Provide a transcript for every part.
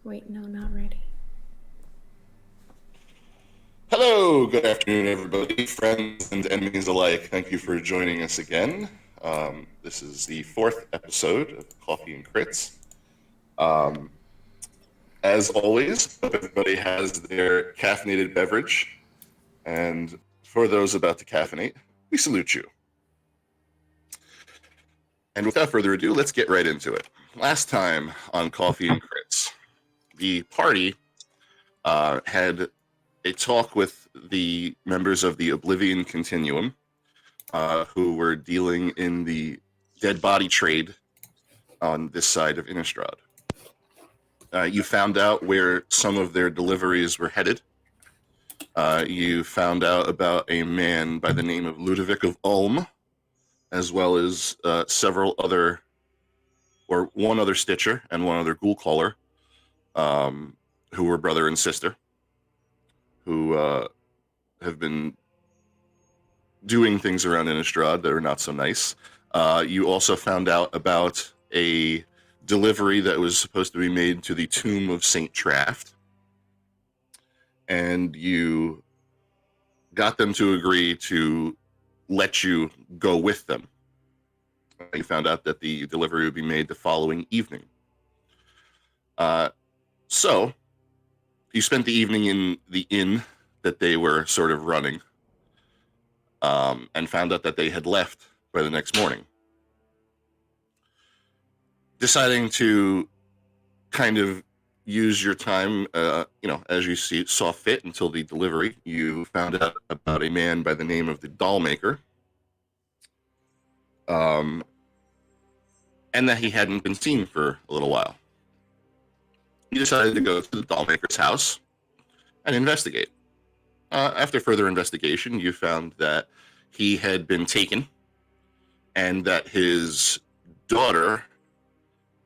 Wait, no, not ready. Hello, good afternoon, everybody, friends and enemies alike. Thank you for joining us again. This is the fourth episode of Coffee and Crits. Um, as always, hope everybody has their caffeinated beverage. And for those about to caffeinate, we salute you. And without further ado, let's get right into it. Last time on Coffee and Crits, the party had a talk with the members of the Oblivion Continuum, who were dealing in the dead body trade on this side of Innistrad. You found out where some of their deliveries were headed. You found out about a man by the name of Ludovic of Ulm, as well as one other Stitcher and one other Ghoul Caller, who were brother and sister, who have been doing things around Innistrad that are not so nice. You also found out about a delivery that was supposed to be made to the tomb of Saint Traft, and you got them to agree to let you go with them. You found out that the delivery would be made the following evening. So you spent the evening in the inn that they were sort of running, and found out that they had left by the next morning. Deciding to kind of use your time, as you saw fit until the delivery, you found out about a man by the name of the Dollmaker, and that he hadn't been seen for a little while. You decided to go to the Dollmaker's house and investigate. After further investigation, you found that he had been taken and that his daughter,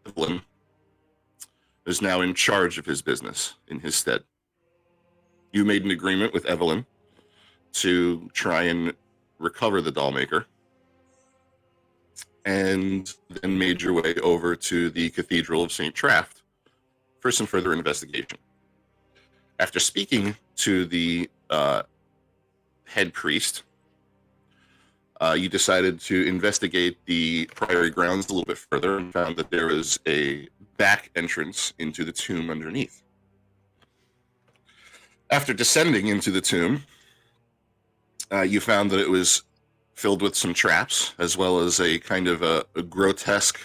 Evelyn, is now in charge of his business in his stead. You made an agreement with Evelyn to try and recover the Dollmaker, and then made your way over to the Cathedral of St. Traft for some further investigation. After speaking to the head priest, you decided to investigate the priory grounds a little bit further and found that there was a back entrance into the tomb underneath. After descending into the tomb, you found that it was filled with some traps, as well as a kind of a grotesque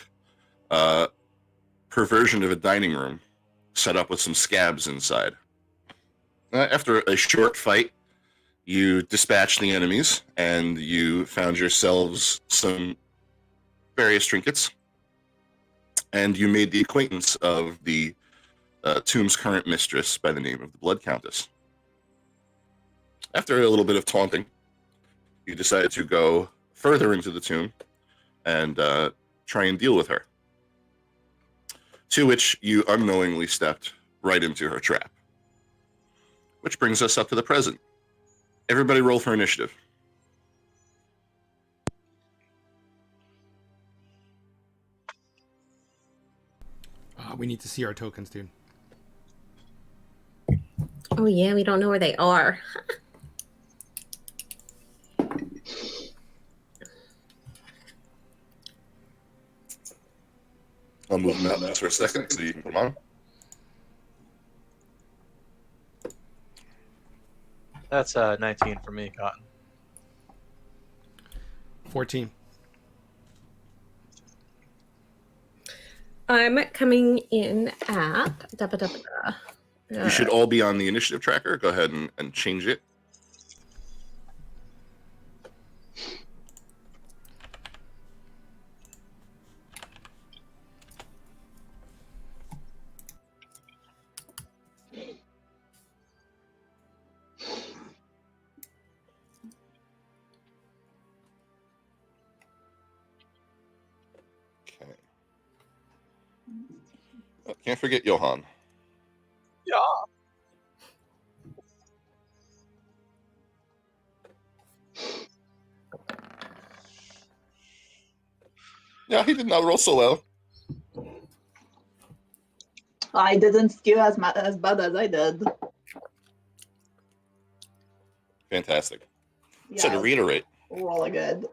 perversion of a dining room set up with some scabs inside. After a short fight, you dispatched the enemies, and you found yourselves some various trinkets, and you made the acquaintance of the tomb's current mistress by the name of the Blood Countess. After a little bit of taunting, you decided to go further into the tomb and try and deal with her, to which you unknowingly stepped right into her trap. Which brings us up to the present. Everybody roll for initiative. We need to see our tokens, dude. Oh, yeah, we don't know where they are. I'll move them out for a second so you can come on. That's 19 for me, Cotton. 14. I'm coming in at... You should all be on the initiative tracker. Go ahead and change it. Okay. Can't forget Johan. Yeah. Yeah, he did not roll so well. I didn't skew as bad as I did. Fantastic. Yeah, So to reiterate, really good.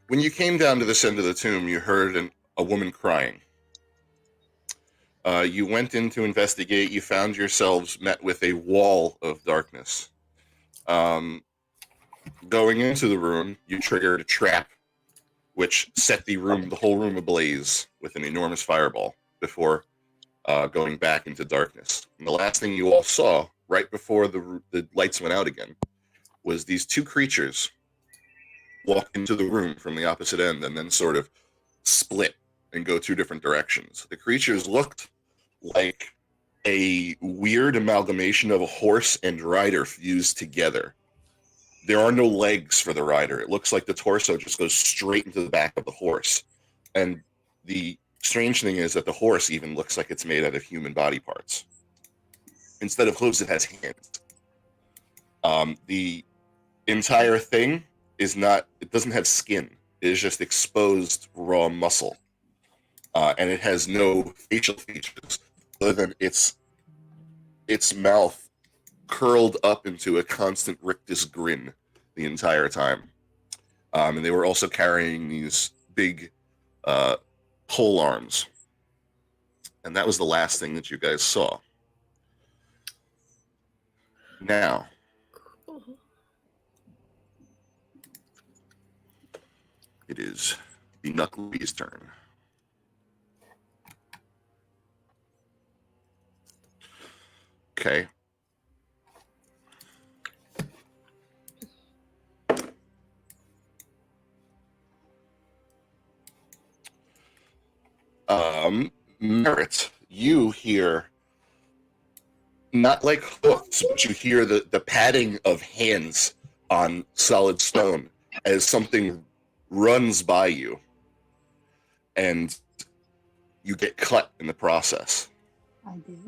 when you came down to this end of the tomb, you heard a woman crying. You went in to investigate. You found yourselves met with a wall of darkness. Going into the room, you triggered a trap, which set the whole room ablaze with an enormous fireball before going back into darkness. And the last thing you all saw, right before the lights went out again, was these two creatures walk into the room from the opposite end and then sort of split and go two different directions. The creatures looked like a weird amalgamation of a horse and rider fused together. There are no legs for the rider. It looks like the torso just goes straight into the back of the horse. And the strange thing is that the horse even looks like it's made out of human body parts. Instead of hooves, it has hands. The entire thing it doesn't have skin. It is just exposed raw muscle. And it has no facial features other than its mouth curled up into a constant rictus grin the entire time. And they were also carrying these big pole arms. And that was the last thing that you guys saw. Now, it is the Knucklebee's turn. Okay. Merritt, you hear not like hooks, but you hear the padding of hands on solid stone as something runs by you, and you get cut in the process. I did.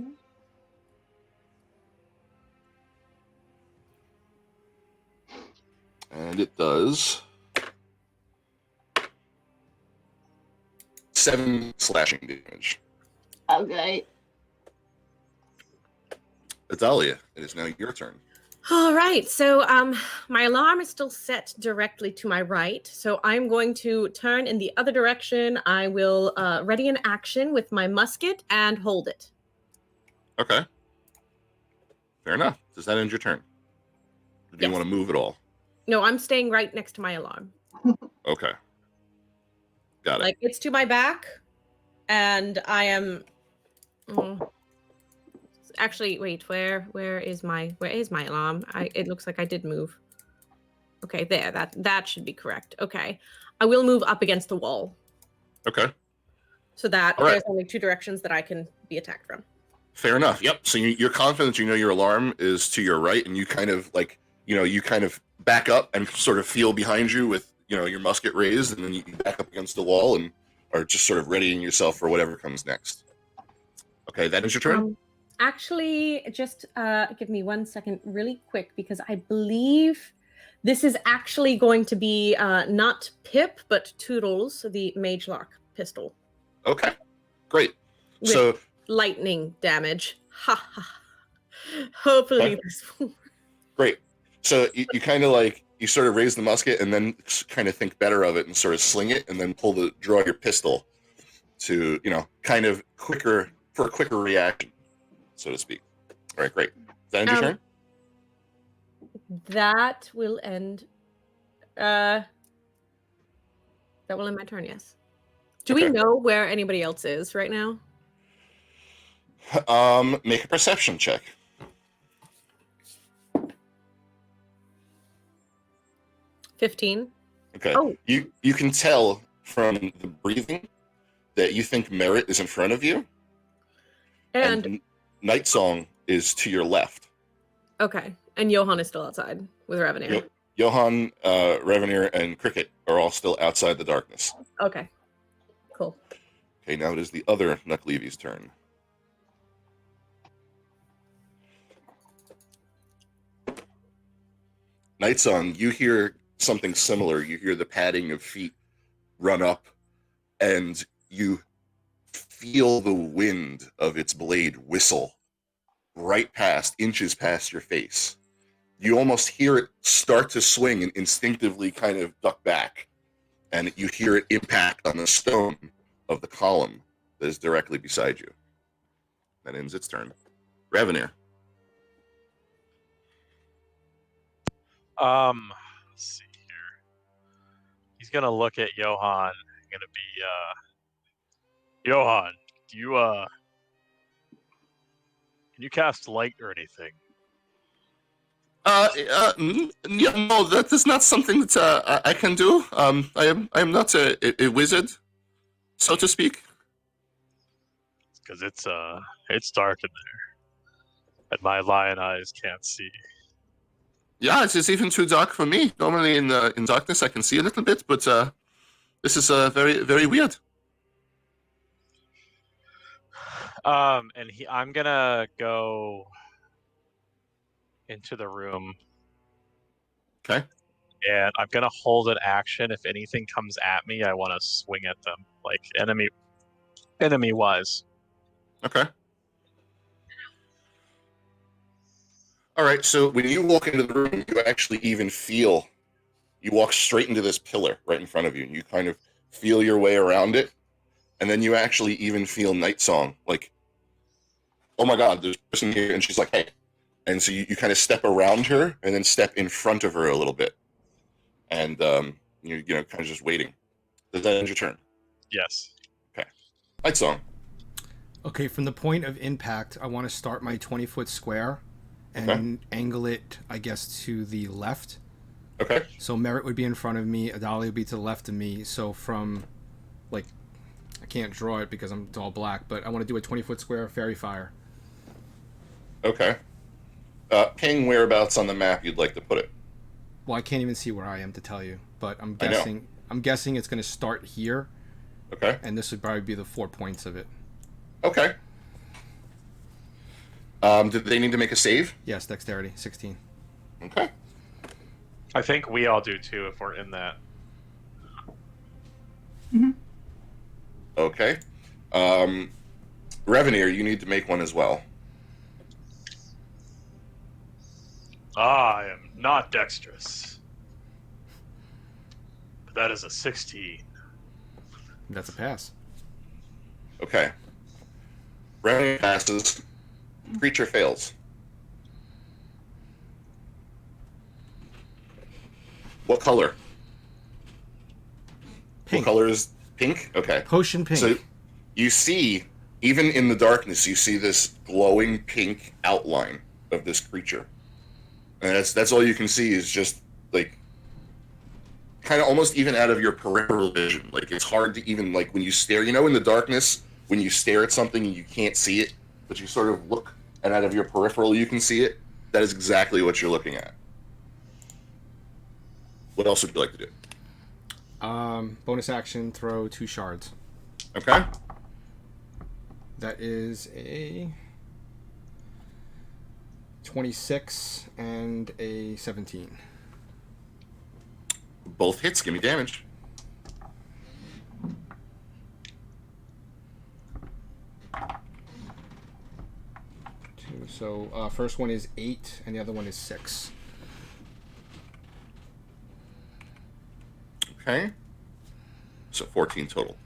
And it does 7 slashing damage. Okay. Adalia, it is now your turn. All right. So my alarm is still set directly to my right. So I'm going to turn in the other direction. I will ready an action with my musket and hold it. Okay. Fair enough. Does that end your turn? Or do you Yes. want to move at all? No, I'm staying right next to my alarm. Okay. Got it. Like it's to my back, and I am. Actually, wait. Where is my alarm? It looks like I did move. Okay, there. That should be correct. Okay, I will move up against the wall Okay. so that All right. there's only 2 directions that I can be attacked from. Fair enough. Yep. So you're confident you know your alarm is to your right, and you kind of you kind of back up and sort of feel behind you with, your musket raised, and then you back up against the wall and are just sort of readying yourself for whatever comes next. Okay, that is your turn? Actually, just give me 1 second really quick, because I believe this is actually going to be not Pip, but Toodles, the Mage Lock pistol. Okay. Great. With So lightning damage. Ha ha. Hopefully Okay. this will. great. So you kind of you sort of raise the musket and then kind of think better of it and sort of sling it and then draw your pistol to, kind of for a quicker reaction, so to speak. All right, great. Is that end your turn? That will end. That will end my turn. Yes. Do we Okay. know where anybody else is right now? Make a perception check. $15. Okay. Oh. You can tell from the breathing that you think Merritt is in front of you, And Night Song is to your left. okay. And Johan is still outside with Revenue. Johan, Revenir, and Cricket are all still outside the darkness. Okay. Cool. Okay, now it is the other Knuckleavy's turn. Night Song, you hear something similar. You hear the padding of feet run up, and you feel the wind of its blade whistle right past, inches past your face. You almost hear it start to swing and instinctively kind of duck back. And you hear it impact on the stone of the column that is directly beside you. That ends its turn. Revenir. Let's see here. He's gonna look at Johan. Gonna be Johan, do you can you cast light or anything? Yeah, no, that is not something that I can do. I am not a wizard, so to speak. Because it's dark in there, and my lion eyes can't see. Yeah, it is even too dark for me. Normally in darkness I can see a little bit, but this is very, very weird. And I'm gonna go into the room. Okay. And I'm gonna hold an action. If anything comes at me, I want to swing at them, like enemy wise. Okay. All right, so when you walk into the room, you actually even feel, you walk straight into this pillar right in front of you, and you kind of feel your way around it, and then you actually even feel Night Song, like, oh my god, there's a person here, and she's like, hey. And so you kind of step around her, and then step in front of her a little bit. And, you know, kind of just waiting. Does that end your turn? Yes. Okay. Night Song. Okay, from the point of impact, I want to start my 20-foot square and angle it, I guess, to the left. Okay. So Merritt would be in front of me, Adali would be to the left of me. So from, like, I can't draw it because I'm all black, but I want to do a 20-foot square Fairy Fire. Okay. Ping whereabouts on the map you'd like to put it. Well, I can't even see where I am to tell you, but I'm guessing it's going to start here. Okay. And this would probably be the 4 points of it. Okay. Did they need to make a save? Yes, dexterity, 16. Okay. I think we all do too if we're in that. Okay. Revenir, you need to make one as well. I am not dexterous. But that is a 16. That's a pass. Okay. Revenir passes. Creature fails. What color? Pink. What color is pink? Okay. Potion pink. So you see, even in the darkness, you see this glowing pink outline of this creature. And that's all you can see is just, like, kind of almost even out of your peripheral vision. Like, it's hard to even, like, when you stare, you know, in the darkness, when you stare at something and you can't see it, but you sort of look, and out of your peripheral you can see it. That is exactly what you're looking at. What else would you like to do? Bonus action, throw 2 shards. Okay. That is a 26 and a 17. Both hits. Give me damage. So first one is 8 and the other one is 6. Okay. So 14 total.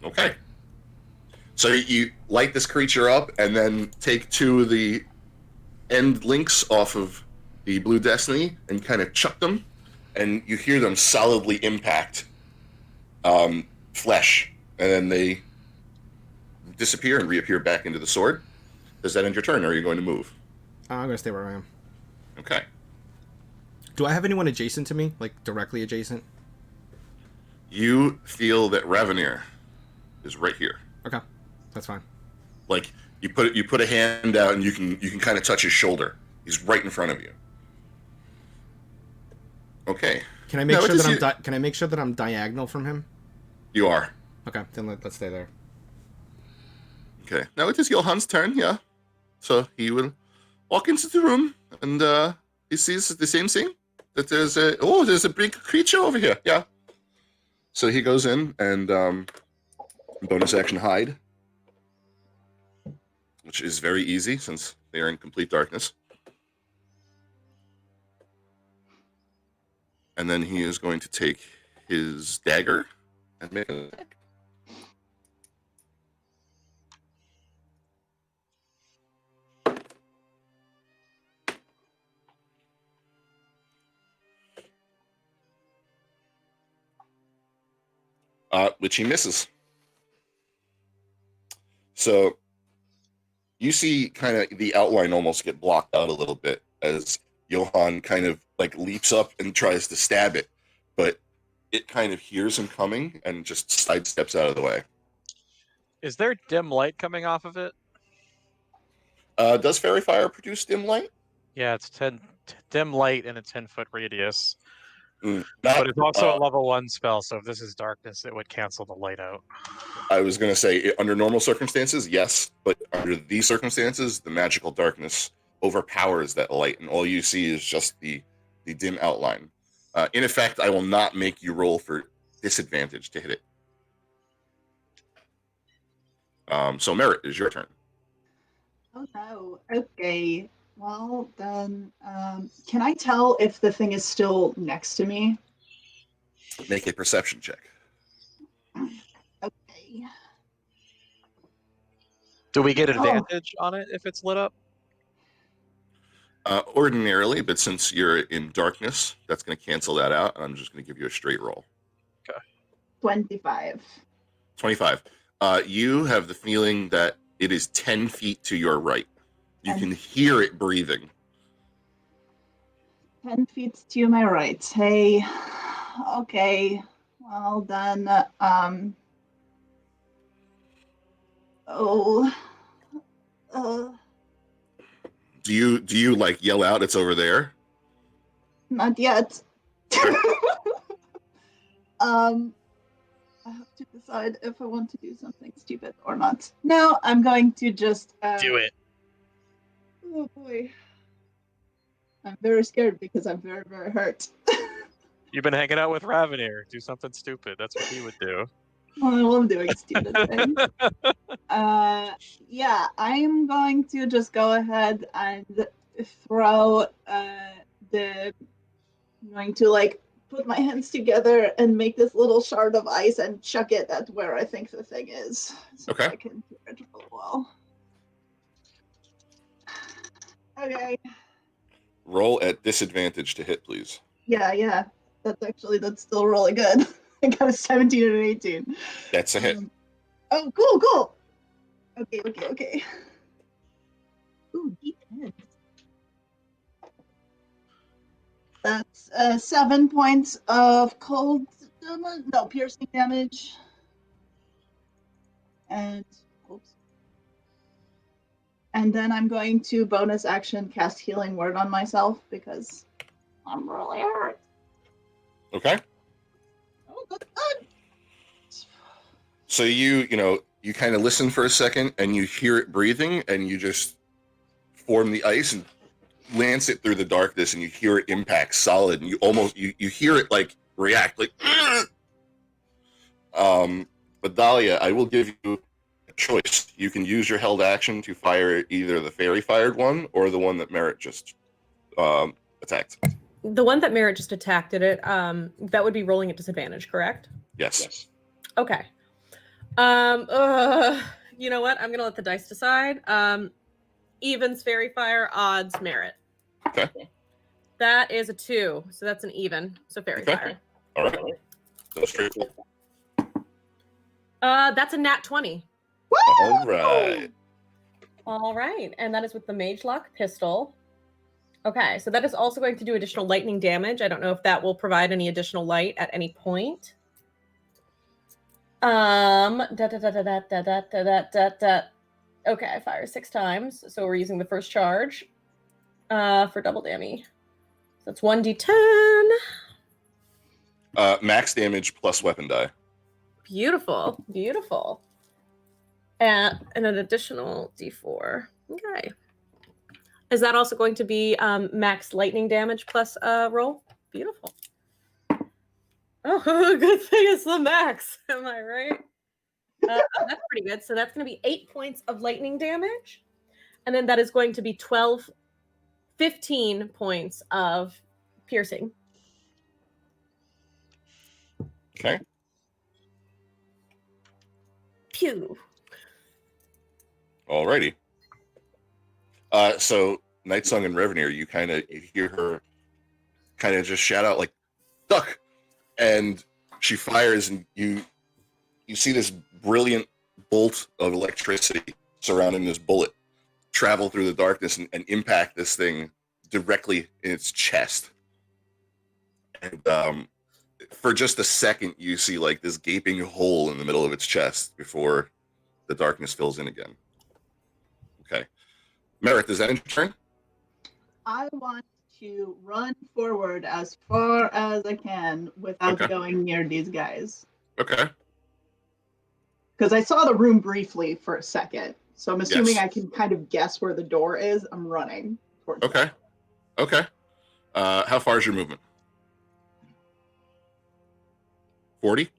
Okay. So you light this creature up and then take 2 of the end links off of the Blue Destiny and kind of chuck them, and you hear them solidly impact flesh, and then they disappear and reappear back into the sword. Does that end your turn, or are you going to move? I'm going to stay where I am. Okay. Do I have anyone adjacent to me? Like, directly adjacent? You feel that Revenir is right here. Okay. That's fine. Like, you put a hand out and you can kind of touch his shoulder. He's right in front of you. Okay. Can I make sure that can I make sure that I'm diagonal from him? You are. Okay, then let's stay there. Okay. Now it is Johan's turn, yeah. So he will walk into the room and he sees the same thing. that there's a big creature over here. Yeah. So he goes in and bonus action hide, which is very easy since they are in complete darkness. And then he is going to take his dagger and make an attack. Which he misses. So you see kind of the outline almost get blocked out a little bit as Johann kind of like leaps up and tries to stab it, but it kind of hears him coming and just sidesteps out of the way. Is there dim light coming off of it? Does Fairy Fire produce dim light? Yeah, it's dim light in a 10-foot radius. Not, But it's also a level 1 spell, so if this is darkness, it would cancel the light out. I was going to say, under normal circumstances, yes, but under these circumstances, the magical darkness overpowers that light, and all you see is just the dim outline. In effect, I will not make you roll for disadvantage to hit it. So Merritt, it is your turn. Oh no. Okay. Well then, can I tell if the thing is still next to me? Make a perception check. Okay. Do we get advantage on it if it's lit up? Ordinarily, but since you're in darkness, that's going to cancel that out, and I'm just going to give you a straight roll. Okay. 25. 25. You have the feeling that it is 10 feet to your right. You can hear it breathing. 10 feet to my right. Hey, okay. Well then, Do you like yell out, "It's over there"? not yet. I have to decide if I want to do something stupid or not. No, I'm going to just Do it. Oh boy. I'm very scared because I'm very, very hurt. You've been hanging out with Ravenir. Do something stupid. That's what he would do. Well, I love doing stupid things. Yeah, I'm going to just go ahead and throw I'm going to like put my hands together and make this little shard of ice and chuck it at where I think the thing is. So Okay. I can hear it real well. Okay. Roll at disadvantage to hit, please. Yeah. That's still really good. I got a 17 and an 18. That's a hit. Oh, cool. Okay. Ooh, D10. That's 7 points of cold damage. No, piercing damage. And oops. And then I'm going to bonus action cast Healing Word on myself because I'm really hurt. Okay. Oh, good. So you kind of listen for a second, and you hear it breathing, and you just form the ice and lance it through the darkness, and you hear it impact solid, and you hear it like react like. But Dahlia, I will give you a choice. You can use your held action to fire either the fairy fired one or the one that Merritt just attacked. The one that Merritt just attacked at it, that would be rolling at disadvantage, correct? Yes. Okay. You know what? I'm gonna let the dice decide. Evens fairy fire, odds Merritt. Okay. That is a 2, so that's an even. So fairy Okay. fire. All right. So straight roll. That's a nat 20. All right. All right, and that is with the Mage Lock pistol. Okay, so that is also going to do additional lightning damage. I don't know if that will provide any additional light at any point. Okay, I fire 6 times, so we're using the first charge for double damage. So that's 1d10. Max damage plus weapon die. Beautiful. And an additional d4. Okay. Is that also going to be max lightning damage plus roll? Beautiful. Oh, good thing it's the max. Am I right? That's pretty good. So that's going to be 8 points of lightning damage. And then that is going to be 15 points of piercing. Okay. Pew. Alrighty. So Nightsong and Revenir, you hear her kind of just shout out like, "Duck!" And she fires, and you see this brilliant bolt of electricity surrounding this bullet travel through the darkness and impact this thing directly in its chest. And for just a second, you see like this gaping hole in the middle of its chest before the darkness fills in again. Okay. Merritt, does that end your turn? I want to run forward as far as I can without Okay. going near these guys. Okay. Because I saw the room briefly for a second. So I'm assuming Yes. I can kind of guess where the door is. I'm running towards Okay. that. Okay. How far is your movement? 40?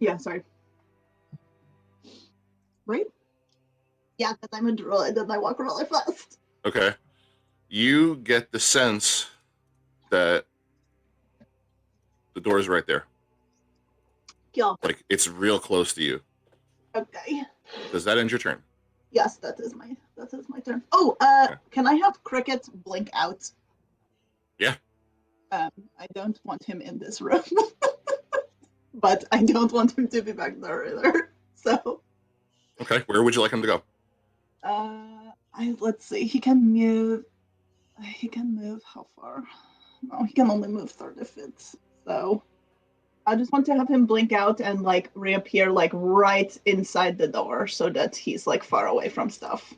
Yeah, sorry. Right? Yeah, because I'm a druid and I walk really fast. Okay. You get the sense that the door is right there. Yeah. Like it's real close to you. Okay. Does that end your turn? Yes, that is my turn. Oh, Okay. can I have Cricket blink out? Yeah. I don't want him in this room. But I don't want him to be back there either. So Okay. Where would you like him to go? let's see. He can move how far? No, he can only move 30 feet. So I just want to have him blink out and like reappear like right inside the door so that he's like far away from stuff.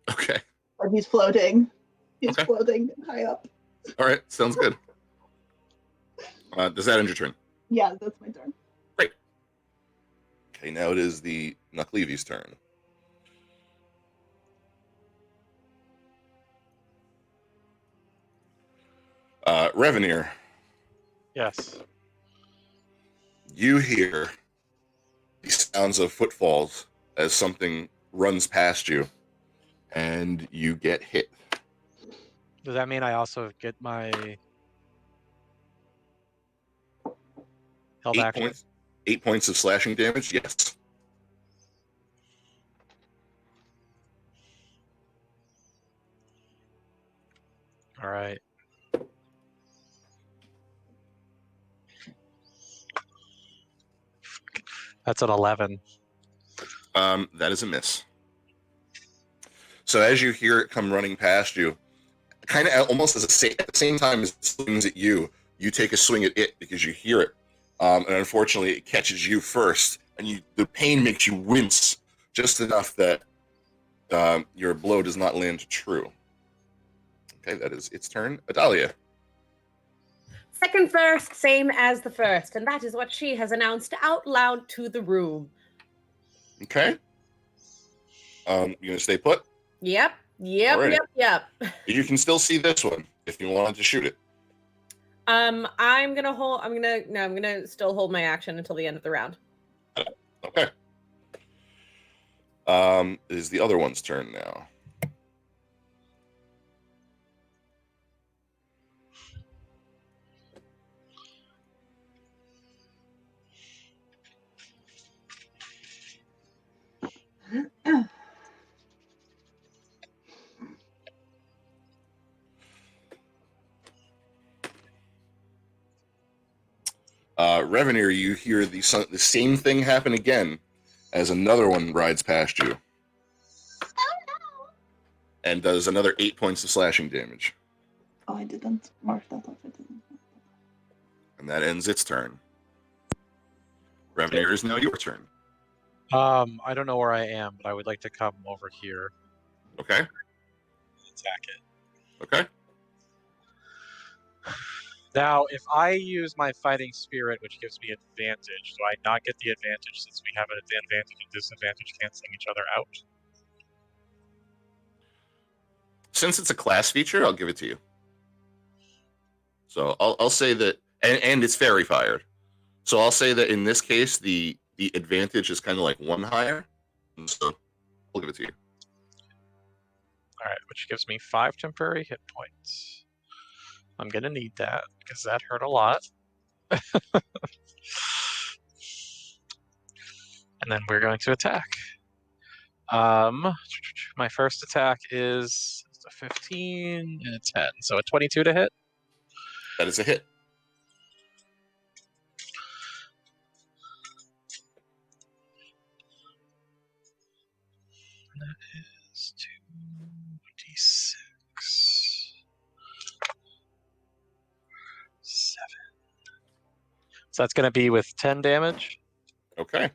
Okay. But he's floating. He's Okay. floating high up. All right. Sounds good. Does that end your turn? Yeah, that's my turn. Okay. Now it is the Nuckleavy's turn. Revenir, Yes. you hear the sounds of footfalls as something runs past you, and you get hit. Does that mean I also get my held action? 8 points of slashing damage. Yes. All right. That's an 11. That is a miss. So as you hear it come running past you, kind of almost at the same time as it swings at you, you take a swing at it because you hear it. And unfortunately, it catches you first, and the pain makes you wince just enough that your blow does not land true. Okay, that is its turn. Adalia. Second first, same as the first, and that is what she has announced out loud to the room. Okay. You gonna stay put? Yep. Alrighty. Yep. You can still see this one if you wanted to shoot it. I'm gonna still hold my action until the end of the round. Okay. It is the other one's turn now. Revenir, you hear the same thing happen again as another one rides past you. Oh no! And does another 8 points of slashing damage. Oh, I didn't mark that off. And that ends its turn. Revenir is now your turn. I don't know where I am, but I would like to come over here Okay? and attack it. Okay? Now, if I use my fighting spirit, which gives me advantage, do I not get the advantage since we have an advantage and disadvantage canceling each other out? Since it's a class feature, I'll give it to you. So I'll say that and it's fairy fired. So I'll say that in this case, the advantage is kind of like one higher. So I'll give it to you. All right, which gives me 5 temporary hit points. I'm gonna need that because that hurt a lot. And then we're going to attack. My first attack is a 15 and a 10, so a 22 to hit. That is a hit. And that is 2d6. 7. So that's going to be with 10 damage. Okay.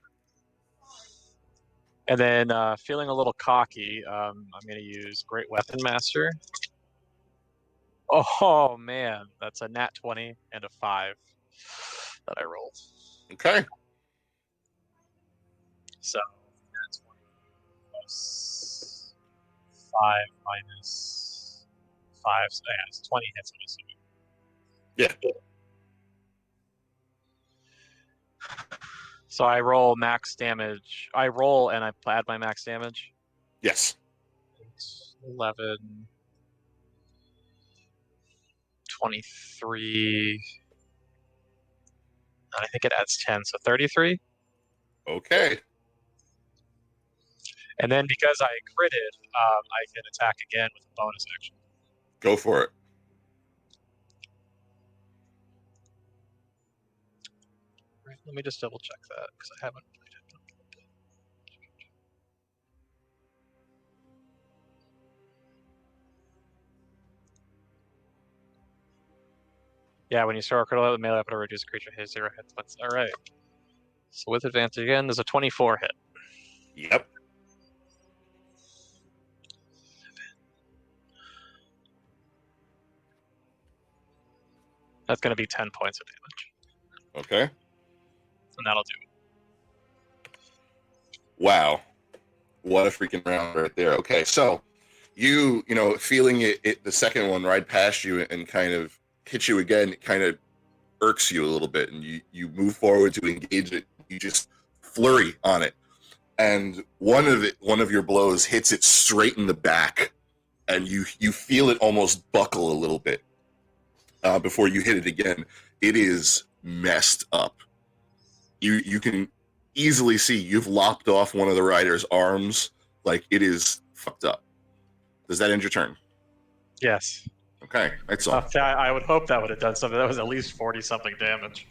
And then feeling a little cocky, I'm going to use Great Weapon Master. Oh, man. That's a nat 20 and a 5 that I rolled. Okay. So, nat 20 plus 5 minus 5. So, yeah, it's 20 hits, I'm assuming. Yeah. So I roll max damage. I roll and I add my max damage. Yes. 11, 23. I think it adds 10, so 33. Okay. And then because I critted, I can attack again with a bonus action. Go for it. Right, let me just double check that because I haven't played it. Yeah, when you start a critical hit with melee weapon, reduce creature hit 0 hit points. All right. So with advantage again, there's a 24 hit. Yep. That's going to be 10 points of damage. Okay. And that'll do it. Wow. What a freaking round right there. Okay, so you know, feeling it the second one ride past you and kind of hit you again, it kind of irks you a little bit, and you move forward to engage it. You just flurry on it, and one of your blows hits it straight in the back, and you feel it almost buckle a little bit before you hit it again. It is messed up. You can easily see you've lopped off one of the rider's arms. Like, it is fucked up. Does that end your turn? Yes. Okay, that's all. I would hope that would have done something. That was at least 40-something damage.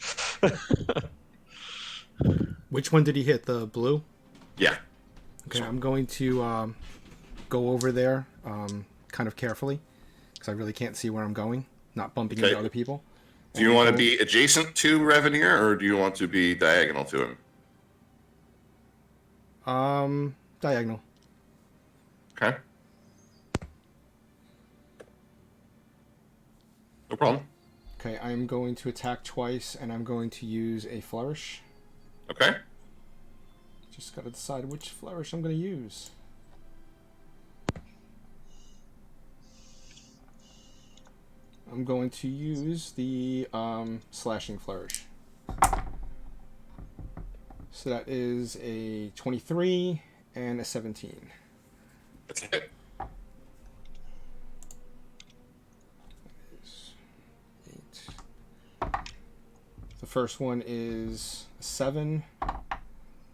Which one did he hit? The blue? Yeah. Okay, I'm going to go over there kind of carefully because I really can't see where I'm going, not bumping into other people. Do you want to be adjacent to Reveneer, or do you want to be diagonal to him? Diagonal. Okay. No problem. Okay, I'm going to attack twice, and I'm going to use a flourish. Okay. Just got to decide which flourish I'm going to use. I'm going to use the slashing flourish. So that is a 23 and a 17. That's it. The first one is a 7. The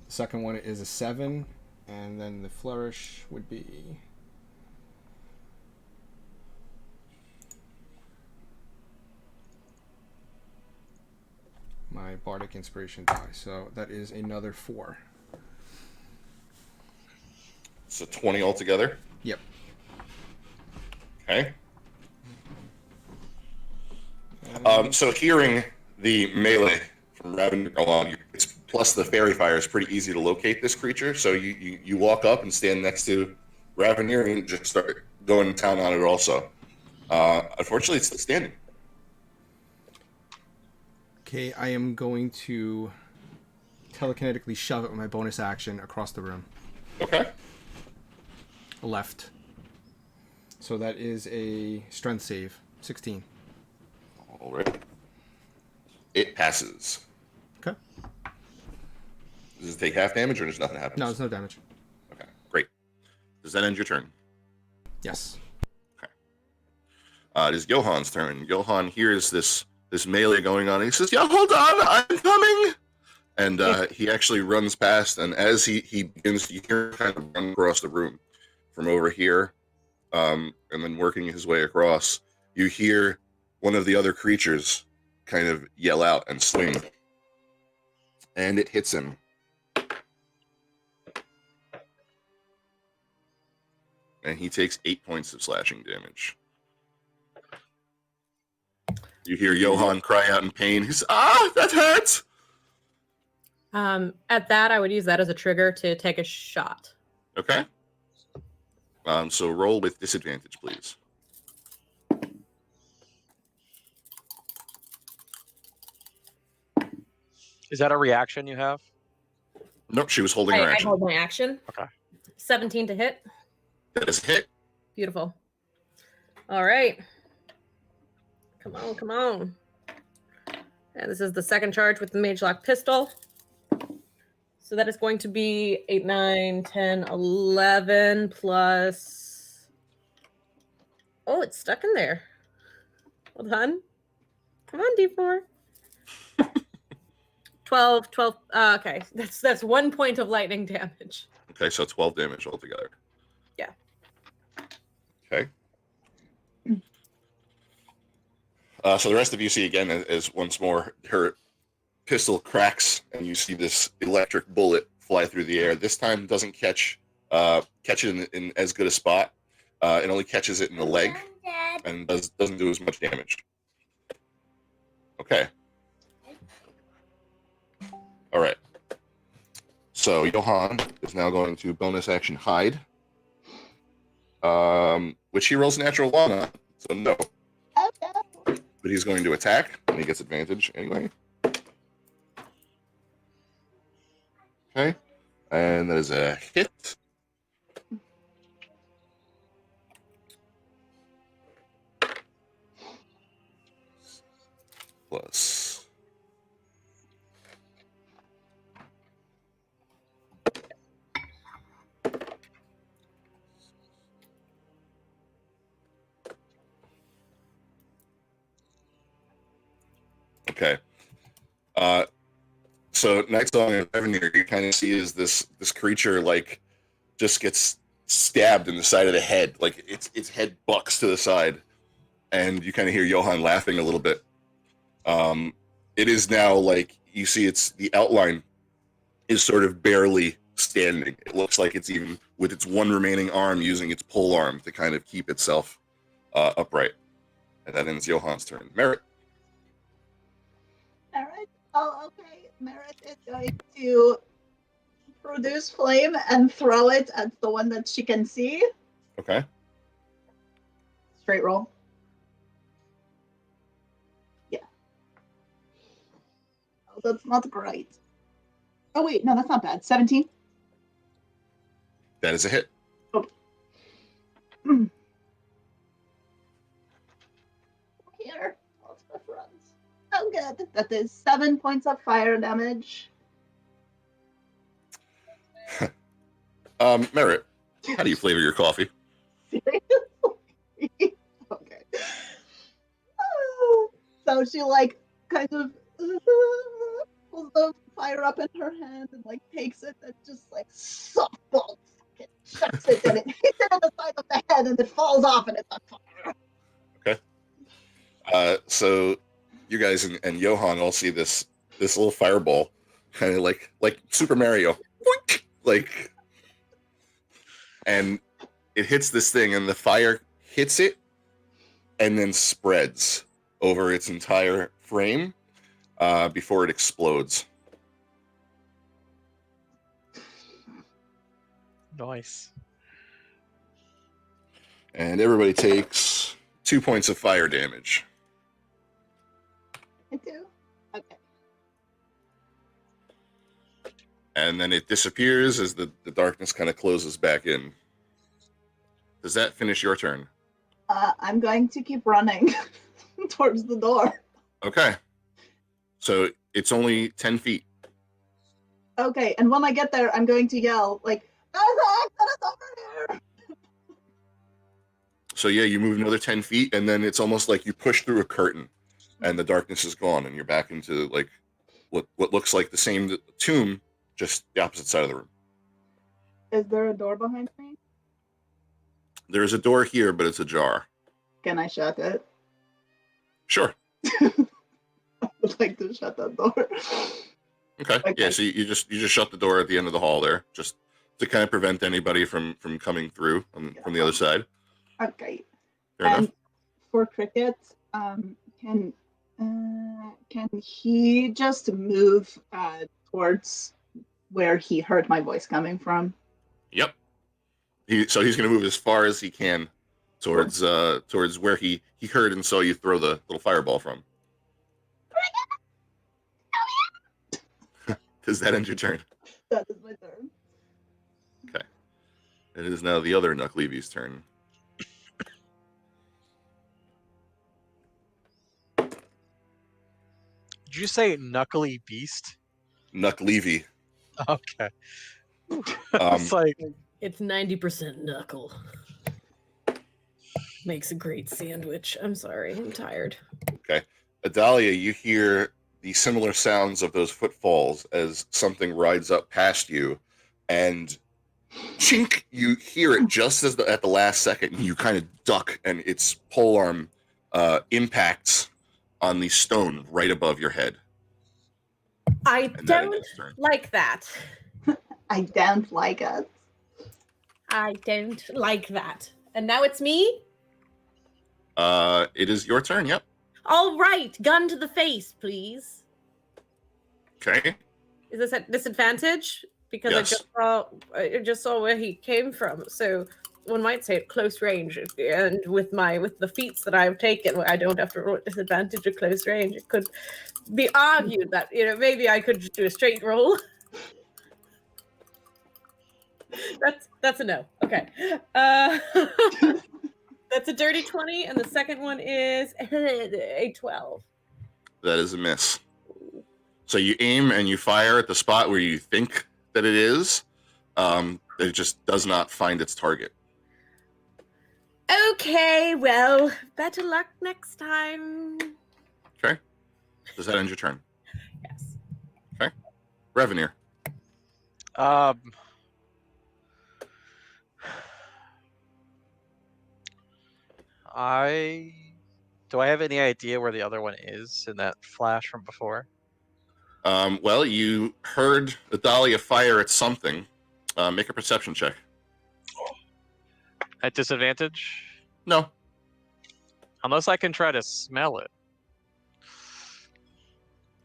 second one is a 7. And then the flourish would be... my bardic inspiration die. So that is another 4. So 20 altogether? Yep. Okay. So hearing the melee from Reveneer go on, it's plus the fairy fire is pretty easy to locate this creature. So you walk up and stand next to Reveneer and just start going to town on it also. Unfortunately, it's still standing. Okay, I am going to telekinetically shove it with my bonus action across the room. Okay. Left. So that is a strength save. 16. All right. It passes. Okay. Does it take half damage or does nothing happen? No, there's no damage. Okay, great. Does that end your turn? Yes. It is Johan's turn. Johan hears this melee going on. And he says, "Yeah, hold on, I'm coming." And he actually runs past. And as he begins, you hear him kind of run across the room from over here, and then working his way across. You hear one of the other creatures kind of yell out and swing, and it hits him. And he takes 8 points of slashing damage. You hear Johan cry out in pain. He's, that hurts! At that, I would use that as a trigger to take a shot. Okay. So roll with disadvantage, please. Is that a reaction you have? Nope, she was holding her I action. hold my action. Okay. 17 to hit. That is a hit. Beautiful. All right. Come on, come on. And this is the second charge with the Magelock pistol. So that is going to be 8, 9, 10, 11 plus... Oh, it's stuck in there. Hold on. Come on, D4. 12. Okay, that's 1 point of lightning damage. Okay, so 12 damage altogether. Yeah. Okay. So the rest of you see again as once more her pistol cracks and you see this electric bullet fly through the air. This time doesn't catch it in as good a spot. It only catches it in the leg and doesn't do as much damage. Okay. All right. So Johan is now going to bonus action hide, which he rolls natural one on, so no. But he's going to attack, and he gets advantage anyway. Okay, and that is a hit. Plus. Okay. So Night Song and Revenue, you kind of see is this creature like just gets stabbed in the side of the head, like its head bucks to the side, and you kind of hear Johan laughing a little bit. It is now like you see the outline is sort of barely standing. It looks like it's even with its one remaining arm using its pole arm to kind of keep itself upright. And that ends Johan's turn. Merritt. Merritt? Oh, okay. Merritt is going to produce flame and throw it at the one that she can see. Okay. Straight roll. Yeah. Oh, that's not great. Oh, wait. No, that's not bad. 17? That is a hit. Here. Lots of runs. Oh, good. That is 7 points of fire damage. Merritt, how do you flavor your coffee? Seriously? Okay. So she like kind of pulls the fire up in her hand and like takes it and just like softball shuts it and it hits it on the side of the head and it falls off and it's on fire. Okay. So you guys and Johan all see this little fireball, kind of like Super Mario, like, and it hits this thing and the fire hits it and then spreads over its entire frame before it explodes. Nice. And everybody takes 2 points of fire damage. I do? Okay. And then it disappears as the darkness kind of closes back in. Does that finish your turn? I'm going to keep running towards the door. Okay. So it's only 10 feet. Okay, and when I get there, I'm going to yell, like, "There's an exit over here!" So yeah, you move another 10 feet, and then it's almost like you push through a curtain, and the darkness is gone, and you're back into like what looks like the same tomb, just the opposite side of the room. Is there a door behind me? There is a door here, but it's ajar. Can I shut it? Sure. I would like to shut that door. Okay. Yeah. So you just shut the door at the end of the hall there, just to kind of prevent anybody from coming through from the other side. Okay. Fair enough. And for Cricket, can he just move towards where he heard my voice coming from? Yep. So he's going to move as far as he can towards where he heard and saw you throw the little fireball from. Does that end your turn? That is my turn. Okay. It is now the other Nuckleavy's turn. Did you say knuckly beast? Nuckleavy. Okay. It's like It's 90% knuckle. Makes a great sandwich. I'm sorry, I'm tired. Adalia, you hear the similar sounds of those footfalls as something rides up past you, and chink, you hear it just as at the last second, and you kind of duck, and its polearm impacts on the stone right above your head. I And that ends don't its turn. like that. I don't like it. I don't like that. And now it's me? It is your turn, yep. All right, gun to the face, please. Okay. Is this at disadvantage? Because Yes. I just saw where he came from. So one might say at close range. And with the feats that I've taken, I don't have to roll at disadvantage at close range. It could be argued that, maybe I could just do a straight roll. That's a no. Okay. That's a dirty 20, and the second one is a 12. That is a miss. So you aim and you fire at the spot where you think that it is. It just does not find its target. Okay, well, better luck next time. Okay. Does that end your turn? Yes. Revenir. Do I have any idea where the other one is in that flash from before? Well, you heard Adalia fire at something. Make a perception check. At disadvantage? No. Unless I can try to smell it.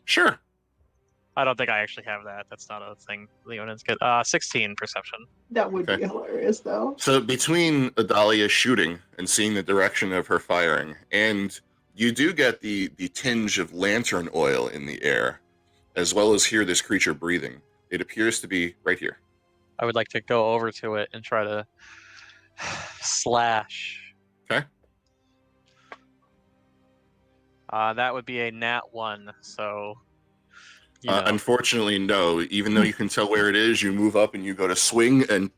Sure. I don't think I actually have that. That's not a thing Leonins get. 16 perception. That would be Okay. hilarious, though. So between Adalia shooting and seeing the direction of her firing, and you do get the tinge of lantern oil in the air, as well as hear this creature breathing. It appears to be right here. I would like to go over to it and try to slash. Okay. That would be a nat 1, so... you know. Unfortunately, no. Even though you can tell where it is, you move up and you go to swing, and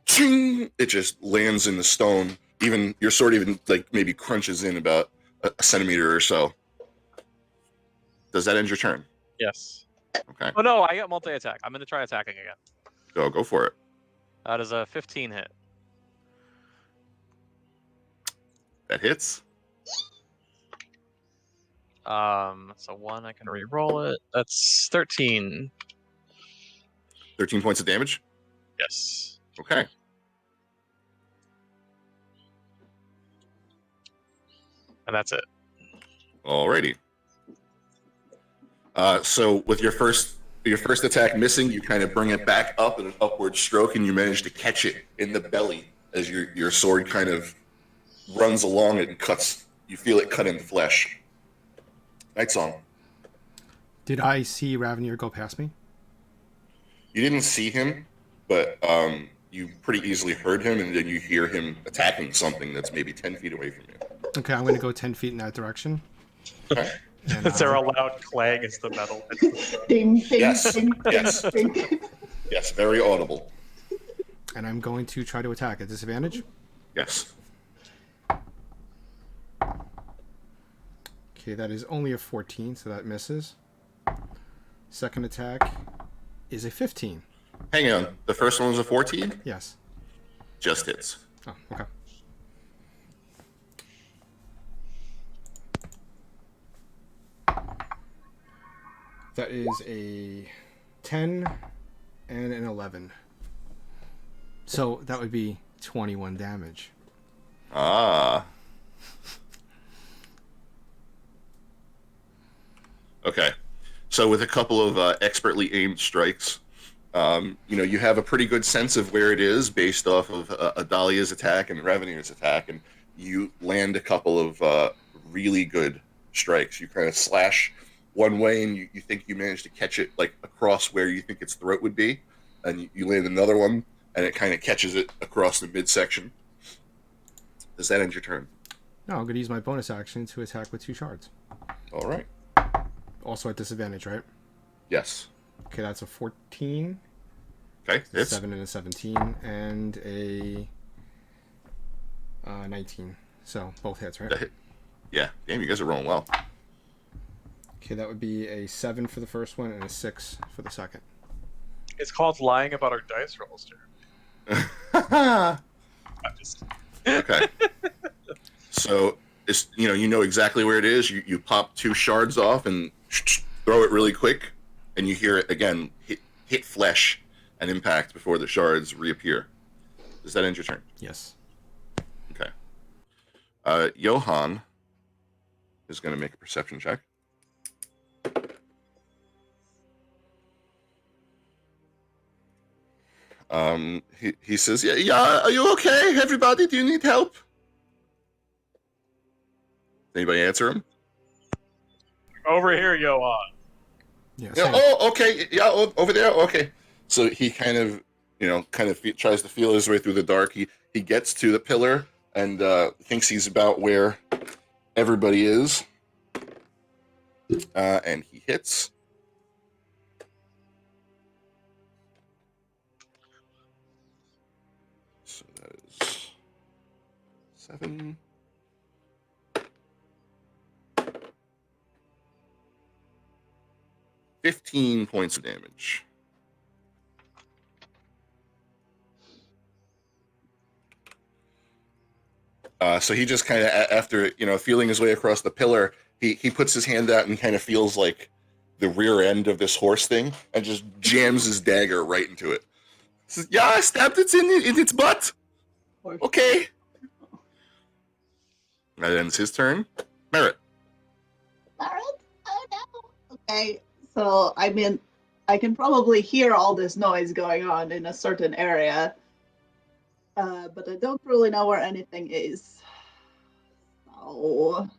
ching! It just lands in the stone. Even your sword even like maybe crunches in about a centimeter or so. Does that end your turn? Yes. Okay. Oh no, I got multi-attack. I'm going to try attacking again. Go for it. That is a 15 hit. That hits. So 1, I can re-roll it. That's 13. 13 points of damage. Yes. Okay. And that's it. Alrighty. So with your first attack missing, you kind of bring it back up in an upward stroke, and you manage to catch it in the belly as your sword kind of runs along it and cuts. You feel it cut into flesh. Night Song. Did I see Ravnir go past me? You didn't see him, but you pretty easily heard him, and then you hear him attacking something that's maybe 10 feet away from you. Okay, I'm going to go 10 feet in that direction. Okay. And, Is there a loud clang as the metal hits the stone? Ding, ding, Yes, ding, yes. ding, ding. Yes, very audible. and I'm going to try to attack at disadvantage. Yes. Okay, that is only a 14, so that misses. Second attack is a 15. Hang on. The first one was a 14? Yes. Just hits. Oh, okay. That is a 10 and an 11. So that would be 21 damage. Ah. Okay. So with a couple of expertly aimed strikes, you have a pretty good sense of where it is based off of Adalia's attack and Revenier's attack, and you land a couple of really good strikes. You kind of slash one way, and you think you managed to catch it like across where you think its throat would be, and you land another one, and it kind of catches it across the midsection. Does that end your turn? No, I'm going to use my bonus action to attack with 2 shards. All right. Also at disadvantage, right? Yes. Okay, that's a 14, Okay. a It's 7 and a 17, and a 19. So both hits, right? that hit. Yeah. Damn, you guys are rolling well. Okay, that would be a 7 for the first one and a 6 for the second. It's called lying about our dice rolls, Jeremy. I'm just... Okay. So it's you know exactly where it is. You pop 2 shards off and throw it really quick, and you hear it again hit flesh and impact before the shards reappear. Does that end your turn? Yes. Okay. Johan is going to make a perception check. He says, yeah, are you okay, everybody? Do you need help? Anybody answer him? Over here, Johan. Yes. Yeah, oh, okay. Yeah, over there. Okay. So he kind of tries to feel his way through the dark. He gets to the pillar and thinks he's about where everybody is. And he hits. So that is 7. $15 points of damage. So he just kind of, after feeling his way across the pillar, he puts his hand out and kind of feels like the rear end of this horse thing, and just jams his dagger right into it. Says, yeah, I stabbed it in its butt. Okay. That ends his turn. Merritt. Alright. Oh no. Okay. So I mean, I can probably hear all this noise going on in a certain area, but I don't really know where anything is. So,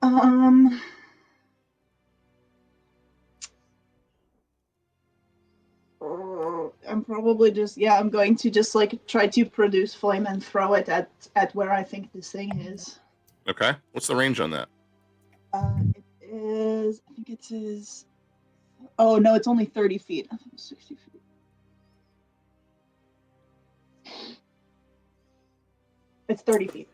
I'm probably I'm going to just like try to produce flame and throw it at where I think this thing is. Okay. What's the range on that? It is, I think it is, oh no, it's only 30 feet. I think it's 60 feet. It's 30 feet.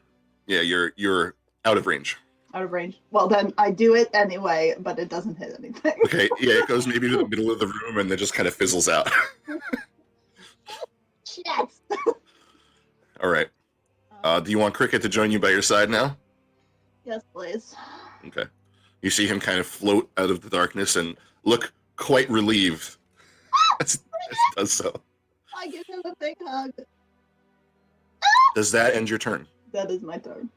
Yeah, you're out of range. Out of range. Well, then I do it anyway, but it doesn't hit anything. Okay, yeah, it goes maybe to the middle of the room and then just kind of fizzles out. Shit. All right. Do you want Cricket to join you by your side now? Yes, please. Okay. You see him kind of float out of the darkness and look quite relieved as he does so. I give him a big hug. Does that end your turn? That is my turn.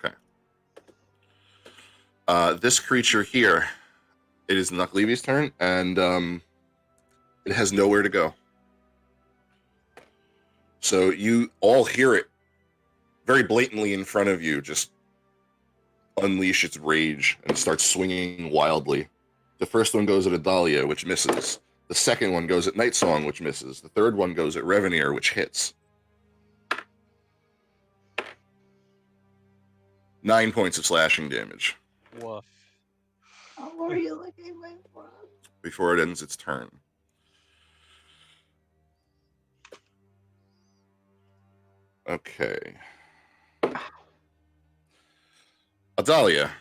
Okay. This creature here, it is Nuckleavy's turn, and it has nowhere to go. So you all hear it very blatantly in front of you, just unleash its rage and start swinging wildly. The first one goes at Adalia, which misses. The second one goes at Nightsong, which misses. The third one goes at Revenier, which hits. 9 points of slashing damage Woof. How are you looking, my friend? before it ends its turn. Okay. Adalia,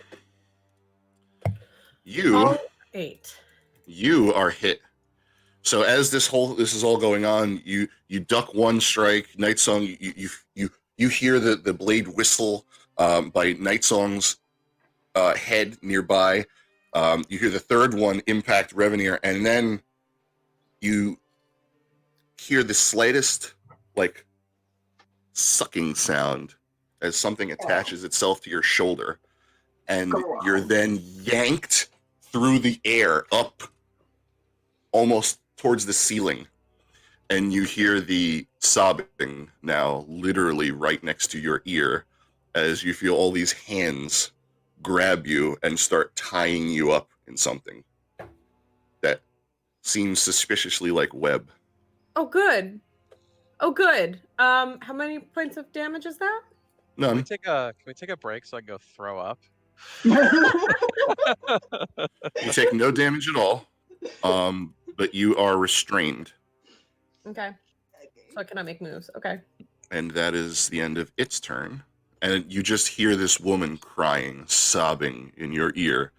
you 8. you are hit. So as this is all going on, you duck one strike. Night Song, you hear the blade whistle by Night Song's head nearby. You hear the third one impact Revenir, and then you hear the slightest like sucking sound as something attaches itself to your shoulder, and you're then yanked through the air up almost towards the ceiling, and you hear the sobbing now literally right next to your ear as you feel all these hands grab you and start tying you up in something that seems suspiciously like web. Oh, good. Oh, good. How many points of damage is that? None. Can we take a break so I can go throw up? You take no damage at all, but you are restrained, Okay. So I cannot make moves. Okay. and that is the end of its turn. And you just hear this woman crying, sobbing in your ear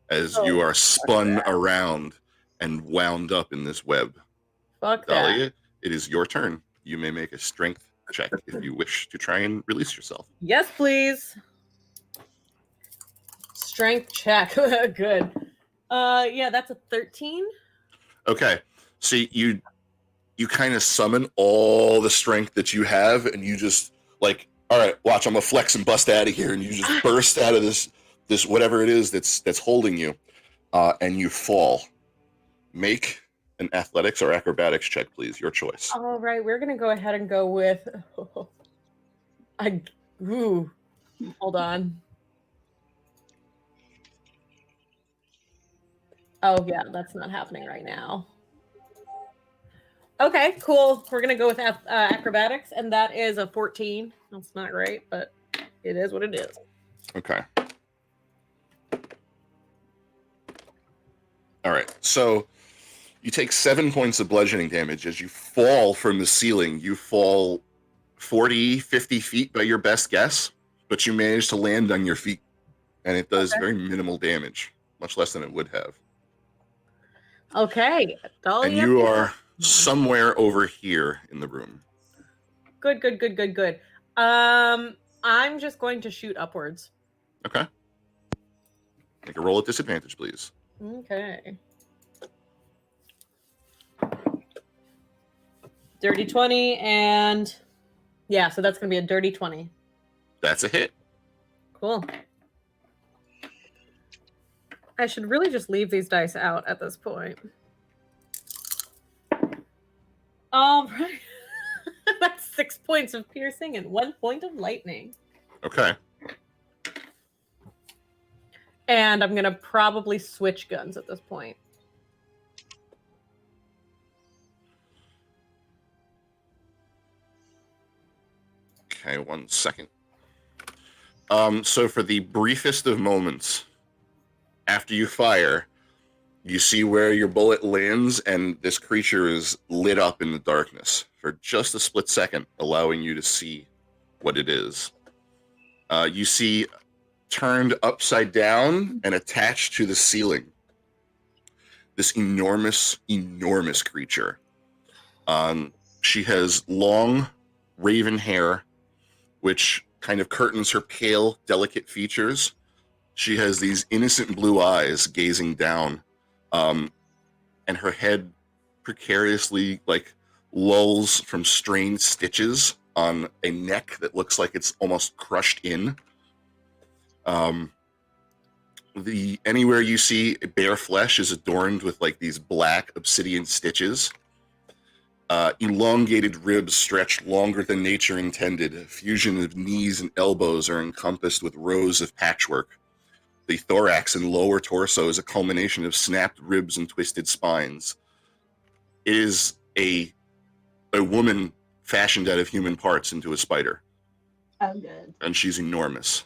as you are spun around and wound up in this web. Fuck that. Dahlia, it is your turn. You may make a strength check if you wish to try and release yourself. Yes, please. Strength check. Good. Yeah, that's a 13. Okay, so you kind of summon all the strength that you have, and you just like, all right, watch, I'm gonna flex and bust out of here, and you just burst out of this whatever it is that's holding you, and you fall. Make an athletics or acrobatics check, please. Your choice. All right, we're gonna go ahead and go with. Hold on. Oh yeah, that's not happening right now. Okay, cool. We're gonna go with acrobatics, and that is a 14. That's not great, but it is what it is. Okay. All right. So you take 7 points of bludgeoning damage as you fall from the ceiling. You fall 40, 50 feet by your best guess, but you manage to land on your feet, and it does very minimal damage, much less than it would have. Okay. And you are somewhere over here in the room. Good. I'm just going to shoot upwards. Okay. Make a roll at disadvantage, please. Okay. Dirty 20, and yeah, so that's going to be a dirty 20. That's a hit. Cool. I should really just leave these dice out at this point. All right. That's 6 points of piercing and 1 point of lightning. Okay. And I'm going to probably switch guns at this point. Okay, 1 second. So for the briefest of moments, after you fire, you see where your bullet lands, and this creature is lit up in the darkness for just a split second, allowing you to see what it is. You see turned upside down and attached to the ceiling, this enormous creature. She has long raven hair, which kind of curtains her pale, delicate features. She has these innocent blue eyes gazing down, and her head precariously lolls from strained stitches on a neck that looks like it's almost crushed in. Anywhere you see bare flesh is adorned with these black obsidian stitches. Elongated ribs stretched longer than nature intended. A fusion of knees and elbows are encompassed with rows of patchwork. The thorax and lower torso is a culmination of snapped ribs and twisted spines. It is a woman fashioned out of human parts into a spider. I'm good. And she's enormous.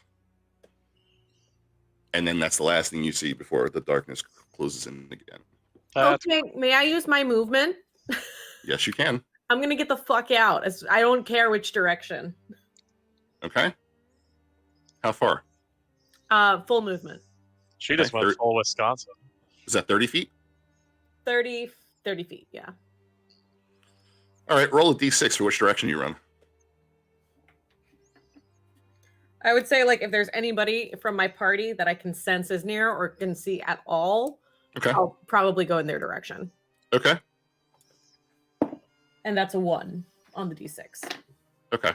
And then that's the last thing you see before the darkness closes in again. Okay, may I use my movement? Yes, you can. I'm gonna get the fuck out. I don't care which direction. Okay. How far? Full movement. She just Okay, went full Wisconsin. Is that 30 feet? 30 feet, yeah. All right, roll a d6 for which direction you run. I would say, like, if there's anybody from my party that I can sense is near or can see at all, Okay. I'll probably go in their direction. Okay. And that's a 1 on the d6. Okay.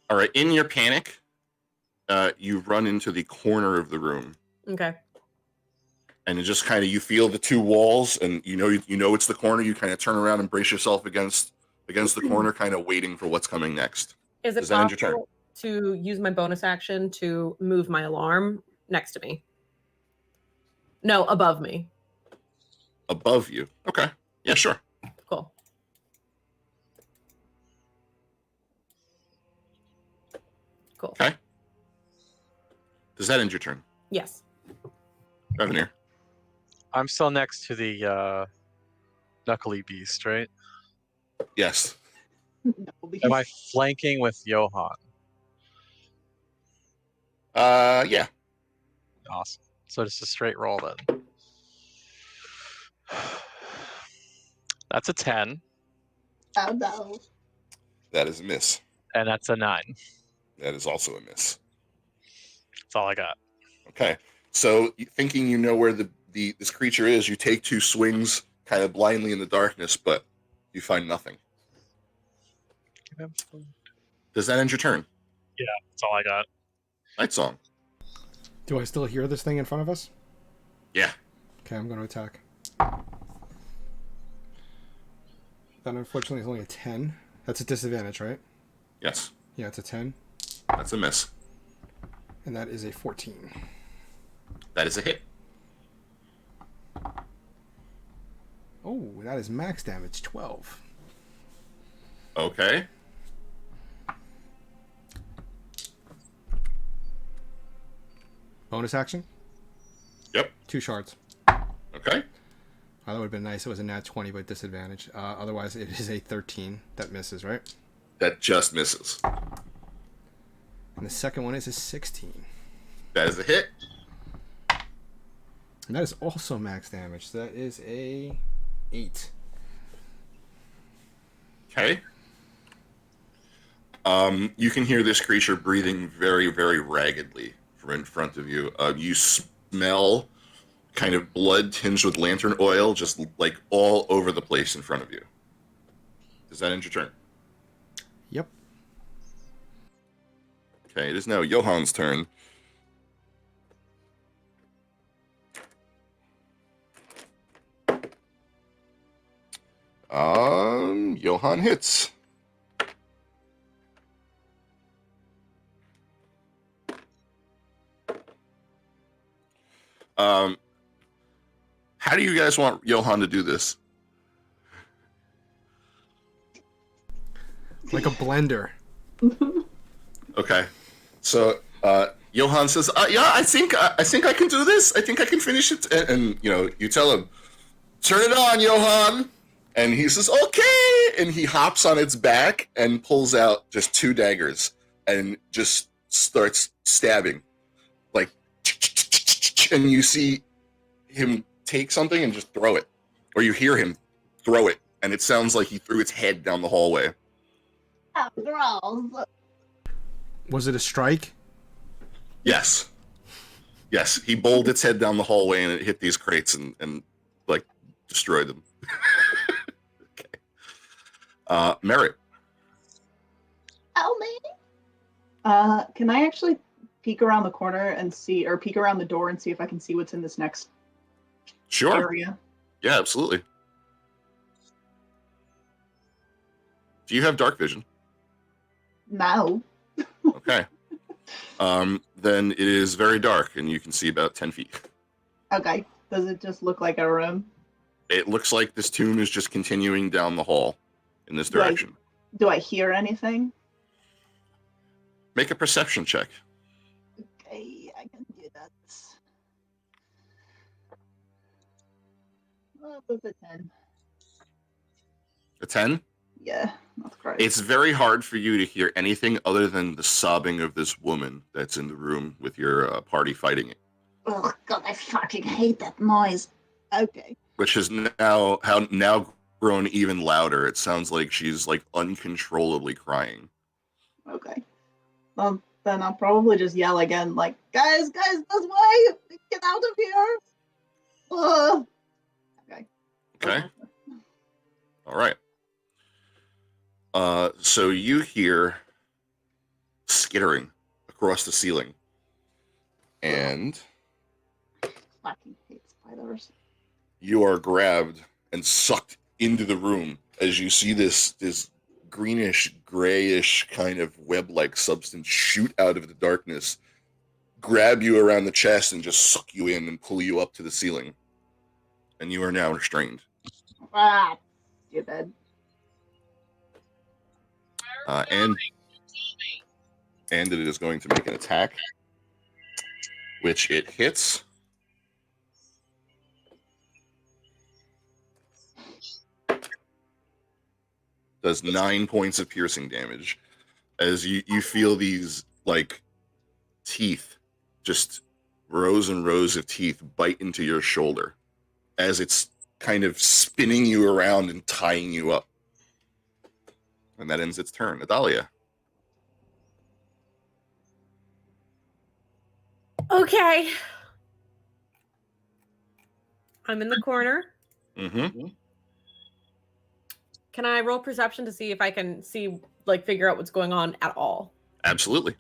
All right. In your panic, you run into the corner of the room, Okay. and it just kind of you feel the two walls, and you know it's the corner. You kind of turn around and brace yourself against the corner, kind of waiting for what's coming next. Is it Does that end your turn? possible to use my bonus action to move my alarm next to me? No, above me. Above you. Okay. Yeah, sure. Cool. Cool. Okay. Does that end your turn? Yes. Revenir. I'm still next to the knuckly beast, right? Yes. No, Am I flanking with Johan? Yeah. Awesome. So just a straight roll then. That's a 10, Oh no. That is a miss. and that's a 9. That is also a miss. That's all I got. Okay. So thinking you know where this creature is, you take 2 swings kind of blindly in the darkness, but you find nothing. Does that end your turn? That's all I got. Night Song. Do I still hear this thing in front of us? Yeah. Okay, I'm going to attack. That unfortunately is only a 10. That's a disadvantage, right? Yes. Yeah, it's a 10. That's a miss. And that is a 14. That is a hit. Oh, that is max damage, 12. Okay. Bonus action? Yep. 2 shards. Okay. That would have been nice. It was a nat 20, but disadvantage. Otherwise, it is a 13. That misses, right? That just misses. And the second one is a 16. That is a hit. And that is also max damage. That is a 8. Okay. You can hear this creature breathing very, very raggedly from in front of you. You smell kind of blood tinged with lantern oil just like all over the place in front of you. Does that end your turn? Yep. Okay, it is now Johan's turn. Johan hits. How do you guys want Johan to do this? Like a blender. Okay, so Johan says, "Yeah, I think I can do this. I think I can finish it." And you tell him, "Turn it on, Johan." And he says, "Okay." And he hops on its back and pulls out just 2 daggers and just starts stabbing, like, and you see him take something and just throw it, or you hear him throw it, and it sounds like he threw its head down the hallway. Oh, gross. Was it a strike? Yes. Yes, he bowled its head down the hallway and it hit these crates and like destroyed them. Okay. Merritt. Oh man. Can I actually peek around the corner and see, or peek around the door and see if I can see what's in this next Sure. area? Yeah, absolutely. Do you have dark vision? No. Okay. Then it is very dark and you can see about 10 feet. Okay. Does it just look like a room? It looks like this tomb is just continuing down the hall in this Right. direction. Do I hear anything? Make a perception check. Okay. With a 10. A 10? Yeah, that's great. It's very hard for you to hear anything other than the sobbing of this woman that's in the room with your party fighting it, Oh god, I fucking hate that noise. Okay. which has now grown even louder. It sounds like she's like uncontrollably crying. Okay. Well, then I'll probably just yell again, like, guys, this way! Get out of here! Okay. Okay. All right. So you hear skittering across the ceiling, and Fucking hate spiders. you are grabbed and sucked into the room as you see this greenish, grayish kind of web-like substance shoot out of the darkness, grab you around the chest, and just suck you in and pull you up to the ceiling. And you are now restrained. Ah, stupid. And it is going to make an attack, which it hits. Does 9 points of piercing damage as you feel these like teeth, just rows and rows of teeth bite into your shoulder as it's kind of spinning you around and tying you up. And that ends its turn. Adalia. Okay. I'm in the corner. Mm-hmm. Can I roll perception to see if I can see, like, figure out what's going on at all? Absolutely.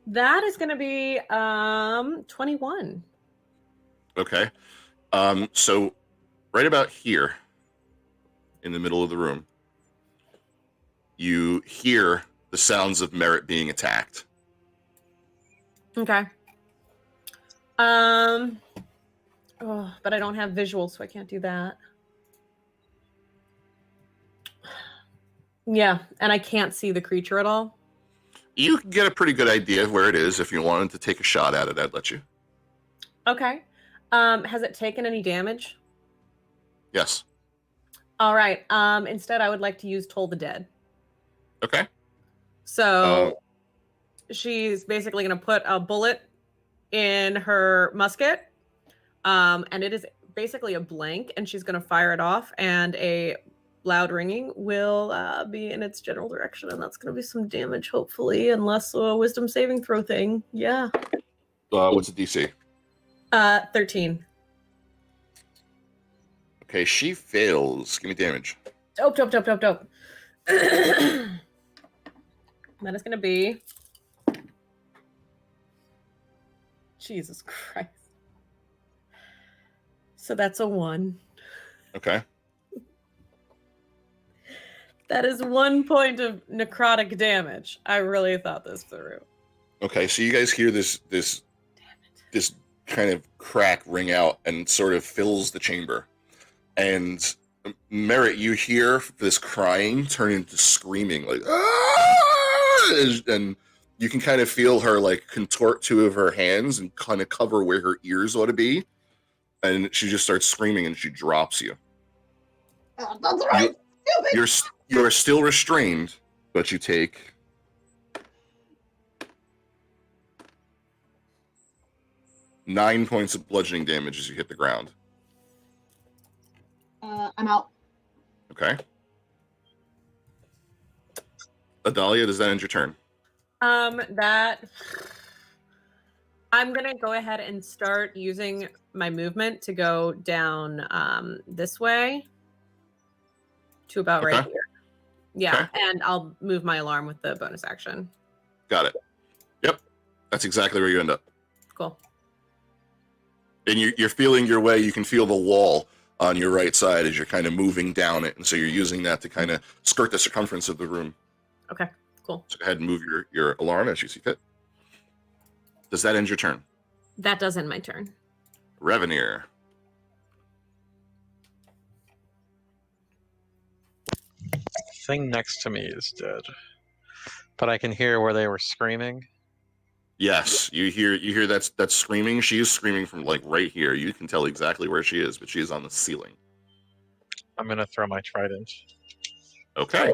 That is going to be 21. Okay. So right about here in the middle of the room, you hear the sounds of Merritt being attacked. Okay. But I don't have visuals, so I can't do that. Yeah, and I can't see the creature at all. You can get a pretty good idea of where it is. If you wanted to take a shot at it, I'd let you. Okay. Has it taken any damage? Yes. All right. Instead, I would like to use Toll the Dead. Okay. So she's basically going to put a bullet in her musket, and it is basically a blank, and she's going to fire it off, and a loud ringing will be in its general direction, and that's going to be some damage, hopefully, unless a wisdom saving throw thing. Yeah. What's the DC? 13. Okay, she fails. Give me damage. Dope. That is going to be... Jesus Christ. So that's a 1. Okay. That is 1 point of necrotic damage. I really thought this through. Okay, so you guys hear this kind of crack ring out and sort of fills the chamber. And Merritt, you hear this crying turn into screaming, like, "Ah!" And you can kind of feel her like contort 2 of her hands and kind of cover where her ears ought to be. And she just starts screaming and she drops you. Oh, that's right. Stupid. You're still restrained, but you take 9 points of bludgeoning damage as you hit the ground. I'm out. Okay. Adalia, does that end your turn? That I'm gonna go ahead and start using my movement to go down this way to about right Okay. here. Yeah, Okay. and I'll move my alarm with the bonus action. Got it. Yep. That's exactly where you end up. Cool. And you're feeling your way. You can feel the wall on your right side as you're kind of moving down it. And so you're using that to kind of skirt the circumference of the room. Okay, cool. So go ahead and move your alarm as you see fit. Does that end your turn? That does end my turn. Revenir. Thing next to me is dead. But I can hear where they were screaming. Yes, you hear that's screaming. She is screaming from like right here. You can tell exactly where she is, but she is on the ceiling. I'm gonna throw my trident. Okay.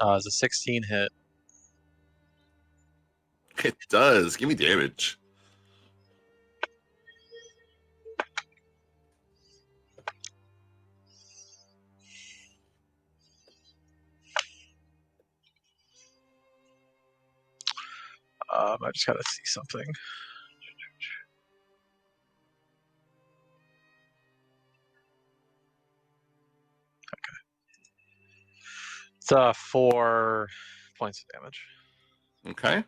It's a 16 hit. It does. Give me damage. I just gotta see something. It's 4 points of damage. Okay.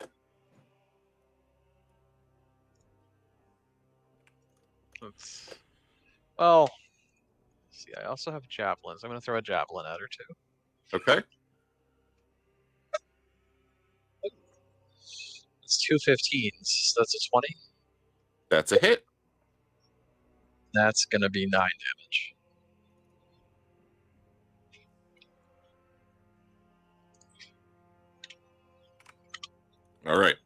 Well, see, I also have javelins. I'm gonna throw a javelin at her too. Okay. It's 2 15s. So that's a 20. That's a hit. That's gonna be 9 damage. All right.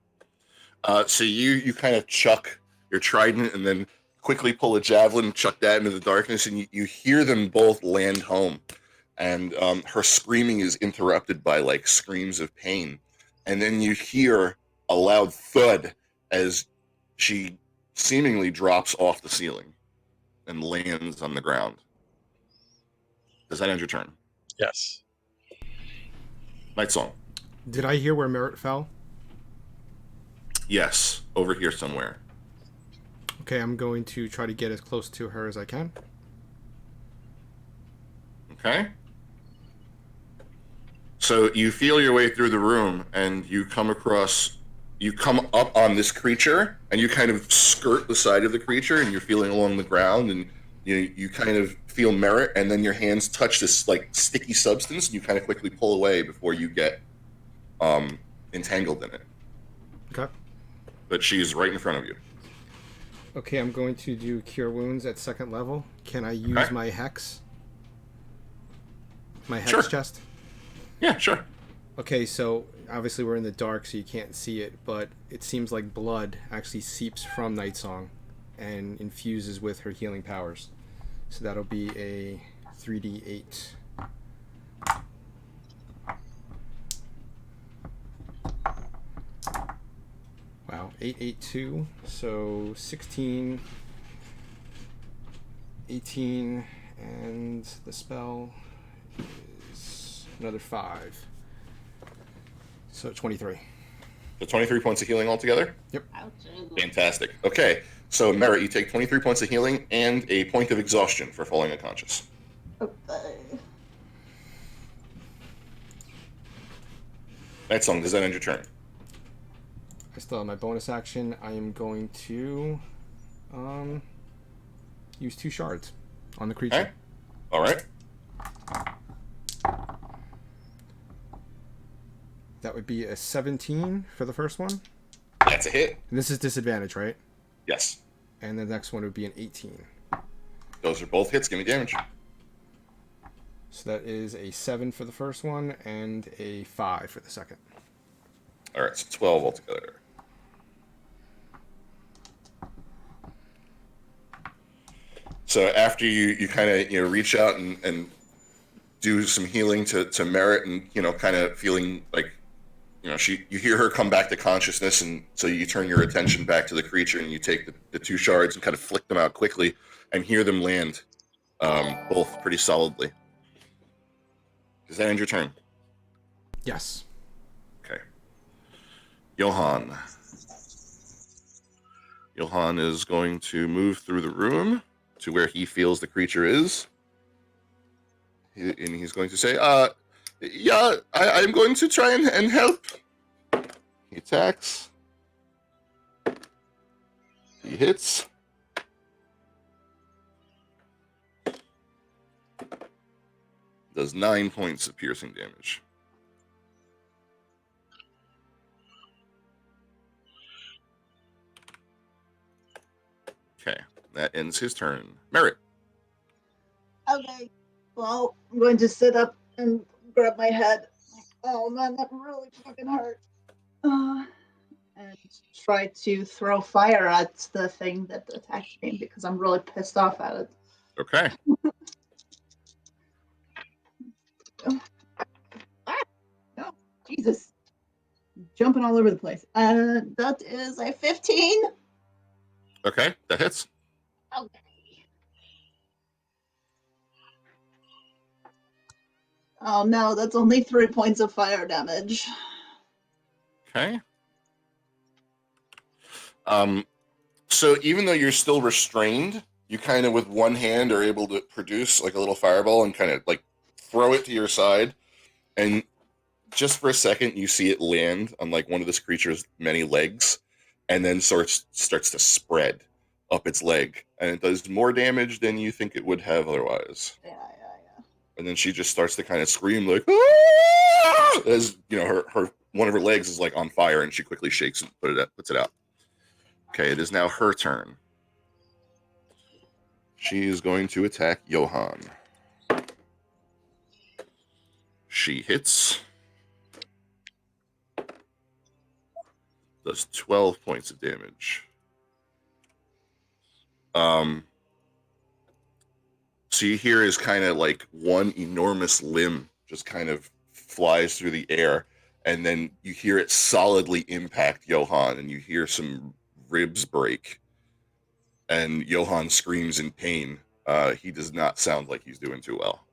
So you kind of chuck your trident and then quickly pull a javelin, chuck that into the darkness, and you hear them both land home. And her screaming is interrupted by like screams of pain. And then you hear a loud thud as she seemingly drops off the ceiling and lands on the ground. Does that end your turn? Yes. Night Song. Did I hear where Merit fell? Yes, over here somewhere. Okay, I'm going to try to get as close to her as I can. Okay. So you feel your way through the room and you come up on this creature and you kind of skirt the side of the creature and you're feeling along the ground and you kind of feel Merit and then your hands touch this like sticky substance and you kind of quickly pull away before you get entangled in it. Okay. But she's right in front of you. Okay, I'm going to do Cure Wounds at 2nd level. Can I use Okay. my Hex? My Hex Sure. chest? Yeah, sure. Okay, so obviously we're in the dark, so you can't see it, but it seems like blood actually seeps from Night Song and infuses with her healing powers. So that'll be a 3d8. Wow, 8, 8, 2, so 16, 18, and the spell is another 5. So 23. So 23 points of healing altogether? Ouch. Fantastic. Okay, so Merit, you take 23 points of healing and a point of exhaustion for falling unconscious. Okay. Night Song, does that end your turn? I still have my bonus action. I am going to use 2 shards on the creature. Okay. All right. That would be a 17 for the first one. That's a hit. And this is disadvantage, right? Yes. And the next one would be an 18. Those are both hits. Give me damage. So that is a 7 for the first one and a 5 for the second. All right, so 12 altogether. So after you kind of reach out and do some healing to Merit and kind of feeling like you hear her come back to consciousness, and so you turn your attention back to the creature and you take the 2 shards and kind of flick them out quickly and hear them land both pretty solidly. Does that end your turn? Yes. Okay. Johan. Johan is going to move through the room to where he feels the creature is. And he's going to say, yeah, I'm going to try and help. He attacks. He hits. Does 9 points of piercing damage. Okay, that ends his turn. Merit. Okay. Well, I'm going to sit up and grab my head. Oh man, that really fucking hurt. And try to throw fire at the thing that attacked me because I'm really pissed off at it. Okay. No, Jesus. Jumping all over the place. That is a 15. Okay, that hits. Okay. Oh no, that's only 3 points of fire damage. Okay. So even though you're still restrained, you kind of with one hand are able to produce like a little fireball and kind of like throw it to your side. And just for a second, you see it land on like one of this creature's many legs and then starts to spread up its leg. And it does more damage than you think it would have otherwise. Yeah. And then she just starts to kind of scream like, "Ah!" As you know, her one of her legs is like on fire, and she quickly shakes and puts it out. Okay, it is now her turn. She is going to attack Johan. She hits. Does 12 points of damage. So you hear is kind of like one enormous limb just kind of flies through the air, and then you hear it solidly impact Johan, and you hear some ribs break, and Johan screams in pain. He does not sound like he's doing too well.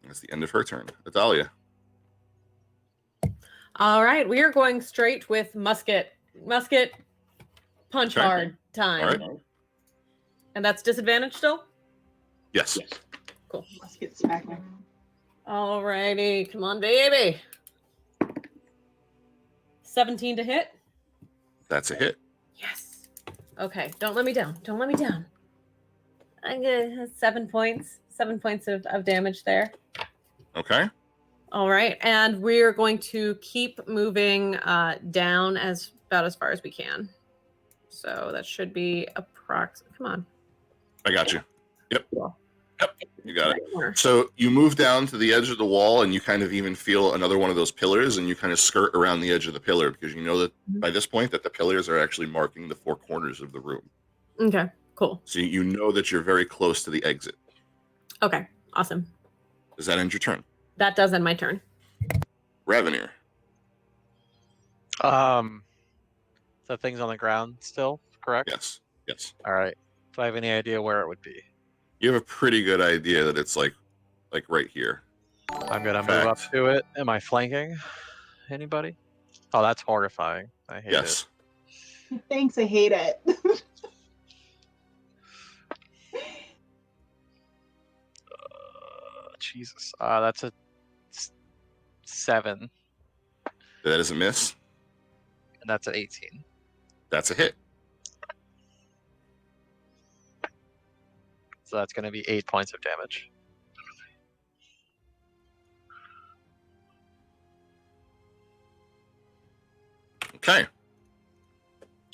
That's the end of her turn. Adalia. All right, we are going straight with musket punch Okay. hard time. All right. And that's disadvantage still? Yes. Cool. Let's get smacking. All righty, come on, baby. 17 to hit. That's a hit. Yes. Okay, don't let me down. Don't let me down. I get 7 points. 7 points of damage there. Okay. All right, and we're going to keep moving down about as far as we can. So that should be Come on. I got you. Yep. Cool. Yep. You got it. Right more. So you move down to the edge of the wall, and you kind of even feel another one of those pillars, and you kind of skirt around the edge of the pillar because you know that by this point that the pillars are actually marking the four corners of the room. Okay, cool. So you know that you're very close to the exit. Okay, awesome. Does that end your turn? That does end my turn. Ravenir. The thing's on the ground still, correct? Yes. Yes. All right. Do I have any idea where it would be? You have a pretty good idea that it's like right here. I'm gonna move up Fact. to it. Am I flanking anybody? Oh, that's horrifying. I hate Yes. Thanks, I hate it. Jesus. That's a 7, and That is a miss. that's an 18. That's a hit. So that's going to be 8 points of damage. Okay.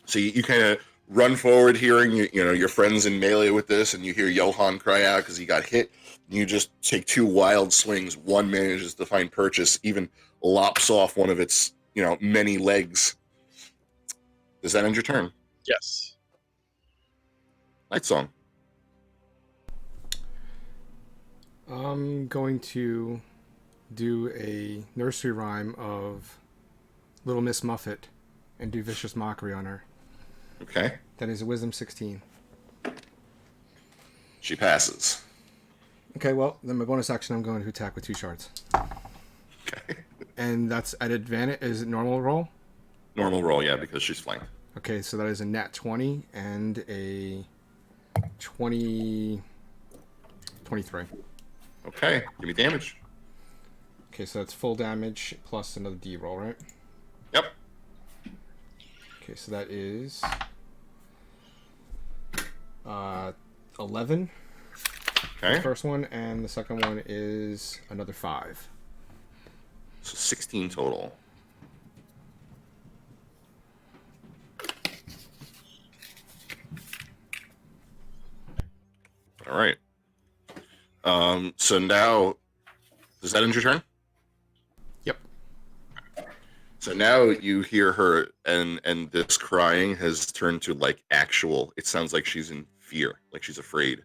So you kind of run forward, hearing your friends in melee with this, and you hear Johan cry out because he got hit. You just take 2 wild swings. One manages to find purchase, even lops off one of its many legs. Does that end your turn? Yes. Night Song. I'm going to do a nursery rhyme of Little Miss Muffet and do Vicious Mockery on her. Okay. That is a Wisdom 16. She passes. Okay, well, then my bonus action, I'm going to attack with 2 shards. Okay. And that's at advantage. Is it normal roll? Normal roll, yeah, because she's flanked. Okay, so that is a nat 20 and a 23. Okay. Give me damage. Okay, so that's full damage plus another D roll, right? Yep. Okay, so that is 11. Okay. The first one, and the second one is another 5. So 16 total. All right. So now, does that end your turn? Yep. So now you hear her, and this crying has turned to like actual. It sounds like she's in fear, like she's afraid.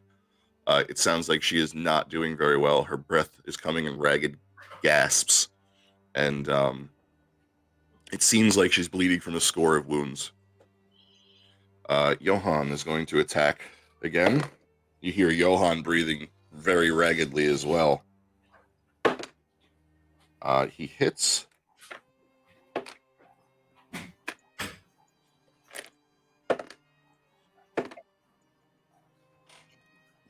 It sounds like she is not doing very well. Her breath is coming in ragged gasps, and it seems like she's bleeding from a score of wounds. Johan is going to attack again. You hear Johan breathing very raggedly as well. He hits.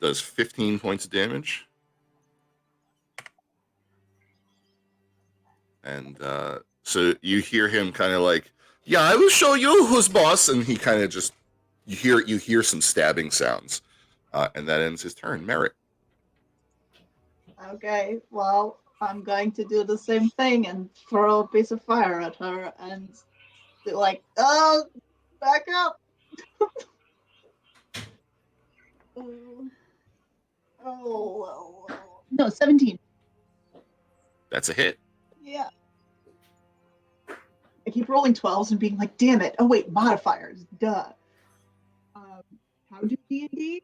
Does 15 points of damage. And so you hear him kind of like, yeah, I will show you who's boss. And he kind of just, you hear some stabbing sounds. And that ends his turn. Merritt. Okay, well, I'm going to do the same thing and throw a piece of fire at her and be like, oh, back up. Oh, no, 17. That's a hit. Yeah. I keep rolling 12s and being like, damn it. Oh, wait, modifiers. Duh. How do D&D?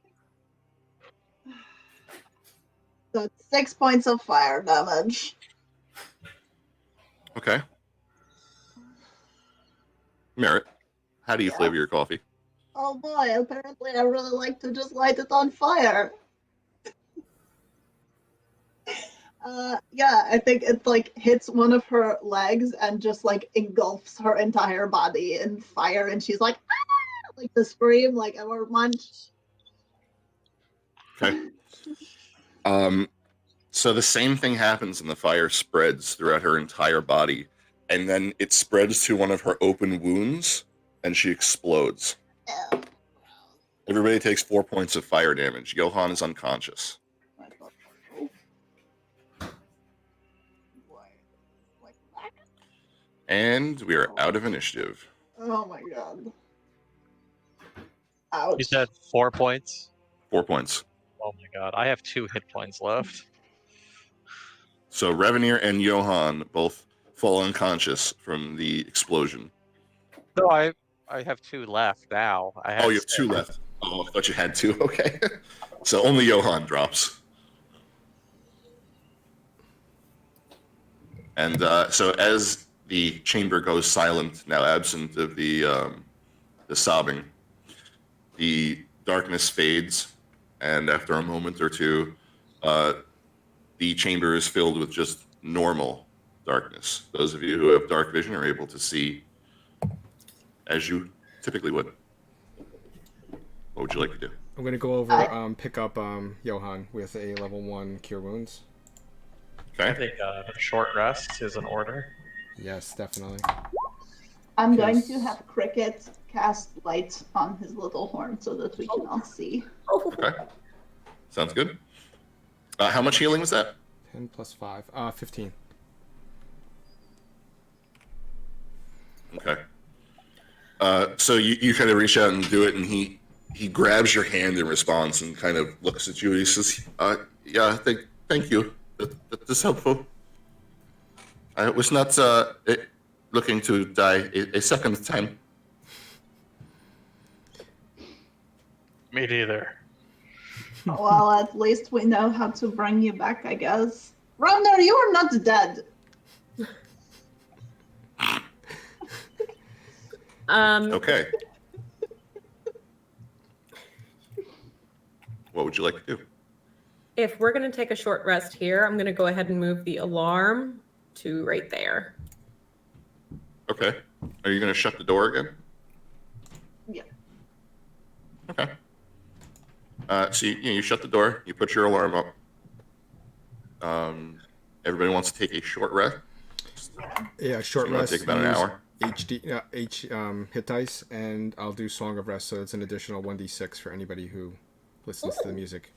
So it's 6 points of fire damage. Okay. Merritt, how do you flavor your coffee? Oh boy, apparently I really like to just light it on fire. Yeah, I think it like hits one of her legs and just like engulfs her entire body in fire, and she's like, ah! Like the scream, like ever munch. Okay. So the same thing happens, and the fire spreads throughout her entire body, and then it spreads to one of her open wounds, and she explodes. Yeah. Everybody takes 4 points of fire damage. Johan is unconscious. And we are out of initiative. Oh my god. Ouch. You said 4 points? 4 points. Oh my god, I have 2 hit points left. So Revenir and Johan both fall unconscious from the explosion. No, I have 2 left now. I have Oh, you have 2 left. Oh, I thought you had 2. Okay. So only Johan drops. And so as the chamber goes silent, now absent of the sobbing, the darkness fades, and after a moment or two, the chamber is filled with just normal darkness. Those of you who have dark vision are able to see as you typically would. What would you like to do? I'm going to go over, pick up Johan with a level 1 Cure Wounds. I Okay. think a short rest is in order. Yes, definitely. I'm going to have Cricket cast light on his little horn so that we can all see. Okay. Sounds good. How much healing was that? 10 plus 5. 15. Okay. So you kind of reach out and do it, and he grabs your hand in response and kind of looks at you. And he says, "Yeah, thank you. That is helpful. I was not looking to die a second time." Me neither. Well, at least we know how to bring you back, I guess. Ragnar, you are not dead. Okay. What would you like to do? If we're going to take a short rest here, I'm going to go ahead and move the alarm to right there. Okay. Are you going to shut the door again? Yeah. Okay. So you shut the door. You put your alarm up. Everybody wants to take a short rest. Yeah, short So you want rest. to take about an use hour. hit dice, and I'll do Song of Rest, so it's an additional 1d6 for anybody who listens to the music.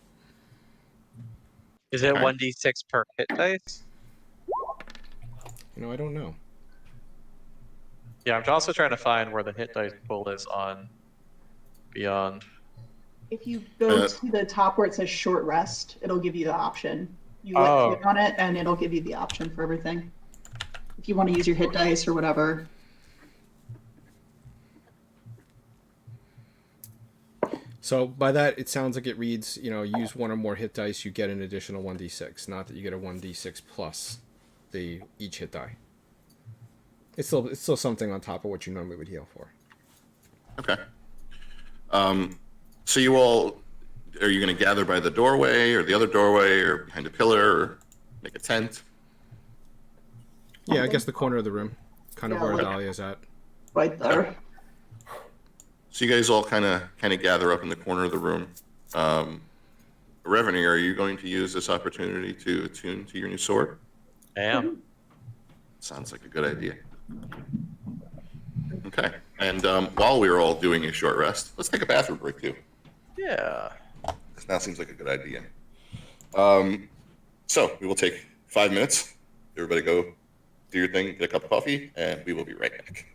Is it Okay. 1d6 per hit dice? I don't know. Yeah, I'm also trying to find where the hit dice pool is on Beyond. If you go to the top where it says short rest, it'll give you the option. You Oh. click on it, and it'll give you the option for everything. if you want to use your hit dice or whatever. So by that, it sounds like it reads, use one or more hit dice, you get an additional 1d6, not that you get a 1d6 plus each hit die. It's still something on top of what you normally would heal for. Okay. So you all, are you going to gather by the doorway or the other doorway or behind a pillar or make a tent? Yeah, I guess the corner of the room, kind of Yeah, where like- Dahlia's at. Right there. So you guys all kind of gather up in the corner of the room. Revenue, are you going to use this opportunity to attune to your new sword? I am. Sounds like a good idea. Okay. And while we were all doing a short rest, let's take a bathroom break too. Yeah. This now seems like a good idea. So we will take 5 minutes. Everybody go do your thing, get a cup of coffee, and we will be right back.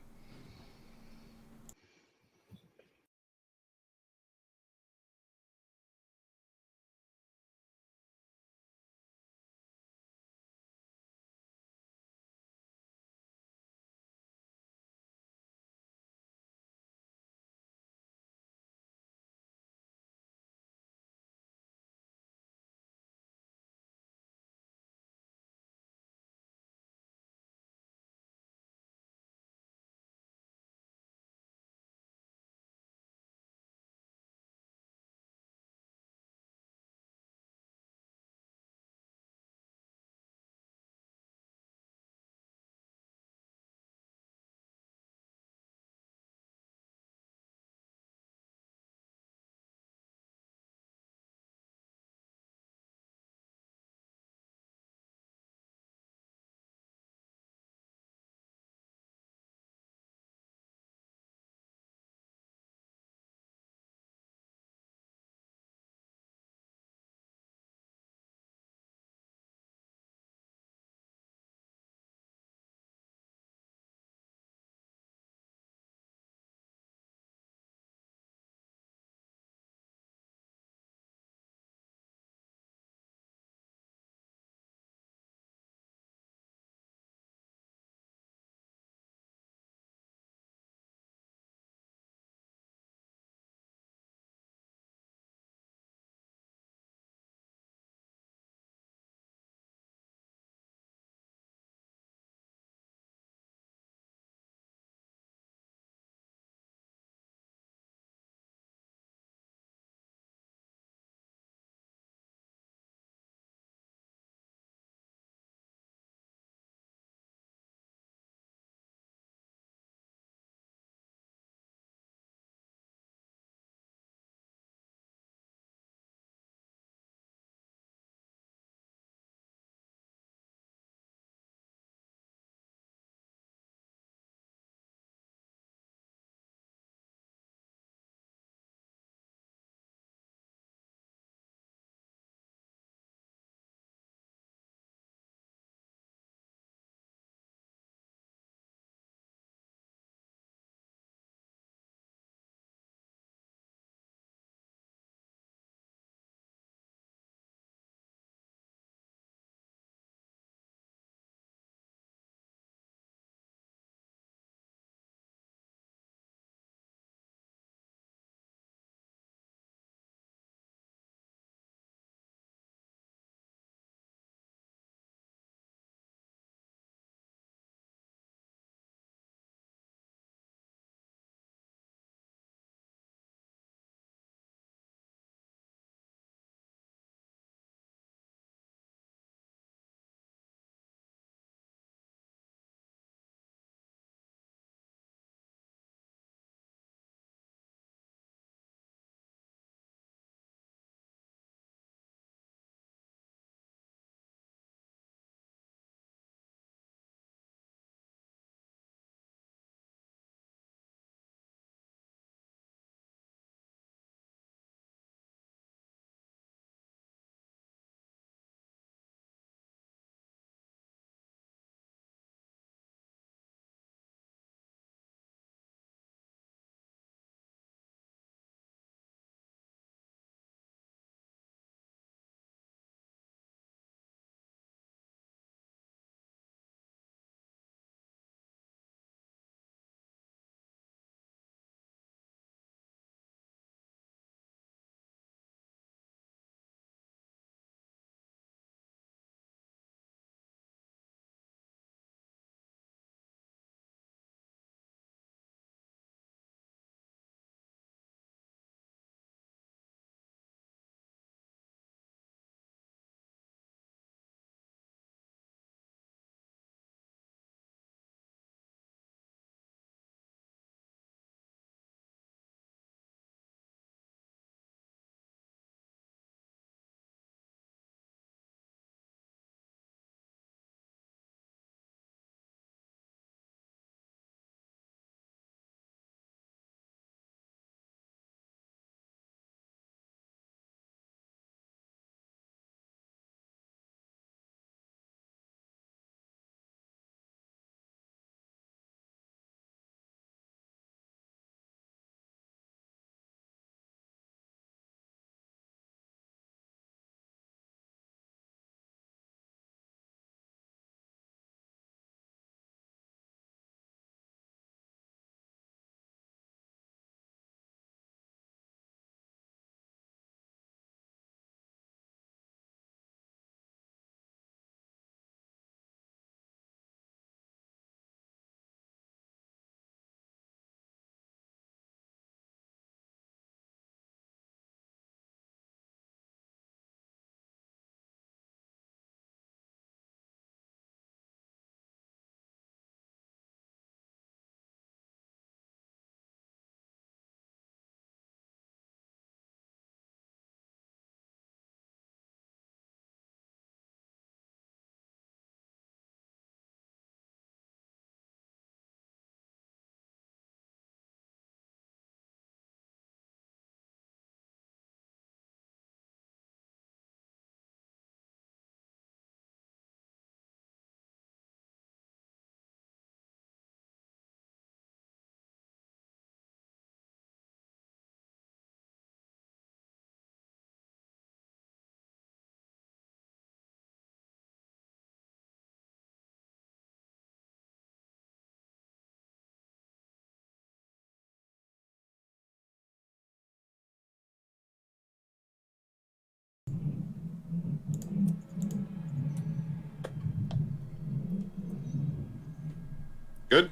Good?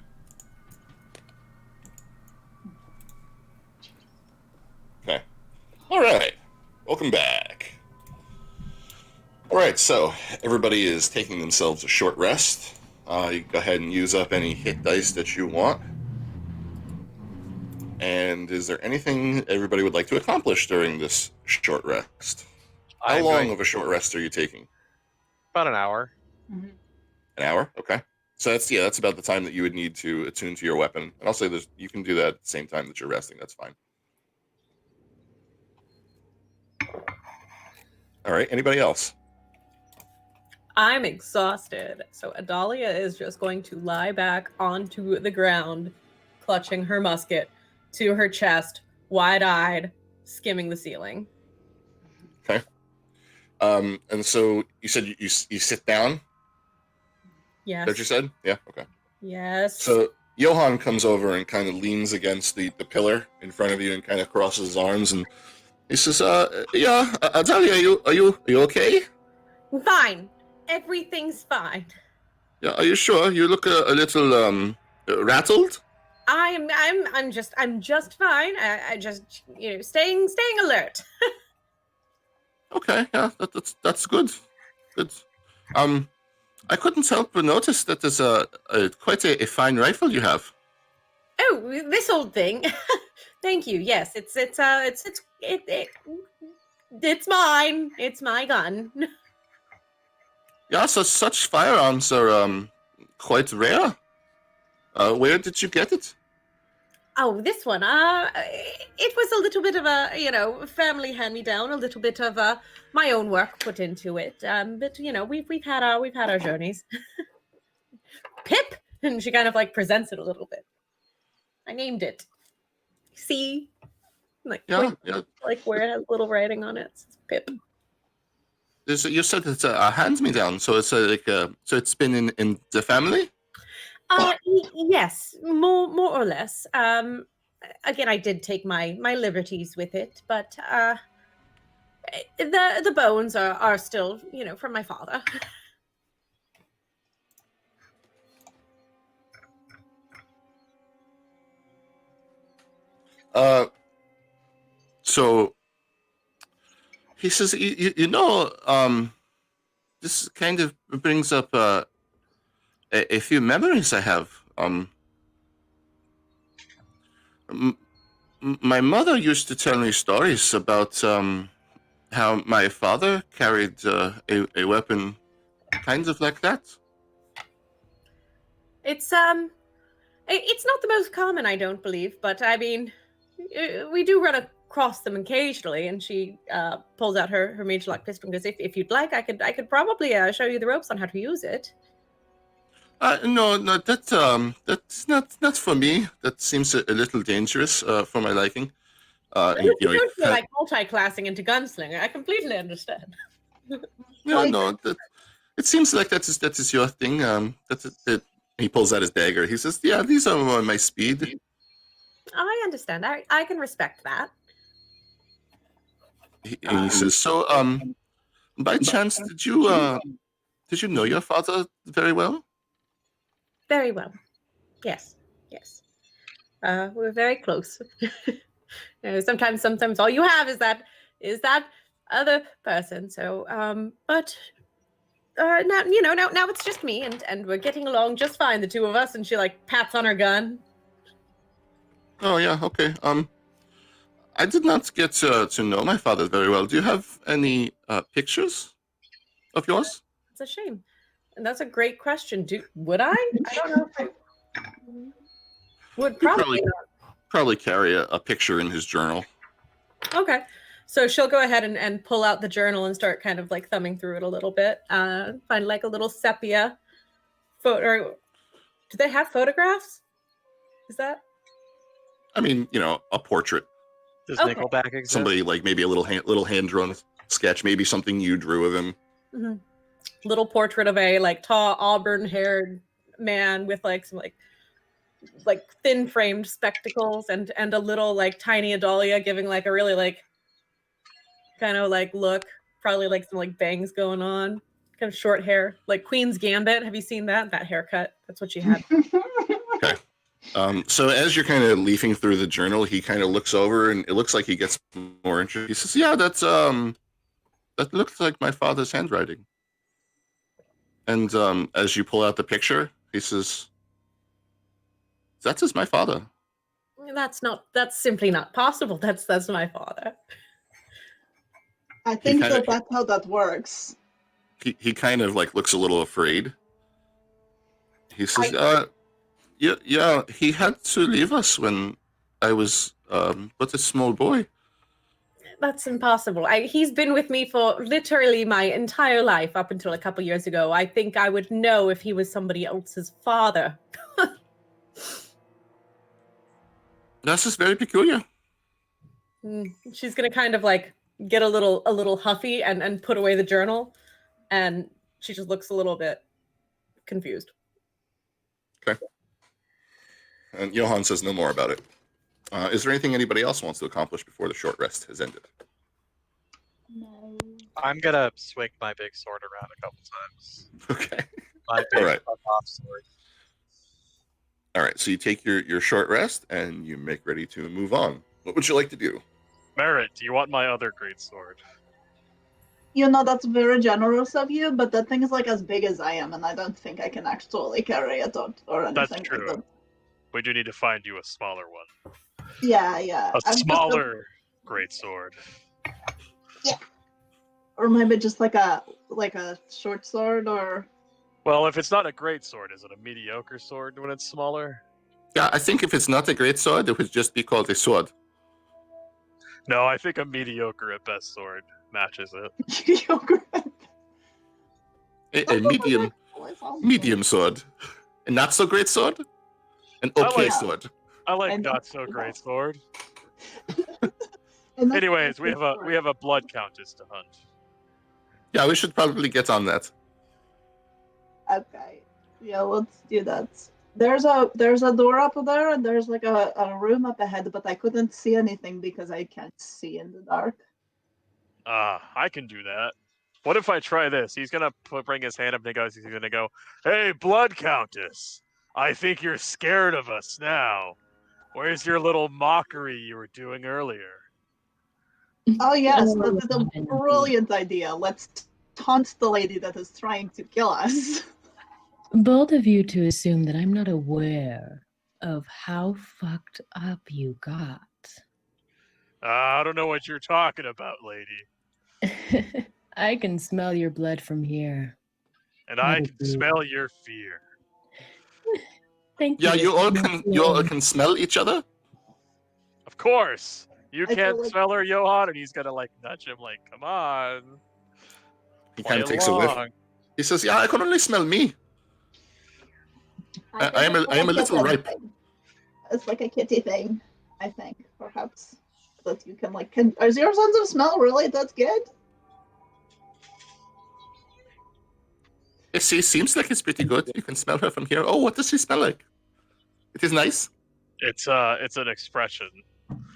Okay. All right. Welcome back. All right, so everybody is taking themselves a short rest. You go ahead and use up any hit dice that you want. And is there anything everybody would like to accomplish during this short rest? How I'm long going of a short rest are you taking? about an hour. Mhm. An hour? Okay. So that's about the time that you would need to attune to your weapon. And I'll say this, you can do that at the same time that you're resting. That's fine. All right. Anybody else? I'm exhausted. So Adalia is just going to lie back onto the ground, clutching her musket to her chest, wide-eyed, skimming the ceiling. Okay. And so you said you sit down? Yes. Is that what you said? Yeah. Okay. Yes. So Johan comes over and kind of leans against the pillar in front of you and kind of crosses his arms and he says, yeah, Adalia, are you okay? Fine. Everything's fine. Yeah, are you sure? You look a little rattled. I'm just fine. I just staying alert. Okay, yeah, that's good. Good. I couldn't help but notice that there's quite a fine rifle you have. Oh, this old thing. Thank you. Yes, it's mine. It's my gun. Yeah, so such firearms are quite rare. Where did you get it? Oh, this one. It was a little bit of a family hand-me-down, a little bit of my own work put into it. But we've had our journeys. Pip, and she kind of like presents it a little bit. I named it. See, like Yeah, yeah. like where it has little writing on it. It's Pip. You said it's a hand-me-down, so it's so it's been in the family. Yes, more or less. Again, I did take my liberties with it, but the bones are still, from my father. So he says, this kind of brings up a few memories I have. My mother used to tell me stories about how my father carried a weapon kind of like that. It's not the most common, I don't believe, but I mean, we do run across them occasionally. And she pulls out her mage lock pistol and goes, "If you'd like, I could probably show you the ropes on how to use it." No, that's not for me. That seems a little dangerous for my liking. You don't feel like multi-classing into gunslinger. I completely understand. No, it seems like that is your thing. That he pulls out his dagger. He says, "Yeah, these are my speed." I understand. I can respect that. He says, "So, by chance, did you know your father very well?" Very well. Yes. We're very close. Sometimes all you have is that other person. So, but now it's just me, and we're getting along just fine, the two of us. And she like pats on her gun. Oh yeah, okay. I did not get to know my father very well. Do you have any pictures of yours? It's a shame, and that's a great question. Would I? I don't know if I would. Probably carry a picture in his journal. Okay. So she'll go ahead and pull out the journal and start kind of like thumbing through it a little bit. Find like a little sepia photo. Do they have photographs? Is that? I mean, a portrait. Does Okay. Nickelback exist? Somebody like maybe a little hand drawn sketch, maybe something you drew of him. Mm-hmm. Little portrait of a like tall auburn-haired man with like some like thin framed spectacles and a little like tiny Adalia giving like a really like kind of like look, probably like some like bangs going on, kind of short hair, like Queen's Gambit. Have you seen that haircut? That's what she had. Okay. So as you're kind of leafing through the journal, he kind of looks over, and it looks like he gets more interested. He says, "Yeah, that looks like my father's handwriting." And as you pull out the picture, he says, "That is my father." That's simply not possible. That's my father. I think kinda- that's how that works. He kind of like looks a little afraid. He says, yeah, he had to leave us when I was but a small boy." That's impossible. He's been with me for literally my entire life up until a couple years ago. I think I would know if he was somebody else's father. This is very peculiar. She's gonna kind of like get a little huffy and put away the journal, and she just looks a little bit confused. Okay. And Johan says no more about it. Is there anything anybody else wants to accomplish before the short rest has ended? No. I'm gonna swing my big sword around a couple times. Okay. My big Alright. off sword. All right. So you take your short rest and you make ready to move on. What would you like to do? Merritt, do you want my other great sword? You know, that's very generous of you, but that thing is like as big as I am, and I don't think I can actually carry it or anything That's like true. that. We do need to find you a smaller one. Yeah. A I'm just smaller great sword. or maybe just like a short sword, or Well, if it's not a great sword, is it a mediocre sword when it's smaller? Yeah, I think if it's not a great sword, it would just be called a sword. No, I think a mediocre at best sword matches it. yogurt. A medium sword. A not so great sword? An I okay like- sword. I like And- not so great sword. And that's Anyways, my we have sword. a blood countess to hunt. Yeah, we should probably get on that. Okay. Yeah, let's do that. There's a door up there, and there's like a room up ahead, but I couldn't see anything because I can't see in the dark. I can do that. What if I try this? He's gonna bring his hand up and he's gonna go, "Hey, blood countess, I think you're scared of us now. Where's your little mockery you were doing earlier?" Oh yes, Oh, that is a indeed. brilliant idea. Let's taunt the lady that is trying to kill us. Both of you to assume that I'm not aware of how fucked up you got. I don't know what you're talking about, lady. I can smell your blood from here. And I Never can do. smell your fear. Thank you. Yeah, you all That's can smell each other? Of course. You I feel can't like- smell her, Johan, and he's gonna like nudge him like, "Come on. He play kind of takes a whiff. along." He says, "Yeah, I can only smell me." I am a little ripe. It's like a kitty thing, I think, perhaps. That you can like. Is your sense of smell really that good? It seems like it's pretty good. You can smell her from here. Oh, what does she smell like? It is nice. It's an expression.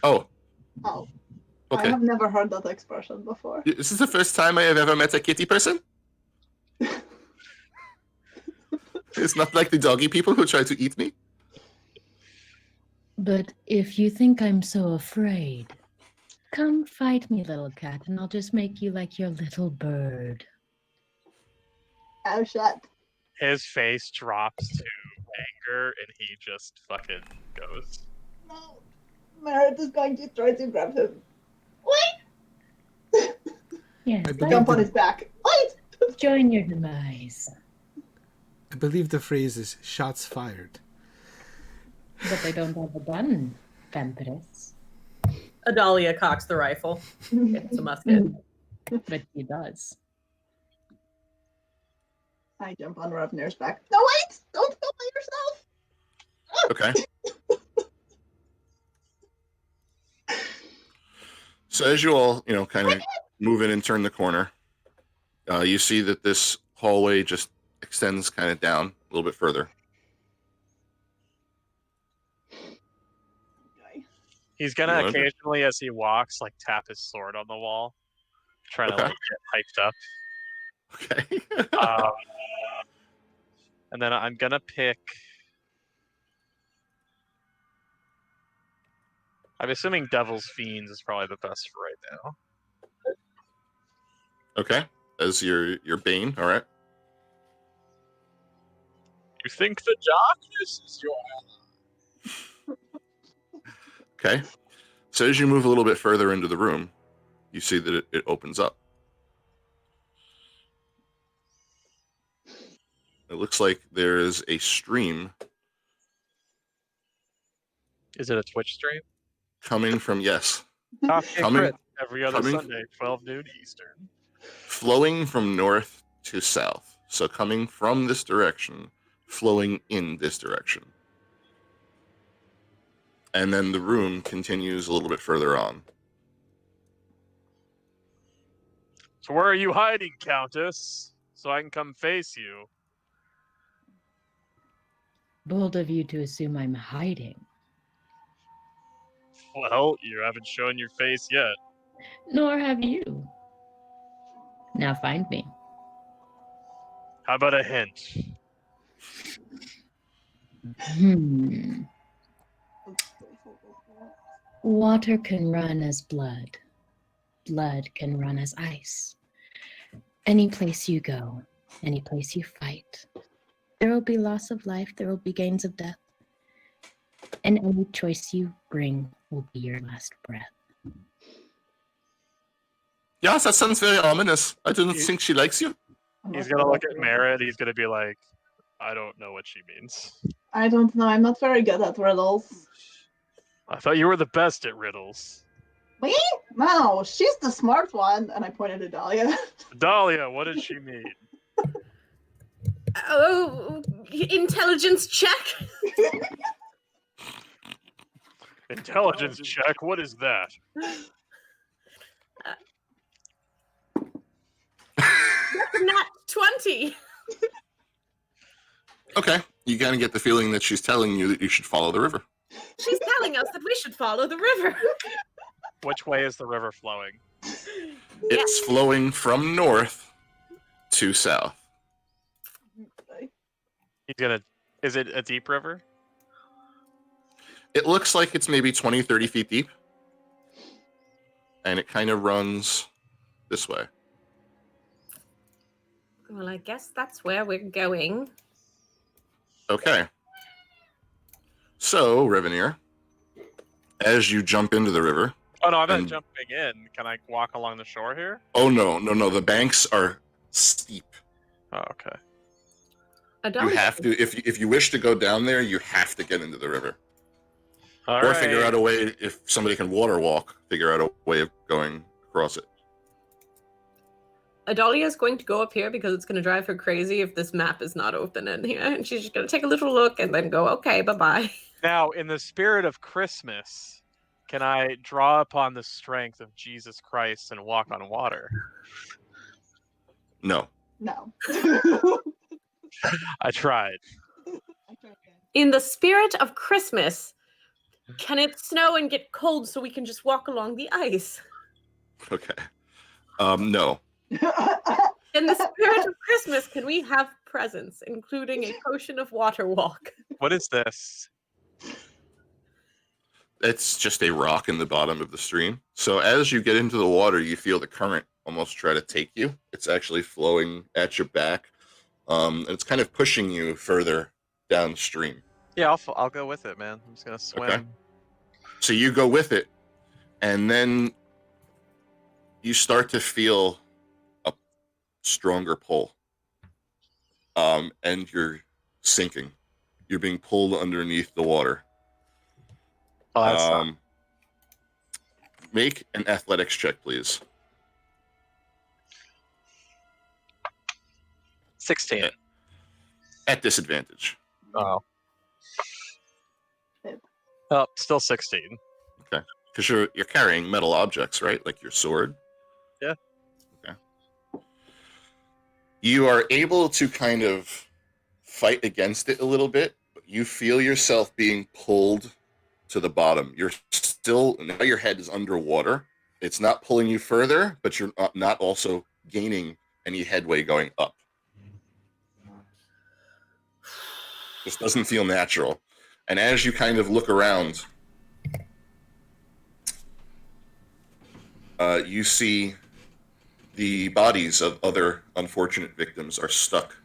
Oh, Oh, I okay. have never heard that expression before. This is the first time I have ever met a kitty person. It's not like the doggy people who try to eat me. But if you think I'm so afraid, come fight me, little cat, and I'll just make you like your little bird. Oh shit. His face drops to anger and he just fucking goes. No. Merritt is going to try to grab him. Wait! Yes, I believe Jump on the- his back. Wait! join your demise. I believe the phrase is shots fired. But they don't have a gun, Vampiress. Adalia cocks the rifle. It's a musket. But he does. I jump on Ravnir's back. No, wait! Don't go by yourself! Okay. So as you all, kind of move in and turn the corner, you see that this hallway just extends kind of down a little bit further. Okay. He's gonna You wanna- occasionally, as he walks, like tap his sword on the wall, trying to Okay. like get hyped up. Okay. Um, and then I'm gonna pick I'm assuming Devil's Fiends is probably the best for right now. Okay, as your bane. All right. You think the darkness is your Okay. So as you move a little bit further into the room, you see that it opens up. It looks like there is a stream Is it a Twitch stream? coming from, yes, Coffee and coming, Crit. every other Coming- Sunday, 12 noon Eastern. flowing from north to south. So coming from this direction, flowing in this direction. And then the room continues a little bit further on. So where are you hiding, Countess? So I can come face you. Bold of you to assume I'm hiding. Well, you haven't shown your face yet. Nor have you. Now find me. How about a hint? Water can run as blood. Blood can run as ice. Any place you go, any place you fight, there will be loss of life, there will be gains of death. And any choice you bring will be your last breath. Yes, that sounds very ominous. I don't think she likes you. He's gonna look at Merritt. He's gonna be like, I don't know what she means. I don't know. I'm not very good at riddles. I thought you were the best at riddles. Me? No, she's the smart one. And I pointed to Dahlia. Dahlia, what did she mean? Oh, intelligence check. Intelligence check. What is that? Nat 20. Okay. You kind of get the feeling that she's telling you that you should follow the river. She's telling us that we should follow the river. Which way is the river flowing? It's flowing from north to south. He's gonna. Is it a deep river? It looks like it's maybe 20, 30 feet deep. And it kind of runs this way. Well, I guess that's where we're going. Okay. So, Revenir, as you jump into the river. Oh no, I'm not And- jumping in. Can I walk along the shore here? Oh, no. The banks are steep. Oh, okay. You have to, if you wish to go down there, you have to get into the river. All Or right. figure out a way, if somebody can water walk, figure out a way of going across it. Adalia is going to go up here because it's going to drive her crazy if this map is not open in here. And she's just going to take a little look and then go, okay, bye-bye. Now, in the spirit of Christmas, can I draw upon the strength of Jesus Christ and walk on water? No. No. I tried. In the spirit of Christmas, can it snow and get cold so we can just walk along the ice? Okay. No. In the spirit of Christmas, can we have presents, including a potion of water walk? What is this? It's just a rock in the bottom of the stream. So as you get into the water, you feel the current almost try to take you. It's actually flowing at your back. And it's kind of pushing you further downstream. Yeah, I'll go with it, man. I'm just gonna swim. Okay. So you go with it, and then you start to feel a stronger pull. And you're sinking. You're being pulled underneath the water. Oh, that's not- Make an athletics check, please. 16. At disadvantage. Oh. Oh, still 16. Because you're carrying metal objects, right? Like your sword. Yeah. Okay. You are able to kind of fight against it a little bit, but you feel yourself being pulled to the bottom. You're still, now your head is underwater. It's not pulling you further, but you're not also gaining any headway going up. This doesn't feel natural. And as you kind of look around, you see the bodies of other unfortunate victims are stuck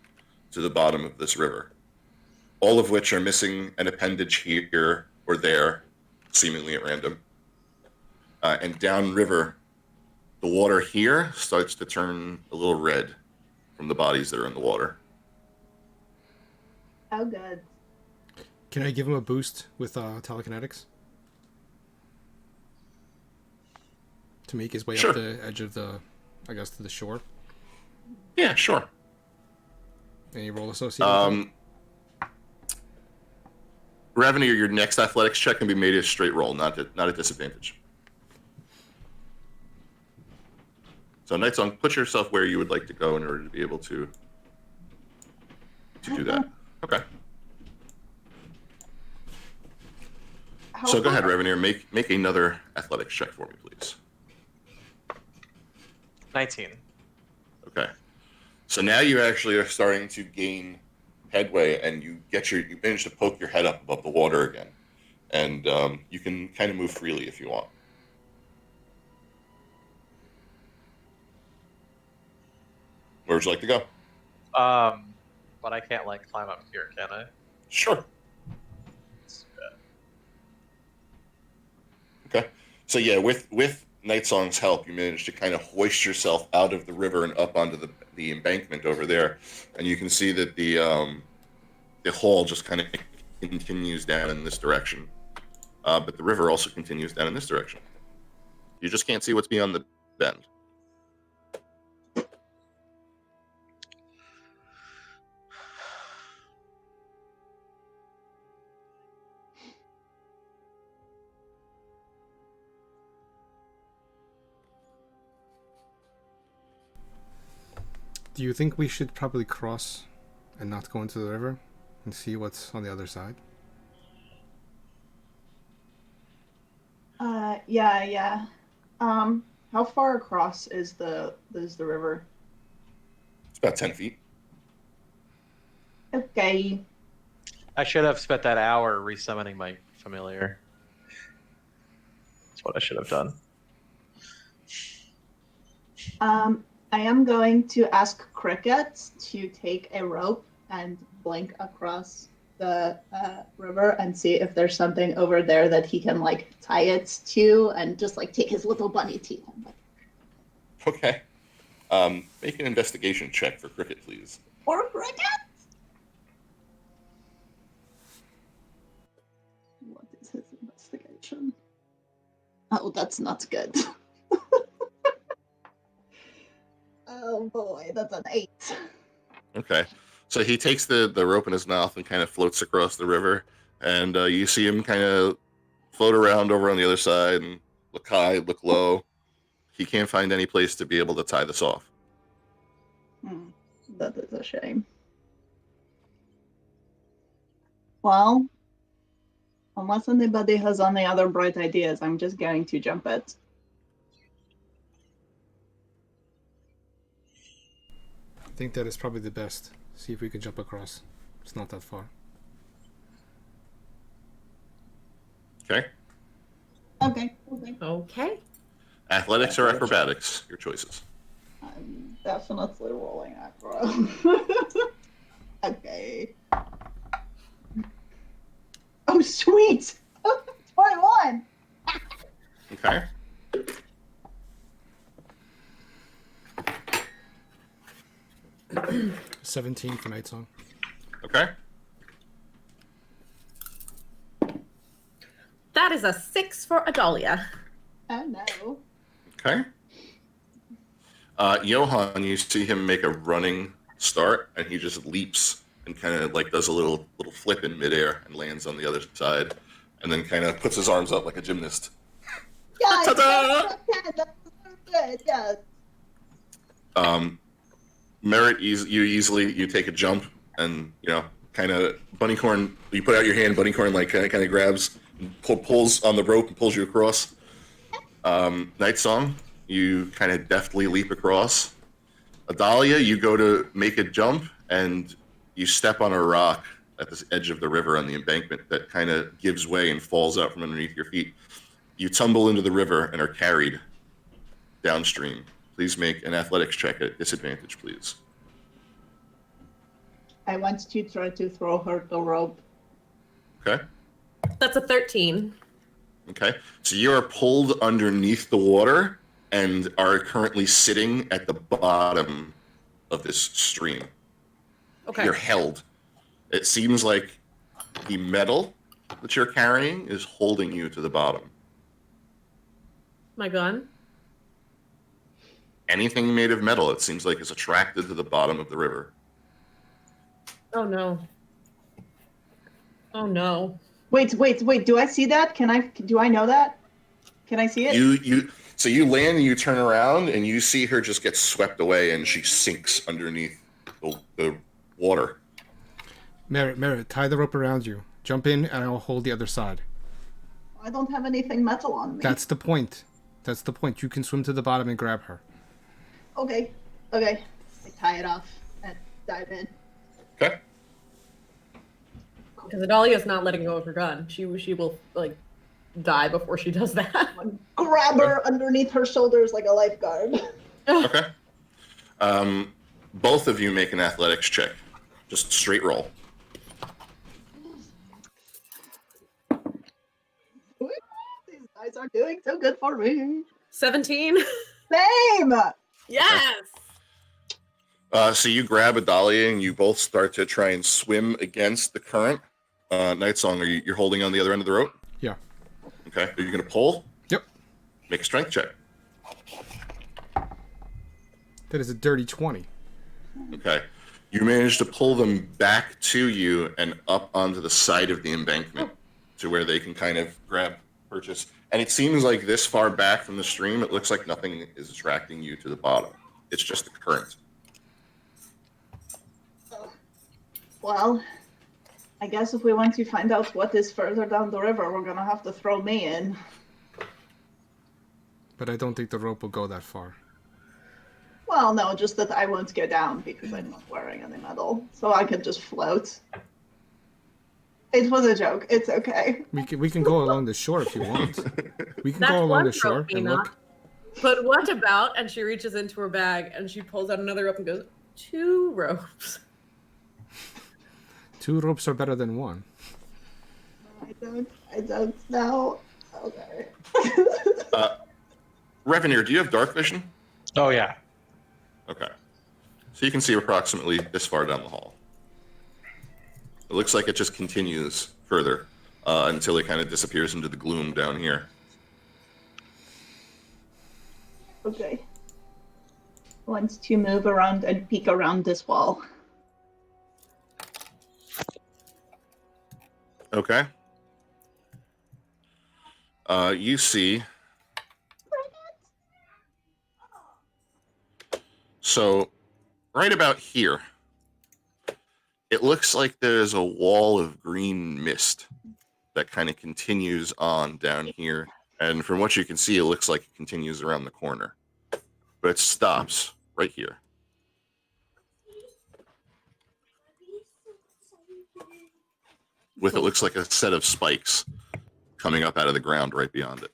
to the bottom of this river, all of which are missing an appendage here or there, seemingly at random. And downriver, the water here starts to turn a little red from the bodies that are in the water. Oh, good. Can I give him a boost with telekinetics? To make his way Sure. up the edge of the, I guess, to the shore? Yeah, sure. Any roll associated with Revenue, your next athletics check can be made a straight roll, not a disadvantage. So, Nightsong, put yourself where you would like to go in order to be able to do that. Okay. So go ahead, Revenue, make another athletics check for me, please. 19. Okay. So now you actually are starting to gain headway, and you manage to poke your head up above the water again, and you can kind of move freely if you want. Where would you like to go? But I can't like climb up here, can I? Sure. Okay. So yeah, with Nightsong's help, you manage to kind of hoist yourself out of the river and up onto the embankment over there, and you can see that the hall just kind of continues down in this direction, but the river also continues down in this direction. You just can't see what's beyond the bend. Do you think we should probably cross and not go into the river and see what's on the other side? Yeah. How far across is the river? It's about 10 feet. Okay. I should have spent that hour resummoning my familiar. That's what I should have done. I am going to ask Cricket to take a rope and blink across the river and see if there's something over there that he can like tie it to and just like take his little bunny teeth. Okay. Make an investigation check for Cricket, please. For Cricket? What is his investigation? Oh, that's not good. Oh boy, that's an 8. Okay. So he takes the rope in his mouth and kind of floats across the river, and you see him kind of float around over on the other side and look high, look low. He can't find any place to be able to tie this off. That is a shame. Well, unless anybody has any other bright ideas, I'm just going to jump it. I think that is probably the best. See if we can jump across. It's not that far. Okay. Okay. Okay. Athletics or acrobatics, your choices. I'm definitely rolling acro. Okay. Oh, sweet! 21! Okay. $17 for Nightsong. Okay. That is a 6 for Adalia. Oh no. Okay. Johan, you see him make a running start, and he just leaps and kind of like does a little flip in midair and lands on the other side, and then kind of puts his arms up like a gymnast. Yeah, Ta-da! that's good, yes. Merritt, you take a jump, and kind of Bunnycorn. You put out your hand, Bunnycorn like kind of grabs, pulls on the rope, and pulls you across. Nightsong, you kind of deftly leap across. Adalia, you go to make a jump, and you step on a rock at the edge of the river on the embankment that kind of gives way and falls out from underneath your feet. You tumble into the river and are carried downstream. Please make an athletics check at disadvantage, please. I want to try to throw her the rope. Okay. That's a 13. Okay. So you are pulled underneath the water and are currently sitting at the bottom of this stream. Okay. You're held. It seems like the metal that you're carrying is holding you to the bottom. My gun? Anything made of metal, it seems like, is attracted to the bottom of the river. Oh no. Oh no. Wait. Do I see that? Do I know that? Can I see it? So you land and you turn around and you see her just get swept away and she sinks underneath the water. Merritt, tie the rope around you. Jump in, and I'll hold the other side. I don't have anything metal on me. That's the point. That's the point. You can swim to the bottom and grab her. Okay. I tie it off and dive in. Okay. Because Adalia's not letting go of her gun. She will like die before she does that. Grab her underneath her shoulders like a lifeguard. Okay. Both of you make an athletics check. Just straight roll. These guys are doing so good for me. 17. Same. Yes. So you grab Adalia and you both start to try and swim against the current. Nightsong, you're holding on the other end of the rope? Yeah. Okay. Are you going to pull? Yep. Make a strength check. That is a dirty 20. Okay. You manage to pull them back to you and up onto the side of the embankment to where they can kind of grab purchase. And it seems like this far back from the stream, it looks like nothing is attracting you to the bottom. It's just the current. Well, I guess if we want to find out what is further down the river, we're gonna have to throw me in. But I don't think the rope will go that far. Well, no, just that I won't go down because I'm not wearing any metal, so I can just float. It was a joke. It's okay. We can go along the shore if you want. We can That's go along one the shore rope, and Enoch. look. But what about? And she reaches into her bag and she pulls out another rope and goes, 2 ropes. 2 ropes are better than 1. I don't know. Okay. Revenir, do you have dark vision? Oh yeah. Okay. So you can see approximately this far down the hall. It looks like it just continues further until it kind of disappears into the gloom down here. Okay. Wants to move around and peek around this wall. Okay. You see. So, right about here, it looks like there's a wall of green mist that kind of continues on down here. And from what you can see, it looks like it continues around the corner. But it stops right here. With it looks like a set of spikes coming up out of the ground right beyond it.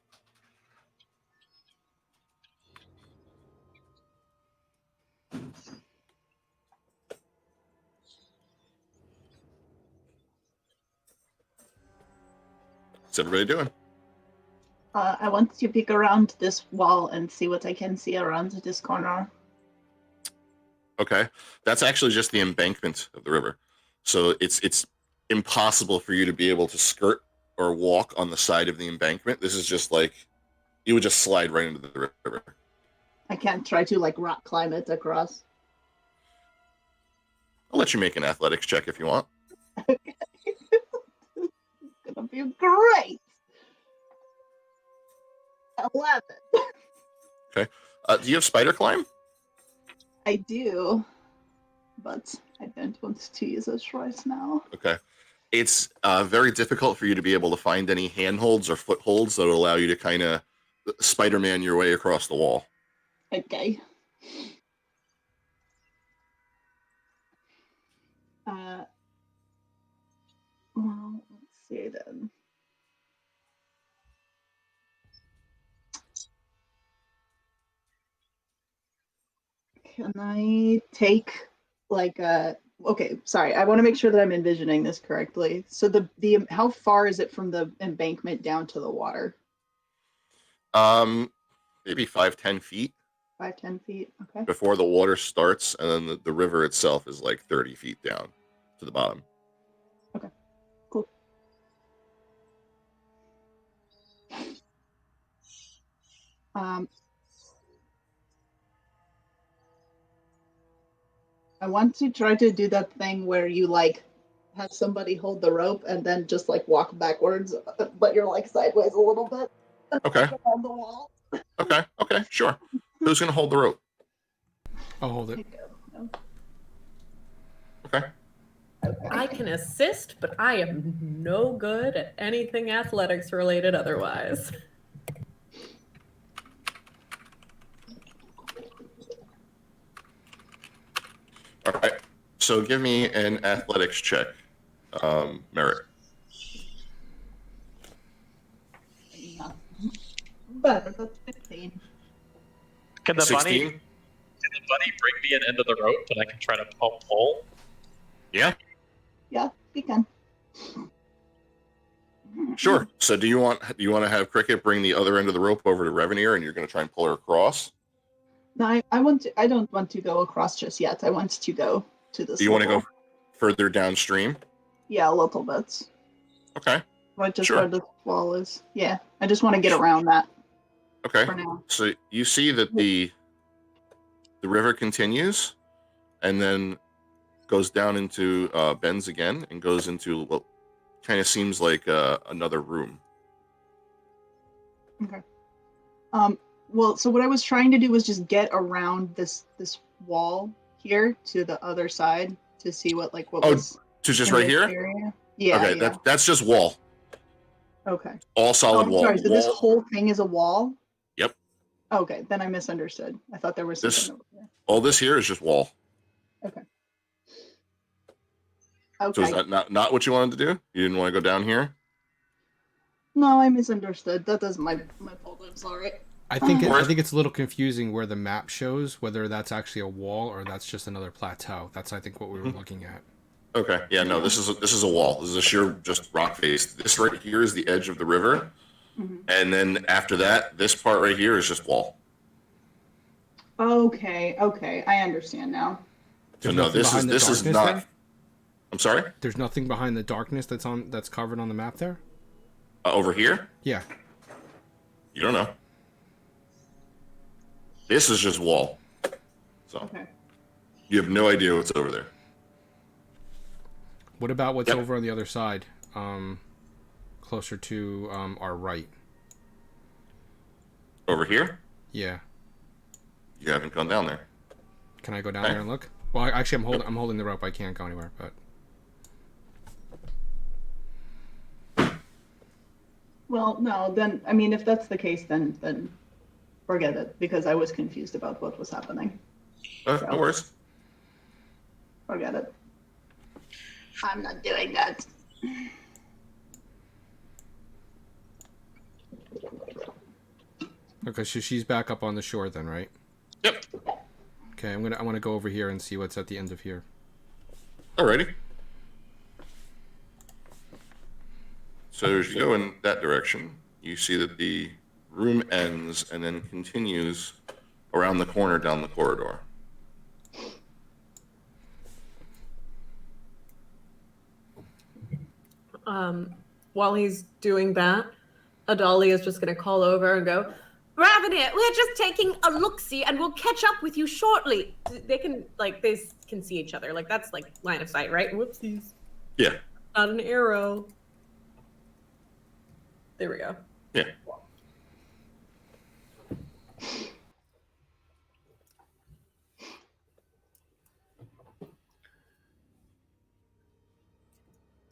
What's everybody doing? I want to peek around this wall and see what I can see around this corner. Okay, that's actually just the embankment of the river. So it's impossible for you to be able to skirt or walk on the side of the embankment. This is just like you would just slide right into the river. I can't try to like rock climb it across. I'll let you make an athletics check if you want. It's gonna be great. 11. Okay. Do you have spider climb? I do, but I don't want to use it right now. Okay. It's very difficult for you to be able to find any handholds or footholds that will allow you to kind of Spider-Man your way across the wall. Okay. Well, let's see then. Can I take like a okay, sorry, I want to make sure that I'm envisioning this correctly. So the how far is it from the embankment down to the water? Maybe 5-10 feet 5, 10 feet. Okay. before the water starts, and then the river itself is like 30 feet down to the bottom. Cool. I want to try to do that thing where you like have somebody hold the rope and then just like walk backwards, but you're like sideways a little bit Okay. on the wall. Okay. Okay. Sure. Who's gonna hold the rope? I'll hold it. Okay. I can assist, but I am no good at anything athletics related otherwise. All right. So give me an athletics check, Merritt. Better, that's 15. Can the 16. bunny bring me an end of the rope and I can try to pull? Yeah. Yeah, we can. Sure. So do you want to have Cricket bring the other end of the rope over to Revenir, and you're going to try and pull her across? No, I don't want to go across just yet. I want to go to this. Do you want to level. go further downstream? Yeah, a little bit. Okay. Right, just Sure. where the wall is. Yeah, I just want to get around that Okay. for now. So you see that the river continues, and then goes down into bends again, and goes into what kind of seems like another room. Okay. Well, so what I was trying to do was just get around this wall here to the other side to see what Oh, was to just in right this here? area. Yeah. Okay, Yeah. that's just wall. Okay. All solid Oh, wall. sorry. So this Wall- whole thing is a wall? Yep. Okay, then I misunderstood. I thought there was something This over there. all this here is just wall. Okay. So Okay. is that not what you wanted to do? You didn't want to go down here? No, I misunderstood. That is my fault. I'm sorry. I think Or- I think it's a little confusing where the map shows whether that's actually a wall or that's just another plateau. That's I think what we were looking at. Okay. Yeah. No. This is a wall. This is a sheer just rock face. This right here is the edge of the river, Mhm. and then after that, this part right here is just wall. Okay. Okay. I understand now. So There's no, nothing this is behind the this is darkness not. there? I'm sorry. There's nothing behind the darkness that's covered on the map there. Over here, Yeah. you don't know. This is just wall. So Okay. you have no idea what's over there. What about what's Yep. over on the other side, closer to our right? Over here, Yeah. you haven't gone down there. Can I go down Okay. there and look? Well, actually, I'm holding the rope. I can't go anywhere. But Well, no, then I mean, if that's the case, then forget it because I was confused about what was happening. No worries. Forget it. I'm not doing that. okay, so she's back up on the shore then, right? Yep. Okay, I want to go over here and see what's at the end of here. Alrighty. So as you go in that direction, you see that the room ends and then continues around the corner down the corridor. While he's doing that, Adali is just going to call over and go, Ravenir, we're just taking a look-see and we'll catch up with you shortly. They can see each other. Like, that's like line of sight, right? Whoopsies. Yeah. Not an arrow. There we go. Yeah.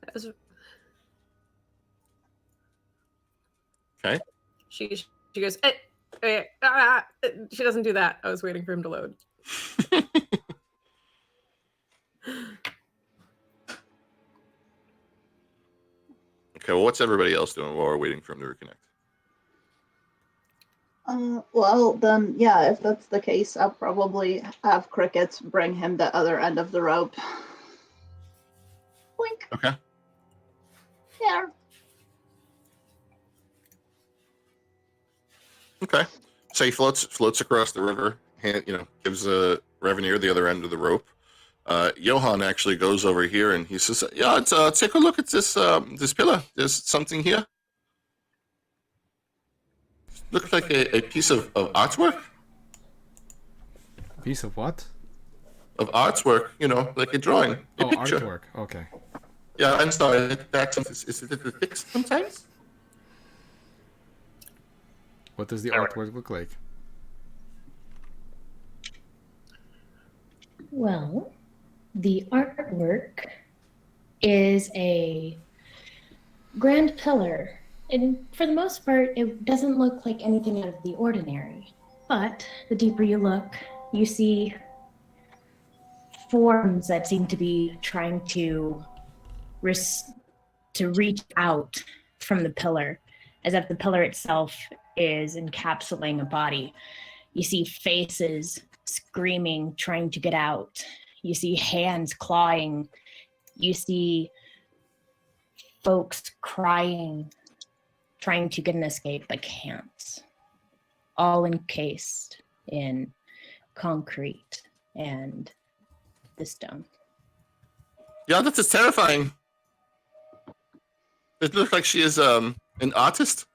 That was- Okay. She goes, she doesn't do that. I was waiting for him to load. Okay, well, what's everybody else doing while we're waiting for him to reconnect? Well, then, yeah, if that's the case, I'll probably have Crickets bring him the other end of the rope. Blink. Okay. Yeah. Okay. So he floats across the river. Gives Revenir the other end of the rope. Johan actually goes over here and he says, "Yeah, take a look at this pillar. There's something here. Looks like a piece of artwork. Piece of what? Of artwork, like a drawing, a Oh, picture. artwork. Okay. Yeah, I'm sorry. The accent is a little thick sometimes. What does the Alright. artwork look like? Well, the artwork is a grand pillar. And for the most part, it doesn't look like anything out of the ordinary. But the deeper you look, you see forms that seem to be trying to reach out from the pillar, as if the pillar itself is encapsulating a body. You see faces screaming, trying to get out. You see hands clawing. You see folks crying, trying to get an escape but can't. All encased in concrete and the stone. Yeah, that is terrifying. It looks like she is an artist.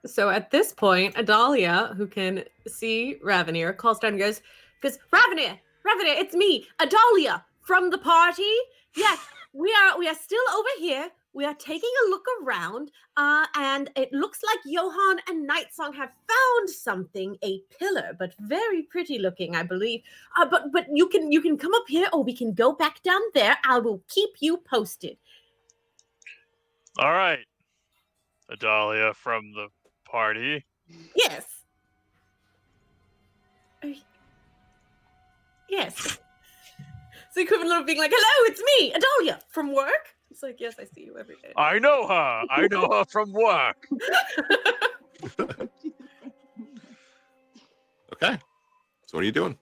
So at this point, Adalia, who can see Ravenir, calls down and goes, Ravenir, it's me, Adalia, from the party. Yes, we are still over here. We are taking a look around, and it looks like Johan and Nightsong have found something, a pillar, but very pretty looking, I believe. But you can come up here, or we can go back down there. I will keep you posted. All right, Adalia from the party. Yes. Yes. It's the equivalent of being like, "Hello, it's me, Adalia, from work." It's like, yes, I see you every day. I know her. I know her from work. Okay. So what are you doing?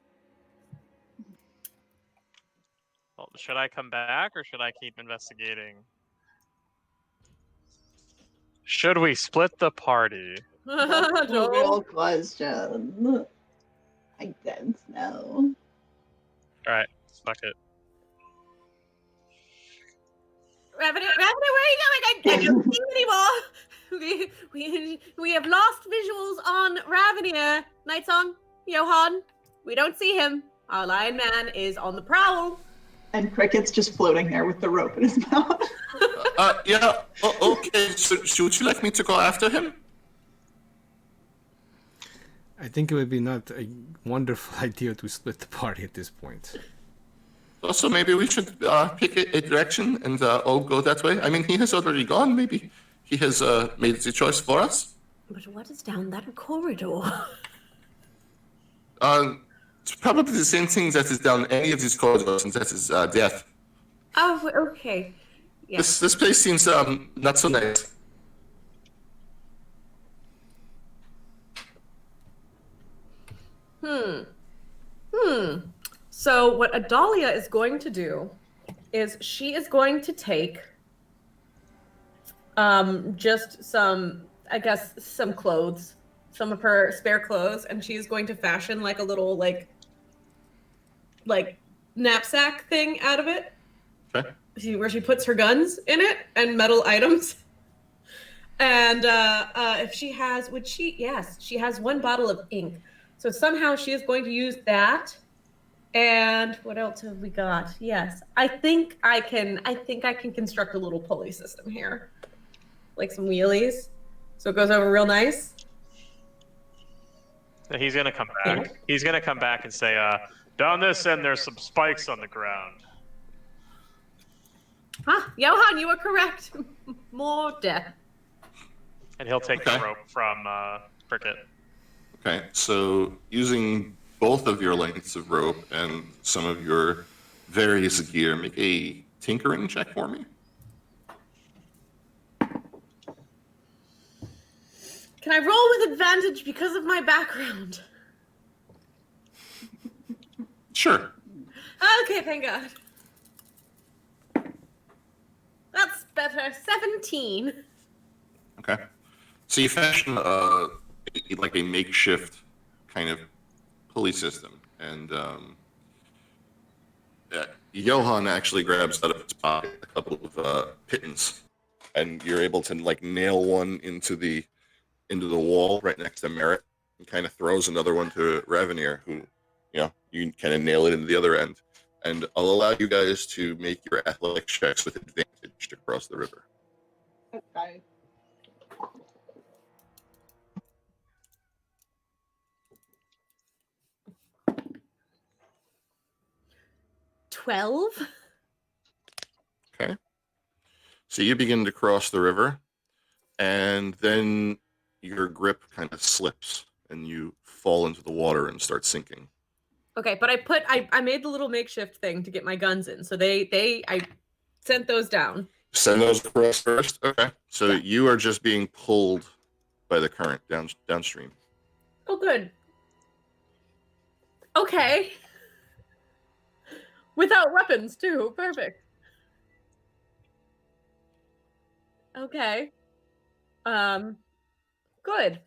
Well, should I come back or should I keep investigating? Should we split the party? That's a No. real question. I don't know. All right, fuck it. Ravenir, where are you going? I don't see you anymore. We have lost visuals on Ravenir. Nightsong, Johan, we don't see him. Our lion man is on the prowl. And Cricket's just floating there with the rope in his mouth. Yeah. Okay. So would you like me to go after him? I think it would be not a wonderful idea to split the party at this point. Also, maybe we should pick a direction and all go that way. I mean, he has already gone. Maybe he has made the choice for us. But what is down that corridor? It's probably the same thing that is down any of these corridors, and that is death. Oh, okay. Yes. This place seems not so nice. So what Adalia is going to do is she is going to take just some, I guess, some clothes, some of her spare clothes, and she's going to fashion like a little like knapsack thing out of it. Okay. Where she puts her guns in it and metal items. And if she has, she has one bottle of ink. So somehow she is going to use that. And what else have we got? Yes, I think I can construct a little pulley system here, like some wheelies, so it goes over real nice. He's gonna come back. He's gonna come back and say, down this end, there's some spikes on the ground. Johan, you are correct. More death. And he'll take Okay. the rope from Cricket. Okay. So using both of your lengths of rope and some of your various gear, make a tinkering check for me. Can I roll with advantage because of my background? Sure. Okay, thank God. That's better. 17. Okay. So you fashion like a makeshift kind of pulley system, and Johan actually grabs out of his pocket a couple of pittons, and you're able to like nail one into the wall right next to Merritt, and kind of throws another one to Ravenier, who, you kind of nail it into the other end. And I'll allow you guys to make your athletic checks with advantage to cross the river. Okay. 12. Okay. So you begin to cross the river, and then your grip kind of slips, and you fall into the water and start sinking. Okay, but I made the little makeshift thing to get my guns in, so I sent those down. Send those across first. Okay. So you are just being pulled by the current downstream. Oh, good. Okay. Without weapons too. Perfect. Okay. Good.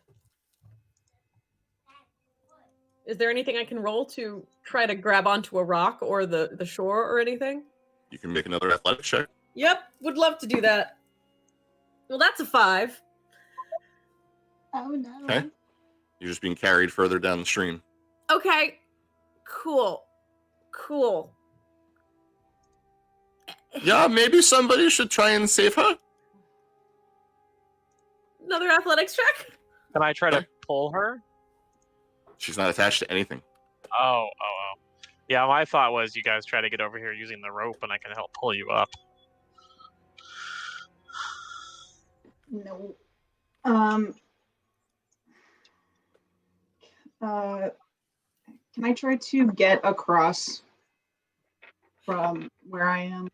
Is there anything I can roll to try to grab onto a rock or the shore or anything? You can make another athletic check. Yep, would love to do that. Well, that's a 5. Oh no. Okay. You're just being carried further down the stream. Okay. Cool. Yeah, maybe somebody should try and save her. Another athletics check? Can I try to pull her? She's not attached to anything. Oh. Yeah, my thought was you guys try to get over here using the rope and I can help pull you up. No. Can I try to get across from where I am?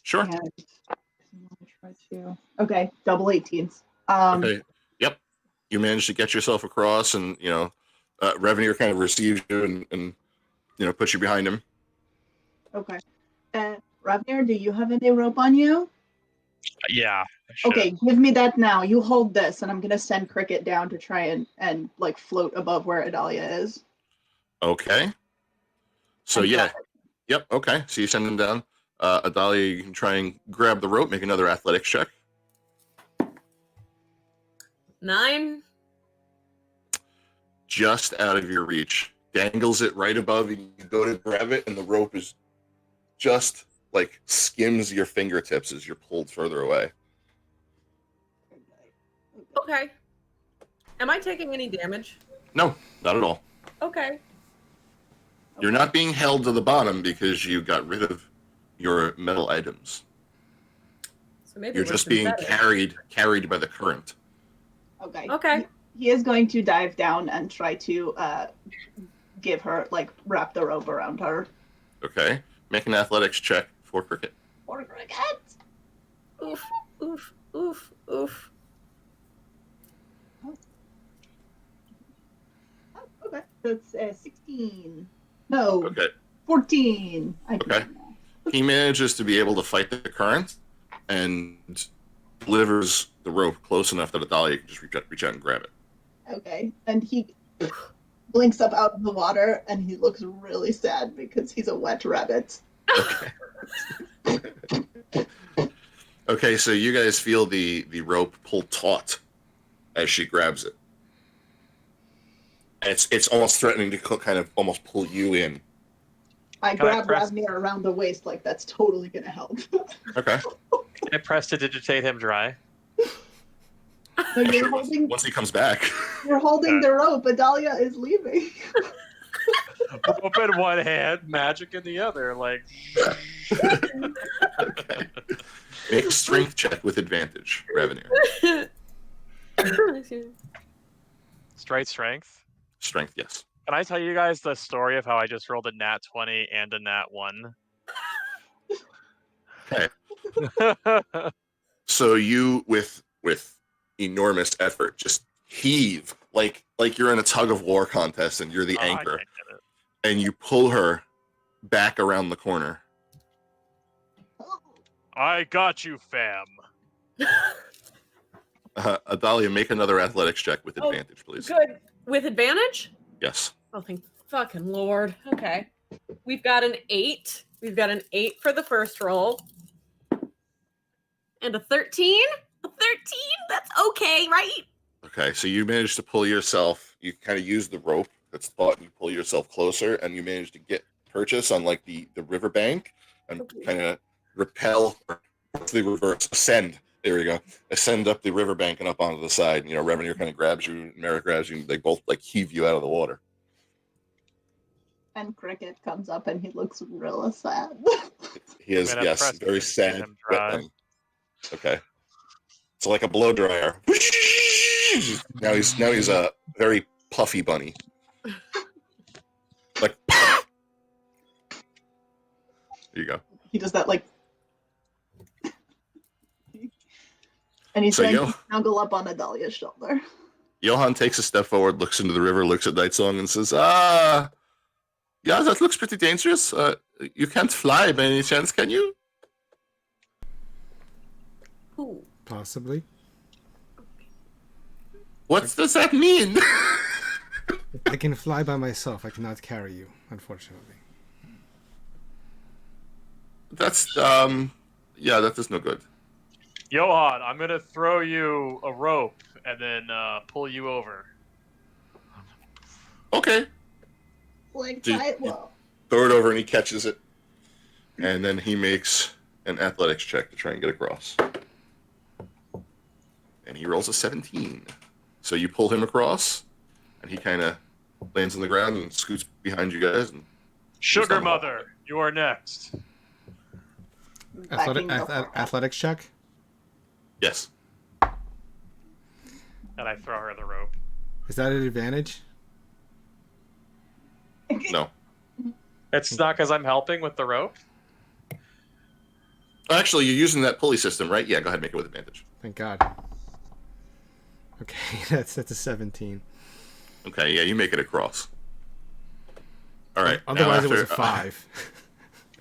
Sure. And try to. Okay, double 18s. Okay. Yep. You managed to get yourself across, and Ravenier kind of receives you and puts you behind him. Okay. Ravnier, do you have any rope on you? Yeah. I should. Okay, give me that now. You hold this, and I'm gonna send Cricket down to try and like float above where Adalia is. Okay. So yeah. Yep. Okay. So you send him down. Adalia, you can try and grab the rope. Make another athletics check. 9. Just out of your reach. Dangles it right above you. You go to grab it, and the rope is just like skims your fingertips as you're pulled further away. Okay. Am I taking any damage? No, not at all. Okay. You're not being held to the bottom because you got rid of your metal items. So maybe You're it just would've been being better. carried by the current. Okay. Okay. He is going to dive down and try to give her wrap the rope around her. Okay. Make an athletics check for Cricket. For Cricket. Oof. Oh, okay. That's 16. No. Okay. 14. Okay. He manages to be able to fight the current and delivers the rope close enough that Adalia can just reach out and grab it. Okay. And he blinks up out of the water and he looks really sad because he's a wet rabbit. Okay. Okay, so you guys feel the rope pull taut as she grabs it. And it's almost threatening to kind of almost pull you in. I Can I grab press- Ravnir around the waist like that's totally going to help. Okay. Can I press to digitate him dry? So you're holding, Once he comes back. you're holding the rope. Adalia is leaving. Rope in one hand, magic in the other. Like, Okay. Make a strength check with advantage, Ravenier. straight strength. Strength, yes. Can I tell you guys the story of how I just rolled a nat 20 and a nat 1? Okay. So you with enormous effort just heave like you're in a tug of war contest and you're the I anchor, can't get it. and you pull her back around the corner. I got you, fam. Adalia, make another athletics check with Oh, advantage, please. Good. With advantage? Yes. Oh, thank fucking Lord. Okay. We've got an 8. We've got an 8 for the first roll. And a 13? A 13? That's okay, right? Okay, so you managed to pull yourself. You kind of use the rope that's taut, and you pull yourself closer, and you manage to get purchase on like the riverbank and Okay. kind of repel or the reverse ascend. There we go. Ascend up the riverbank and up onto the side. You know, Revenue kind of grabs you, Merrick grabs you. They both like heave you out of the water. And Cricket comes up and he looks real sad. He is, I'm gonna yes, press very it to sad. get him dry. wetland. Okay, it's like a blow dryer. Now he's a very puffy bunny. Like, there you go. He does that like, and he's So going Yo- to snuggle up on Adalia's shoulder. Johan takes a step forward, looks into the river, looks at Nightsong, and says, yeah, that looks pretty dangerous. You can't fly by any chance, can you? Ooh. Possibly. What does that mean? I can fly by myself. I cannot carry you, unfortunately. That's, yeah, that is no good. Johan, I'm gonna throw you a rope and then pull you over. Okay. Like, Dude, tight well. Throw it over and he catches it. And then he makes an athletics check to try and get across. And he rolls a 17. So you pull him across, and he kind of lands on the ground and scoots behind you guys. And Sugar on the wall. Mother, you are next. Backing the fuck up. Athletics check. yes. And I throw her the rope. Is that an advantage? No. It's not because I'm helping with the rope. Actually, you're using that pulley system, right? Yeah, go ahead and make it with advantage. Thank God. Okay, that's a 17. Okay, yeah, you make it across. All right. now Otherwise, it was a after- 5.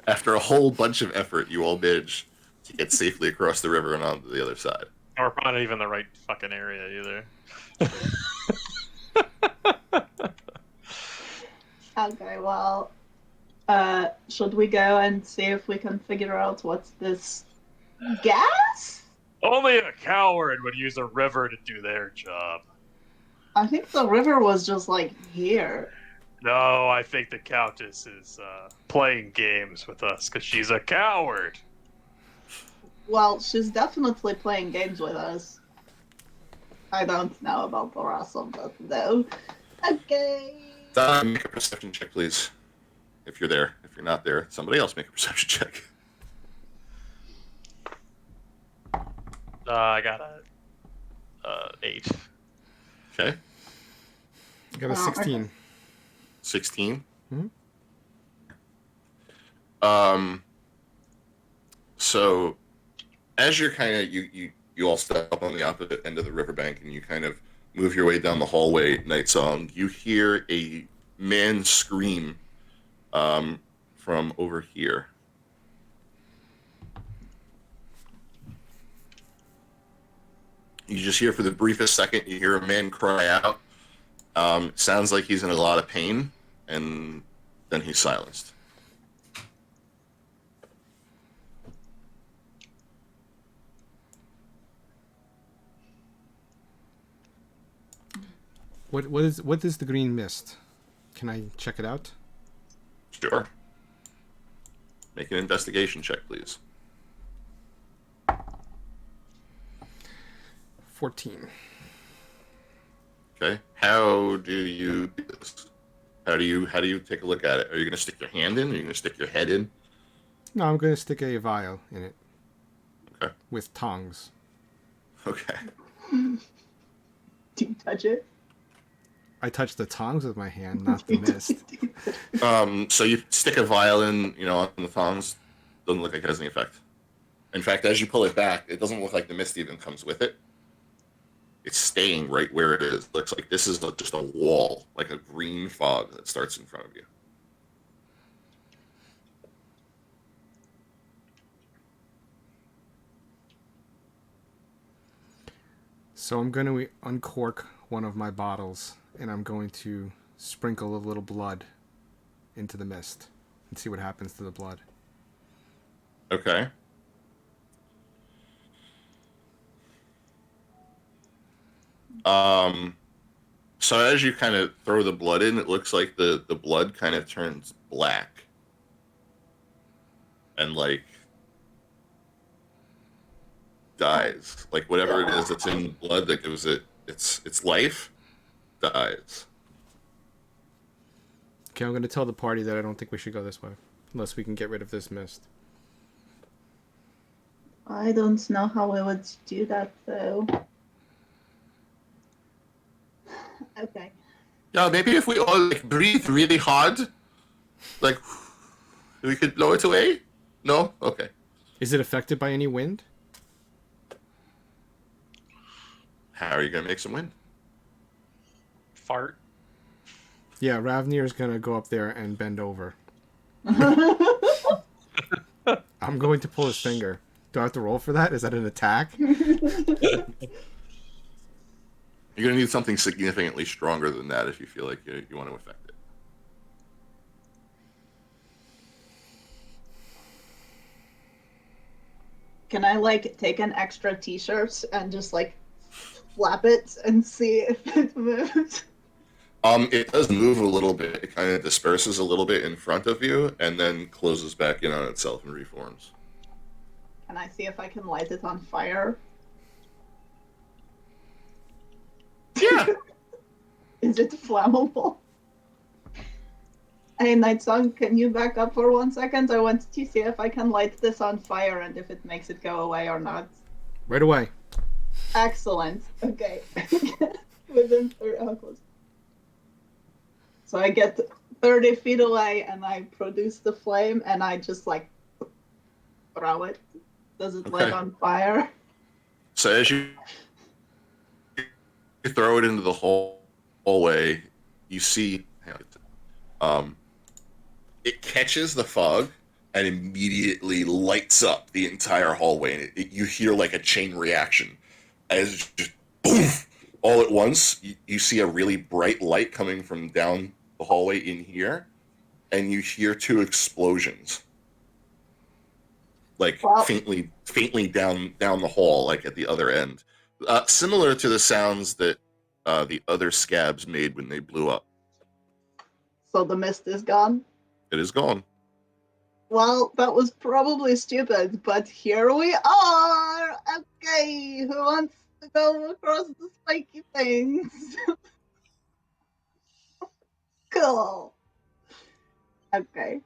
After a whole bunch of effort, you all manage to get safely across the river and onto the other side. Or probably not even the right fucking area either. Okay, well, should we go and see if we can figure out what's this gas? Only a coward would use a river to do their job. I think the river was just like here. No, I think the Countess is playing games with us because she's a coward. Well, she's definitely playing games with us. I don't know about the rest of it, though. Okay. Don, make a perception check, please. If you're there. If you're not there, somebody else make a perception check. I got a 8. Okay. I got a 16. 16. Mhm. So as you're kind of you all step up on the opposite end of the riverbank and you kind of move your way down the hallway, Nightsong, you hear a man scream from over here. You just hear for the briefest second, you hear a man cry out. Sounds like he's in a lot of pain, and then he's silenced. What is the green mist? Can I check it out? Sure. Make an investigation check, please. 14. Okay. How do you do this? How do you take a look at it? Are you going to stick your hand in? Are you going to stick your head in? No, I'm going to stick a vial in it. Okay. With tongs. Okay. Do you touch it? I touch the tongs with my hand, not the mist. So you stick a vial in, on the thongs. Doesn't look like it has any effect. In fact, as you pull it back, it doesn't look like the mist even comes with it. it's staying right where it is. Looks like this is just a wall, like a green fog that starts in front of you. So I'm going to uncork one of my bottles, and I'm going to sprinkle a little blood into the mist and see what happens to the blood. Okay. So as you kind of throw the blood in, it looks like the blood kind of turns black. And like dies. Like whatever it is that's in blood that gives it its life dies. Okay, I'm going to tell the party that I don't think we should go this way unless we can get rid of this mist. I don't know how we would do that though. Okay. Yeah, maybe if we all like breathe really hard, like we could blow it away. No? Okay. Is it affected by any wind? How are you gonna make some wind? Fart. Yeah, Ravnir is going to go up there and bend over. I'm going to pull his finger. Do I have to roll for that? Is that an attack? You're gonna need something significantly stronger than that if you feel like you want to affect it. Can I like take an extra t-shirt and just like flap it and see if it moves? It does move a little bit. It kind of disperses a little bit in front of you and then closes back in on itself and reforms. Can I see if I can light it on fire? Yeah. Is it flammable? Hey, Nightsong, can you back up for 1 second? I want to see if I can light this on fire and if it makes it go away or not. Right away. Excellent. Okay. Within 30 close. So I get 30 feet away and I produce the flame and I just like throw it. Does it light Okay. on fire? So as you throw it into the hallway, you see it catches the fog and immediately lights up the entire hallway. And you hear like a chain reaction as just boom, all at once. You see a really bright light coming from down the hallway in here, and you hear two explosions, like Wow. faintly down the hall, like at the other end, similar to the sounds that the other scabs made when they blew up. So the mist is gone. It is gone. Well, that was probably stupid, but here we are! Okay, who wants to go across the spiky things? Cool. Okay.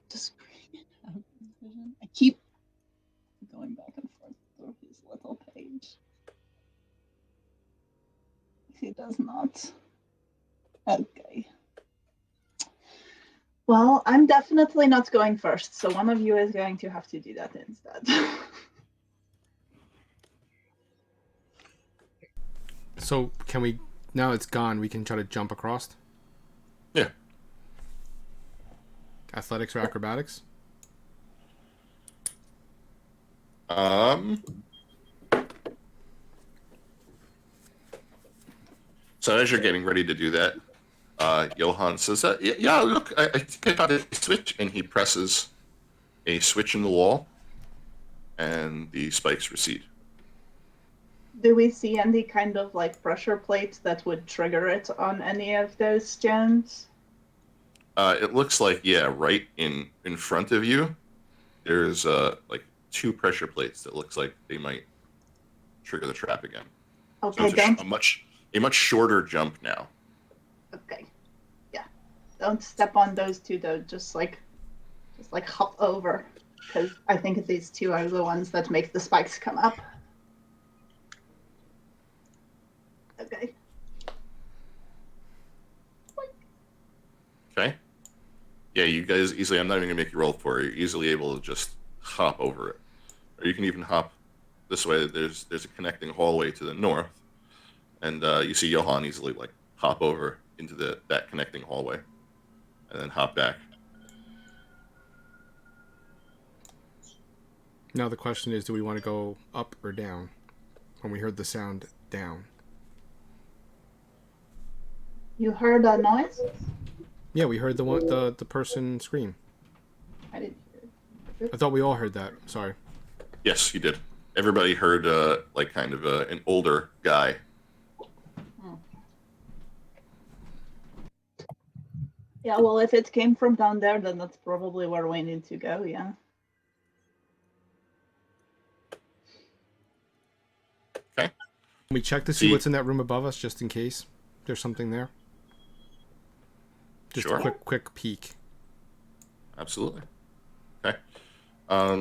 Just I keep going back and forth through his little page. He does not. Okay. Well, I'm definitely not going first, so one of you is going to have to do that instead. So can we, now it's gone, we can try to jump across? Yeah. Athletics or acrobatics? So as you're getting ready to do that, Johan says, "Yeah, look, I think I got a switch," and he presses a switch in the wall, and the spikes recede. Do we see any kind of like pressure plate that would trigger it on any of those stones? It looks like, yeah, right in front of you, there's like two pressure plates that looks like they might trigger the trap again. So Okay, it's don't. a much shorter jump now. Okay, yeah, don't step on those two though. Just like hop over, because I think these two are the ones that make the spikes come up. Okay. Okay. Yeah, you guys easily. I'm not even gonna make you roll for it. You're easily able to just hop over it, or you can even hop this way. There's a connecting hallway to the north, and you see Johan easily like hop over into that connecting hallway, and then hop back. Now the question is, do we want to go up or down? When we heard the sound down. You heard a noise? Yeah, we heard the person scream. I didn't hear it. I thought we all heard that. Sorry. Yes, you did. Everybody heard like kind of an older guy. Yeah, well, if it came from down there, then that's probably where we need to go, yeah. Okay. Can we check to see what's in that room above us, just in case there's something there? Just Sure. a quick peek. Absolutely. Okay.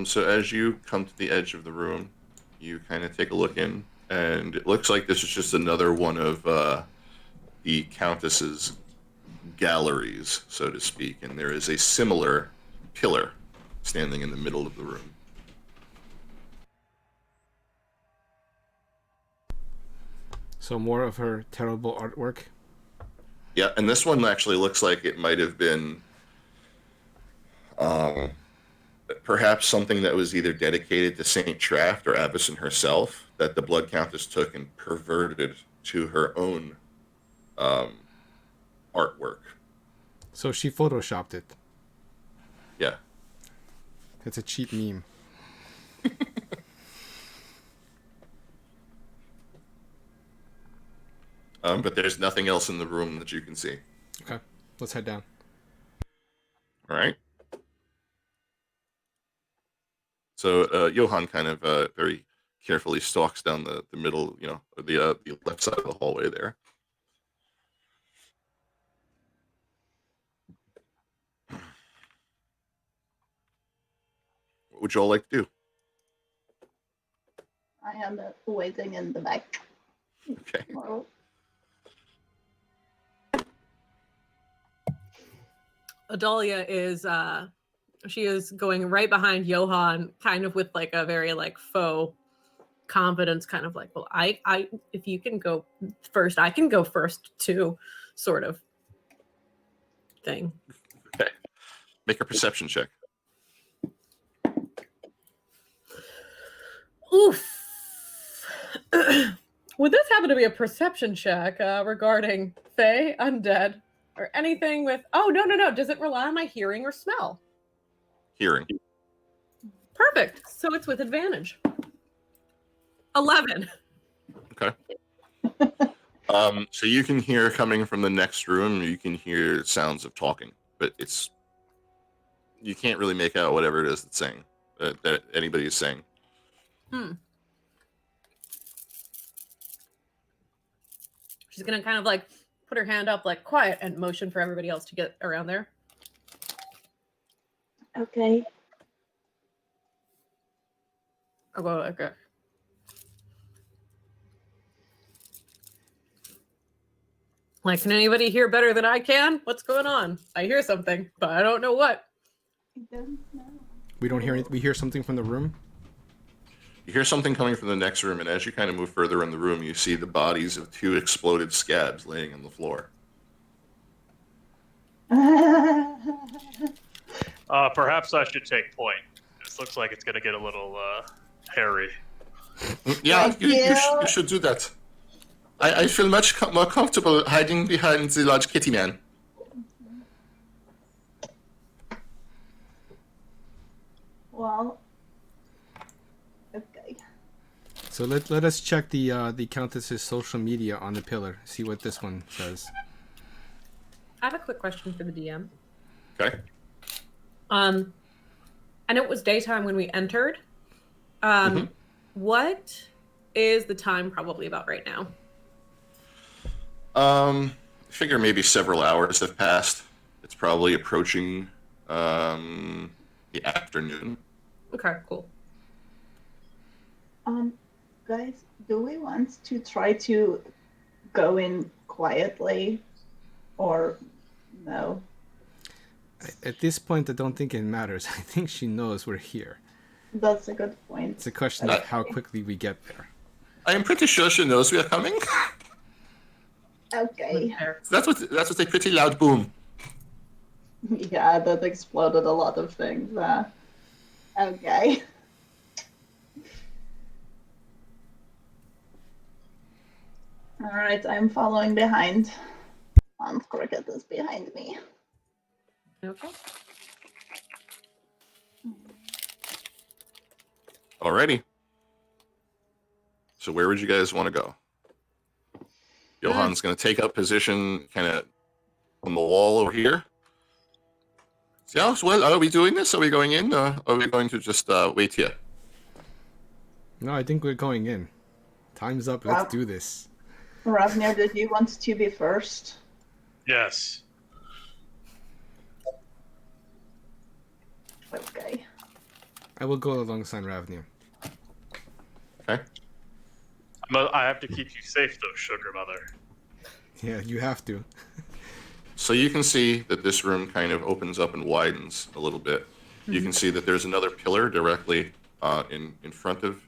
So as you come to the edge of the room, you kind of take a look in, and it looks like this is just another one of the Countess's galleries, so to speak, and there is a similar pillar standing in the middle of the room. So more of her terrible artwork. Yeah, and this one actually looks like it might have been perhaps something that was either dedicated to Saint Traft or Avacyn herself, that the Blood Countess took and perverted to her own artwork. So she photoshopped it. Yeah. It's a cheap meme. But there's nothing else in the room that you can see. Okay, let's head down. All right. So Johan kind of very carefully stalks down the middle, the left side of the hallway there. What would you all like to do? I am waiting in the back. Okay. Well, Adalia is she is going right behind Johan, kind of with like a very like faux confidence, kind of like, well, I if you can go first, I can go first too, sort of thing. Okay. Make a perception check. Oof. Would this happen to be a perception check regarding Fae, undead, or anything with... Oh, no. Does it rely on my hearing or smell? Hearing. Perfect. So it's with advantage. 11. Okay. So you can hear coming from the next room, you can hear sounds of talking, but you can't really make out whatever it is that's saying, that anybody is saying. She's gonna kind of like put her hand up like quiet and motion for everybody else to get around there. okay. Oh, well, okay. Like, can anybody hear better than I can? What's going on? I hear something, but I don't know what. I don't know. We don't hear anything. We hear something from the room. You hear something coming from the next room, and as you kind of move further in the room, you see the bodies of 2 exploded scabs laying on the floor. Perhaps I should take point. This looks like it's gonna get a little hairy. Yeah, Thank you should do that. I feel much more comfortable hiding behind the large kitty man. Well, okay. So let us check the Countess's social media on the pillar. See what this one says. I have a quick question for the DM. Okay. I know it was daytime when we entered. What is the time probably about right now? I figure maybe several hours have passed. It's probably approaching the afternoon. Okay, cool. Guys, do we want to try to go in quietly or no? At this point, I don't think it matters. I think she knows we're here. That's a good point. It's a question of how quickly we get there. I am pretty sure she knows we are coming. Okay. That's what a pretty loud boom. Yeah, that exploded a lot of things. Okay. All right, I'm following behind. Cricket is behind me. Okay. Alrighty. So where would you guys want to go? Johan's going to take up position kind of on the wall over here. Yeah, well, are we doing this? Are we going in? Or are we going to just wait here? No, I think we're going in. Time's up. Let's do this. Ravnir, did you want to be first? Yes. Okay. I will go alongside Ravnir. Okay. I have to keep you safe, though, Sugar Mother. Yeah, you have to. So you can see that this room kind of opens up and widens a little bit. You can see that there's another pillar directly in front of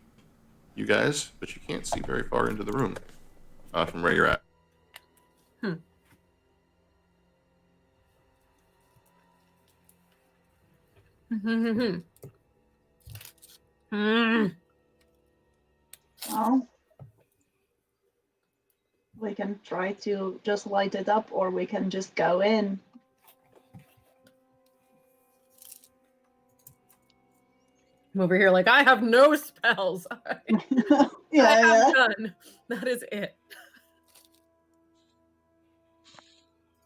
you guys, but you can't see very far into the room from where you're at. Well, we can try to just light it up, or we can just go in. I'm over here like, I have no spells. I have none. That is it.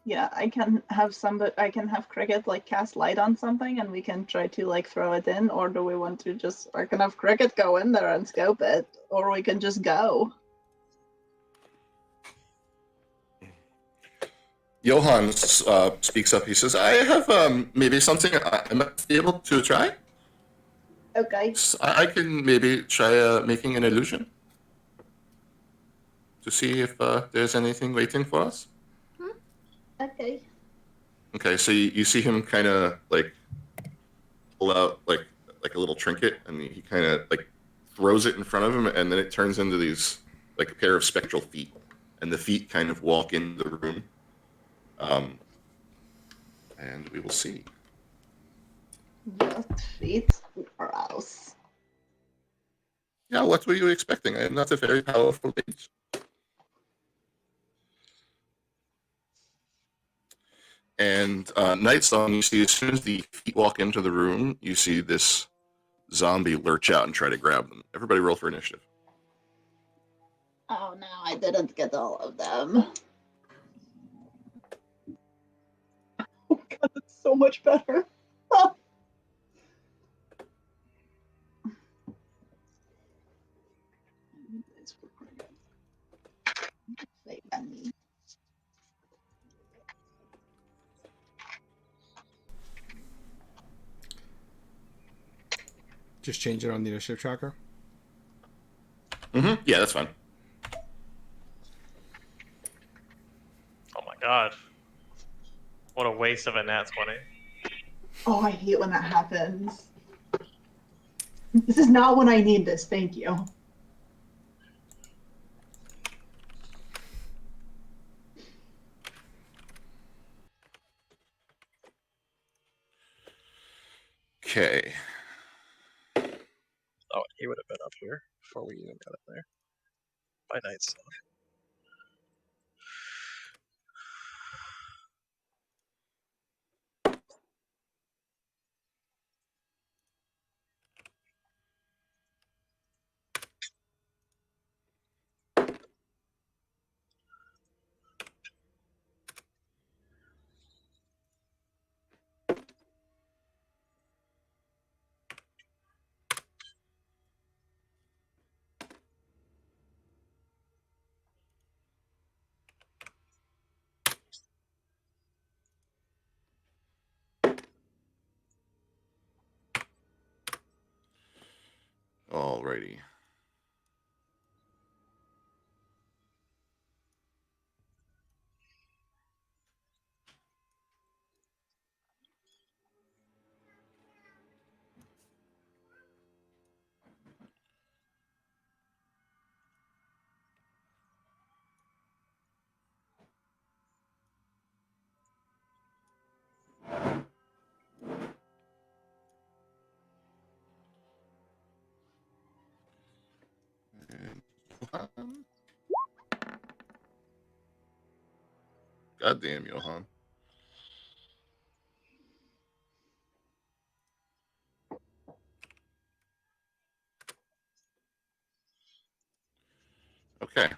Yeah, I can have Cricket like cast light on something and we can try to like throw it in, or do we want to just, I can have Cricket go in there and scope it, or we can just go. Johan speaks up. He says, I have maybe something I might be able to try. Okay. I can maybe try making an illusion to see if there's anything waiting for us. Okay. Okay, so you see him kind of like pull out like a little trinket, and he kind of like throws it in front of him, and then it turns into these like a pair of spectral feet, and the feet kind of walk into the room. And we will see. Just feet or else. Yeah, what were you expecting? I am not a very powerful mage. And Night Song, you see as soon as the feet walk into the room, you see this zombie lurch out and try to grab them. Everybody roll for initiative. Oh no, I didn't get all of them. Oh god, that's so much better. Just change it on the initiative tracker. Mm-hmm. Yeah, that's fine. Oh my god. What a waste of a nat 20. Oh, I hate when that happens. This is not when I need this, thank you. Okay. Oh, he would have been up here before we even got up there. By night stuff. Alrighty. Goddamn, Johan. Okay.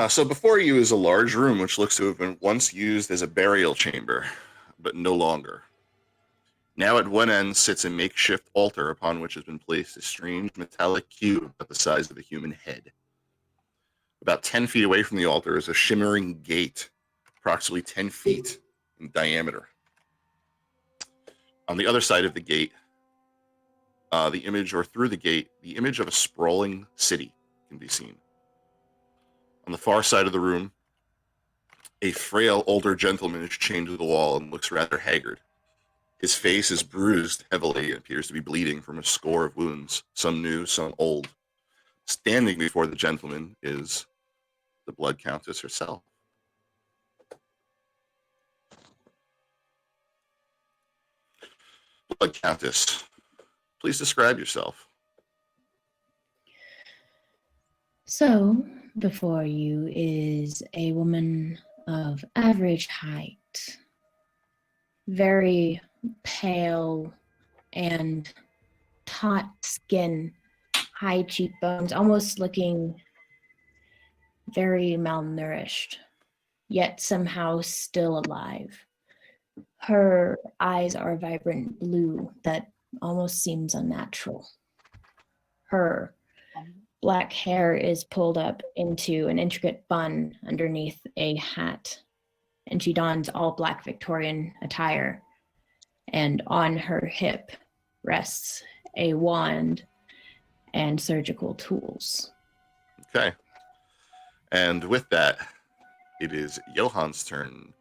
So before you is a large room which looks to have been once used as a burial chamber, but no longer. Now at one end sits a makeshift altar upon which has been placed a strange metallic cube about the size of a human head. About 10 feet away from the altar is a shimmering gate, approximately 10 feet in diameter. On the other side of the gate, the image of a sprawling city can be seen. On the far side of the room, a frail older gentleman is chained to the wall and looks rather haggard. His face is bruised heavily and appears to be bleeding from a score of wounds, some new, some old. Standing before the gentleman is the Blood Countess herself. Blood Countess, please describe yourself. So, before you is a woman of average height, very pale and taut skin, high cheekbones, almost looking very malnourished, yet somehow still alive. Her eyes are vibrant blue that almost seems unnatural. Her black hair is pulled up into an intricate bun underneath a hat, and she dons all black Victorian attire. And on her hip rests a wand and surgical tools. Okay. And with that, it is Johan's turn.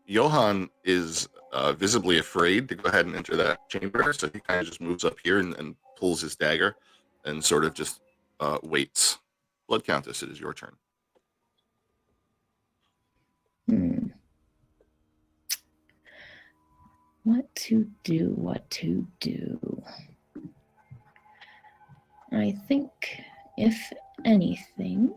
Johan is visibly afraid to go ahead and enter that chamber, so he kind of just moves up here and pulls his dagger and sort of just waits. Blood Countess, it is your turn. What to do? I think, if anything,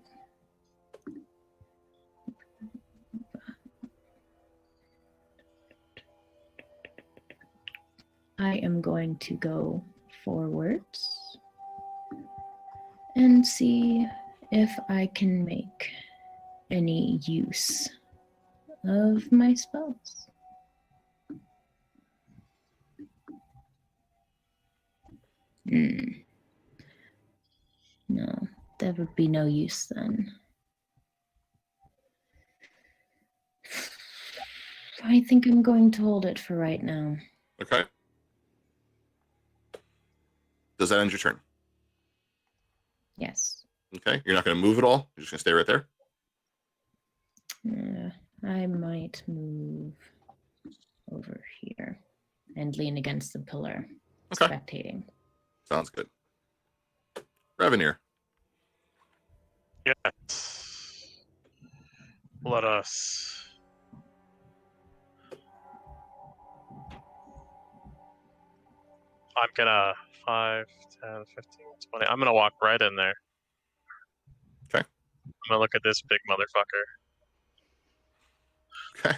I am going to go forwards and see if I can make any use of my spells. No, there would be no use then. I think I'm going to hold it for right now. Okay. Does that end your turn? Yes. Okay. You're not going to move at all? You're just going to stay right there? I might move over here and lean against the pillar, Okay. spectating. Sounds good. Revenir. Yes. Let us. I'm gonna 5, 10, 15, 20. I'm gonna walk right in there. Okay. I'm gonna look at this big motherfucker. Okay.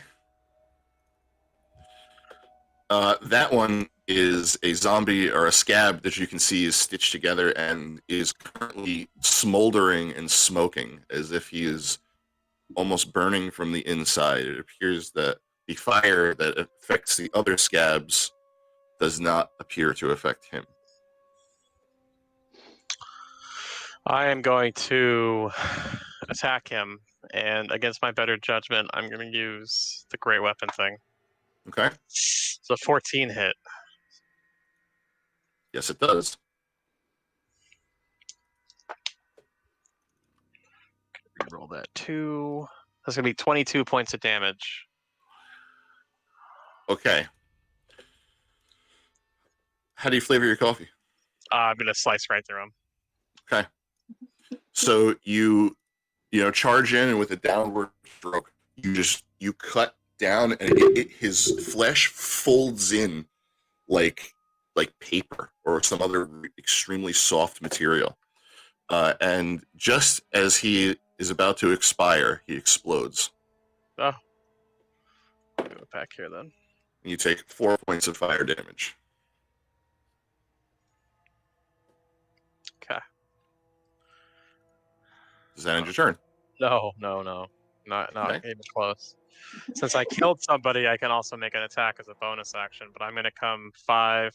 That one is a zombie or a scab that you can see is stitched together and is currently smoldering and smoking as if he is almost burning from the inside. It appears that the fire that affects the other scabs does not appear to affect him. I am going to attack him, and against my better judgment, I'm going to use the great weapon thing. Okay. So 14 hit. Yes, it does. Roll that 2. That's going to be 22 points of damage. Okay. How do you flavor your coffee? I'm going to slice right through him. Okay. So you charge in, and with a downward stroke, you cut down, and his flesh folds in like paper or some other extremely soft material. And just as he is about to expire, he explodes. Oh. Go back here then. And you take 4 points of fire damage. Okay. Does that end your turn? No. Not Okay. even close. Since I killed somebody, I can also make an attack as a bonus action, but I'm going to come 5,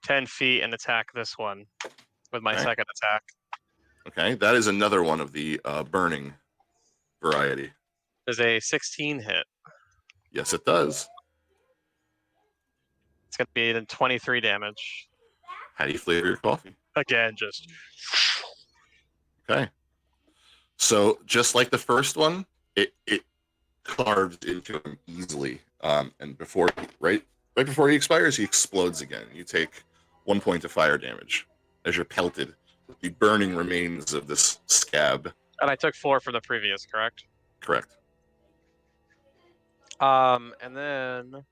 10 feet and attack this one with my Okay. second attack. Okay, that is another one of the burning variety. There's a 16 hit. Yes, it does. It's going to be 23 damage. How do you flavor your coffee? Again, just... Okay. So just like the first one, it carves into him easily. And right before he expires, he explodes again. You take 1 point of fire damage as you're pelted with the burning remains of this scab. And I took 4 from the previous, correct? Correct. And then...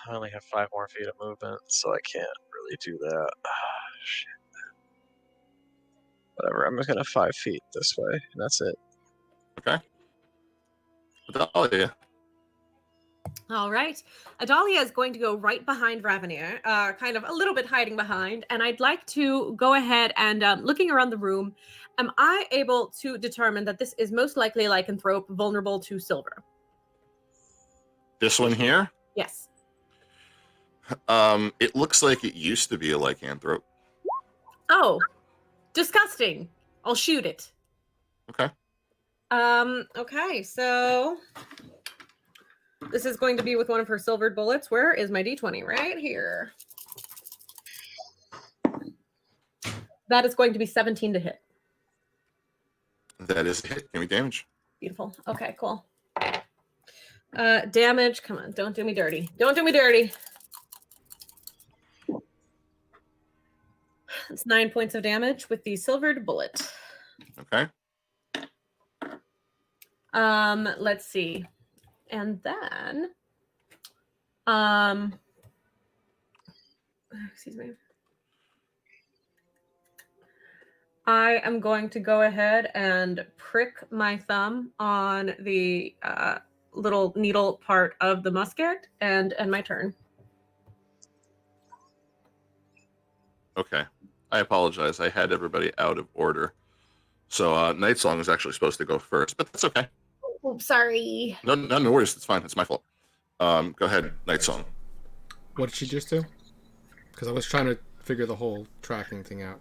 I only have 5 more feet of movement, so I can't really do that. Shit. Whatever, I'm just gonna 5 feet this way, and that's it. Okay. Adalia. All right. Adalia is going to go right behind Ravenir, kind of a little bit hiding behind. And I'd like to go ahead and, looking around the room, am I able to determine that this is most likely lycanthrope, vulnerable to silver? This one here? Yes. It looks like it used to be a lycanthrope. Oh, disgusting. I'll shoot it. Okay. Okay, so this is going to be with one of her silvered bullets. Where is my D20? Right here. That is going to be 17 to hit. That is a hit. Give me damage. Beautiful. Okay, cool. Damage. Come on, don't do me dirty. Don't do me dirty. It's 9 points of damage with the silvered bullet. Okay. Let's see. And then excuse me. I am going to go ahead and prick my thumb on the little needle part of the musket and end my turn. Okay. I apologize. I had everybody out of order. So Night Song was actually supposed to go first, but that's okay. Oh, sorry. No worries. It's fine. It's my fault. Go ahead, Night Song. What did she just do? Because I was trying to figure the whole tracking thing out.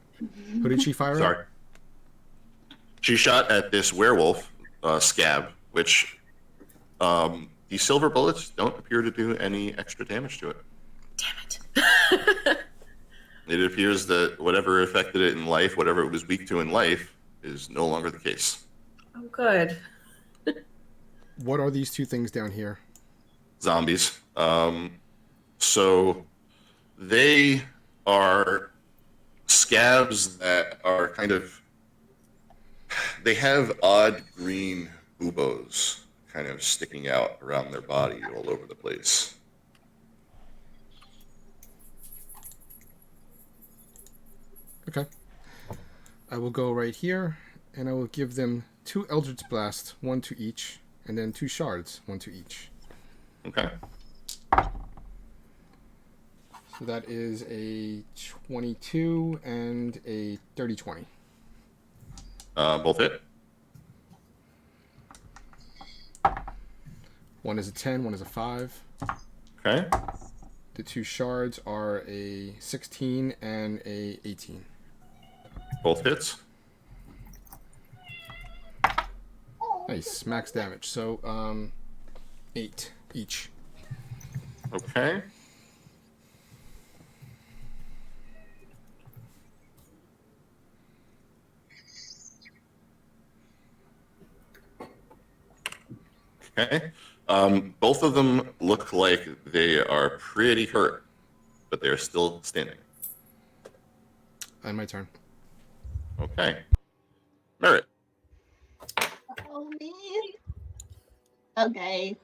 Who did she fire Sorry. at? She shot at this werewolf scab, which the silver bullets don't appear to do any extra damage to it. Damn it. It appears that whatever affected it in life, whatever it was weak to in life, is no longer the case. Oh, good. What are these two things down here? Zombies. So they are scabs that are kind of... They have odd green buboes kind of sticking out around their body all over the place. Okay. I will go right here, and I will give them 2 Eldritch Blast, 1 to each, and then 2 shards, 1 to each. Okay. So that is a 22 and a 30-20. Both hit. One is a 10, one is a 5. Okay. The 2 shards are a 16 and a 18. Both hits. Nice, max damage. So, 8 each. Okay. Okay. Both of them look like they are pretty hurt, but they're still standing. And my turn. Okay. Merit. Oh man. Okay.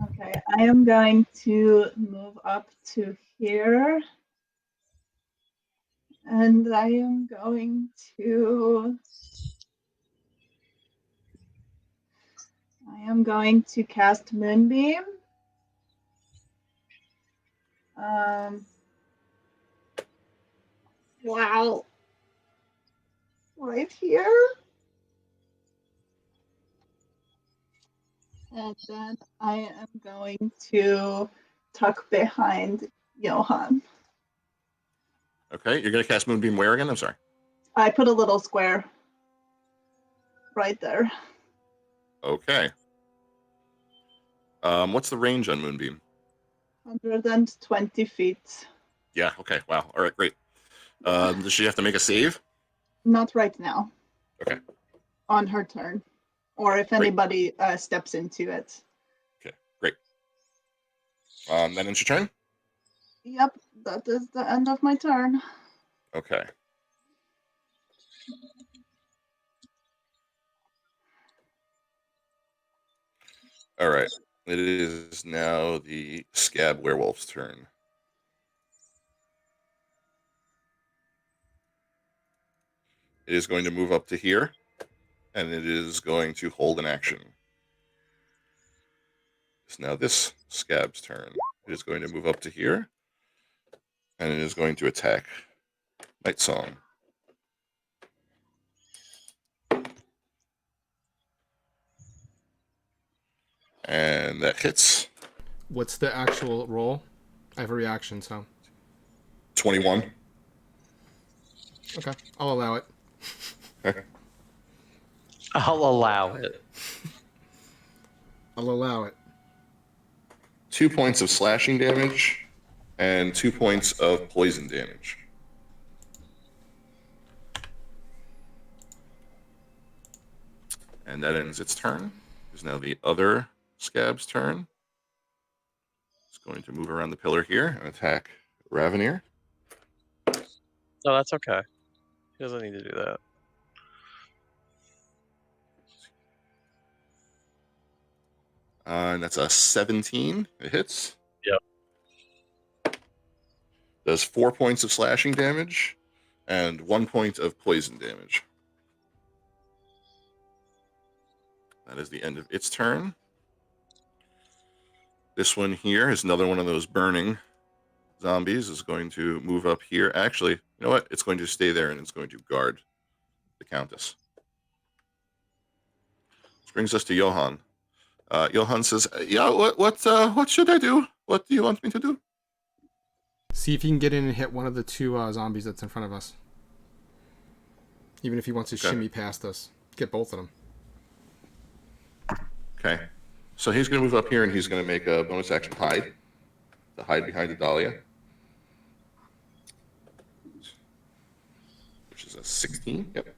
Okay, I am going to move up to here. And I am going to cast Moonbeam. Wow. Right here. And then I am going to tuck behind Johan. Okay, you're going to cast Moonbeam where again? I'm sorry. I put a little square right there. Okay. What's the range on Moonbeam? 120 feet. Yeah, okay, wow. All right, great. Does she have to make a save? Not right now. Okay. On her turn. Or if anybody steps into it. Okay, great. That ends your turn? Yep, that is the end of my turn. Okay. All right. It is now the Scab Werewolf's turn. It is going to move up to here, and it is going to hold an action. It's now this Scab's turn. It is going to move up to here, and it is going to attack Night Song. And that hits. What's the actual roll? I have a reaction, so. 21. Okay, I'll allow it. Okay. I'll allow it. I'll allow it. 2 points of slashing damage and 2 points of poison damage. And that ends its turn. It's now the other Scab's turn. It's going to move around the pillar here and attack Ravenir. No, that's okay. He doesn't need to do that. And that's a 17. It hits. Yep. Does 4 points of slashing damage and 1 point of poison damage. That is the end of its turn. This one here is another one of those burning zombies. Is going to move up here. Actually, you know what? It's going to stay there and it's going to guard the Countess. This brings us to Johan. Johan says, "Yeah, what should I do? What do you want me to do?" See if you can get in and hit one of the two zombies that's in front of us. Even if he wants to shimmy past us. Get both of them. Okay. So he's going to move up here and he's going to make a bonus action hide. To hide behind the Dahlia. Which is a 16. Yep.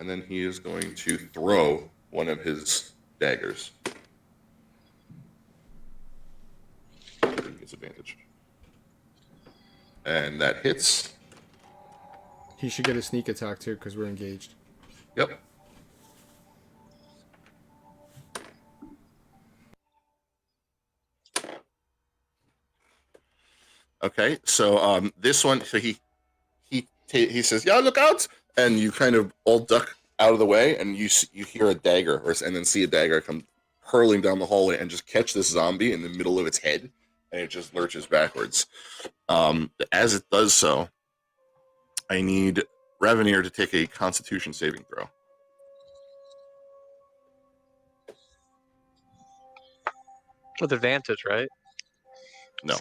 And then he is going to throw one of his daggers. Disadvantage. And that hits. He should get a sneak attack too because we're engaged. Yep. Okay, so this one, so he says, "Yeah, look out!" And you kind of all duck out of the way, and you hear a dagger, and then see a dagger come hurling down the hallway and just catch this zombie in the middle of its head, and it just lurches backwards. As it does so, I need Ravenir to take a Constitution saving throw. With advantage, right? No.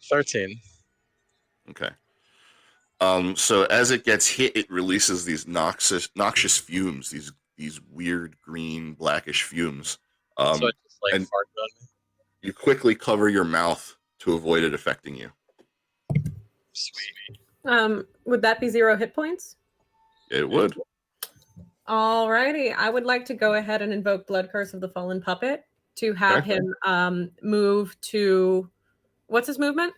13. Okay. So as it gets hit, it releases these noxious fumes, these weird green blackish fumes. So it just like and farted on me. You quickly cover your mouth to avoid it affecting you. Sweet. Would that be 0 hit points? It would. Alrighty, I would like to go ahead and invoke Blood Curse of the Fallen Puppet to have him move to, what's his movement?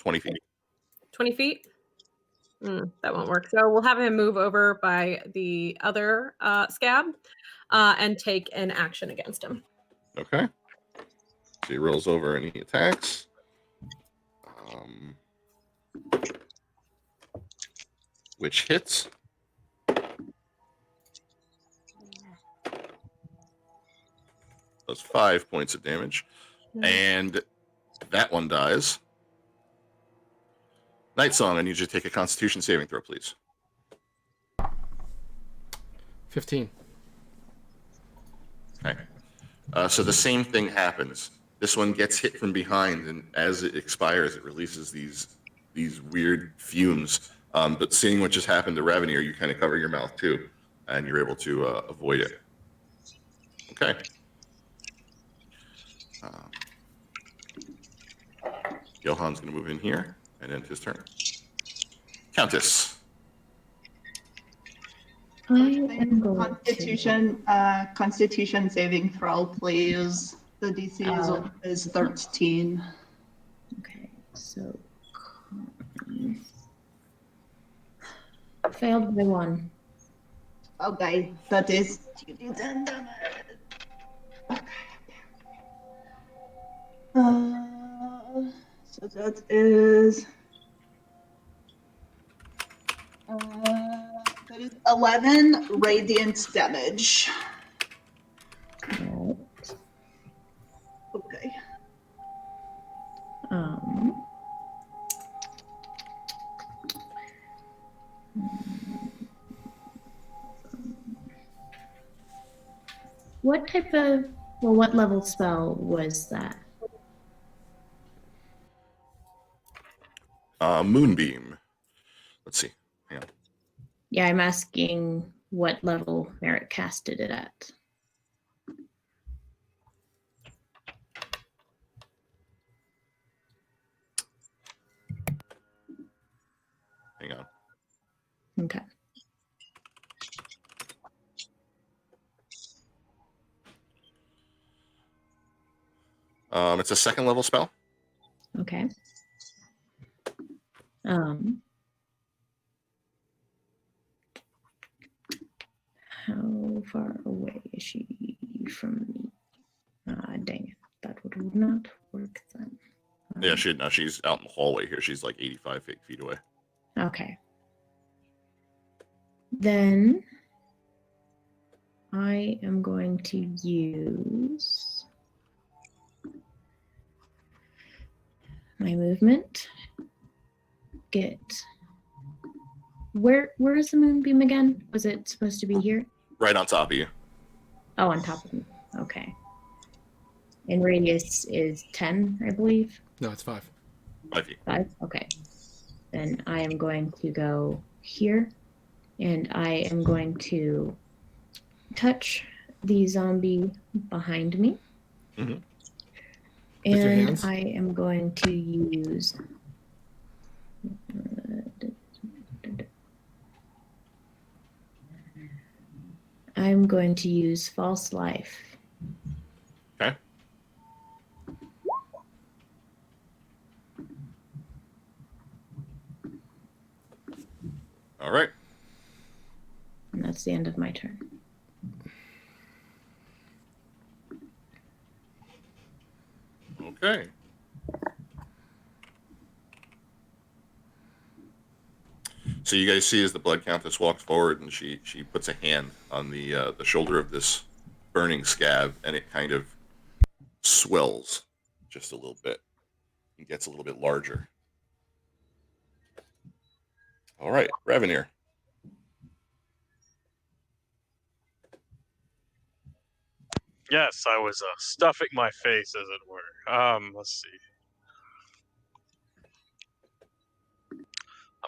20 feet. 20 feet? That won't work. So we'll have him move over by the other scab and take an action against him. Okay. So he rolls over and he attacks. Which hits. Does 5 points of damage. And that one dies. Night Song, I need you to take a Constitution saving throw, please. 15. Okay. So the same thing happens. This one gets hit from behind, and as it expires, it releases these weird fumes. But seeing what just happened to Ravenir, you kind of cover your mouth too, and you're able to avoid it. Okay. Johan's going to move in here and end his turn. Countess. I am going Constitution saving throw, please. The DC is 13. Okay, so failed by 1. Okay, that is 2d10 damage. Okay. So that is 11 radiant damage. Right. Okay. What type of, well, what level spell was that? Moonbeam. Let's see. Hang on. Yeah, I'm asking what level Merritt casted it at. Hang on. Okay. It's a 2nd level spell. Okay. How far away is she from me? Dang it. That would not work then. Yeah, she's out in the hallway here. She's like 85 feet away. Okay. Then I am going to use my movement. Where is the moonbeam again? Was it supposed to be here? Right on top of you. Oh, on top of me. Okay. And radius is 10, I believe. No, it's 5. 5 feet. 5? Okay. Then I am going to go here, and I am going to touch the zombie behind me. Mm-hmm. With your And hands? I am going to use false life. Okay. All right. And that's the end of my turn. Okay. So you guys see as the Blood Countess walks forward and she puts a hand on the shoulder of this burning scab, and it kind of swells just a little bit and gets a little bit larger. All right, Ravenir. Yes, I was stuffing my face, as it were. Let's see.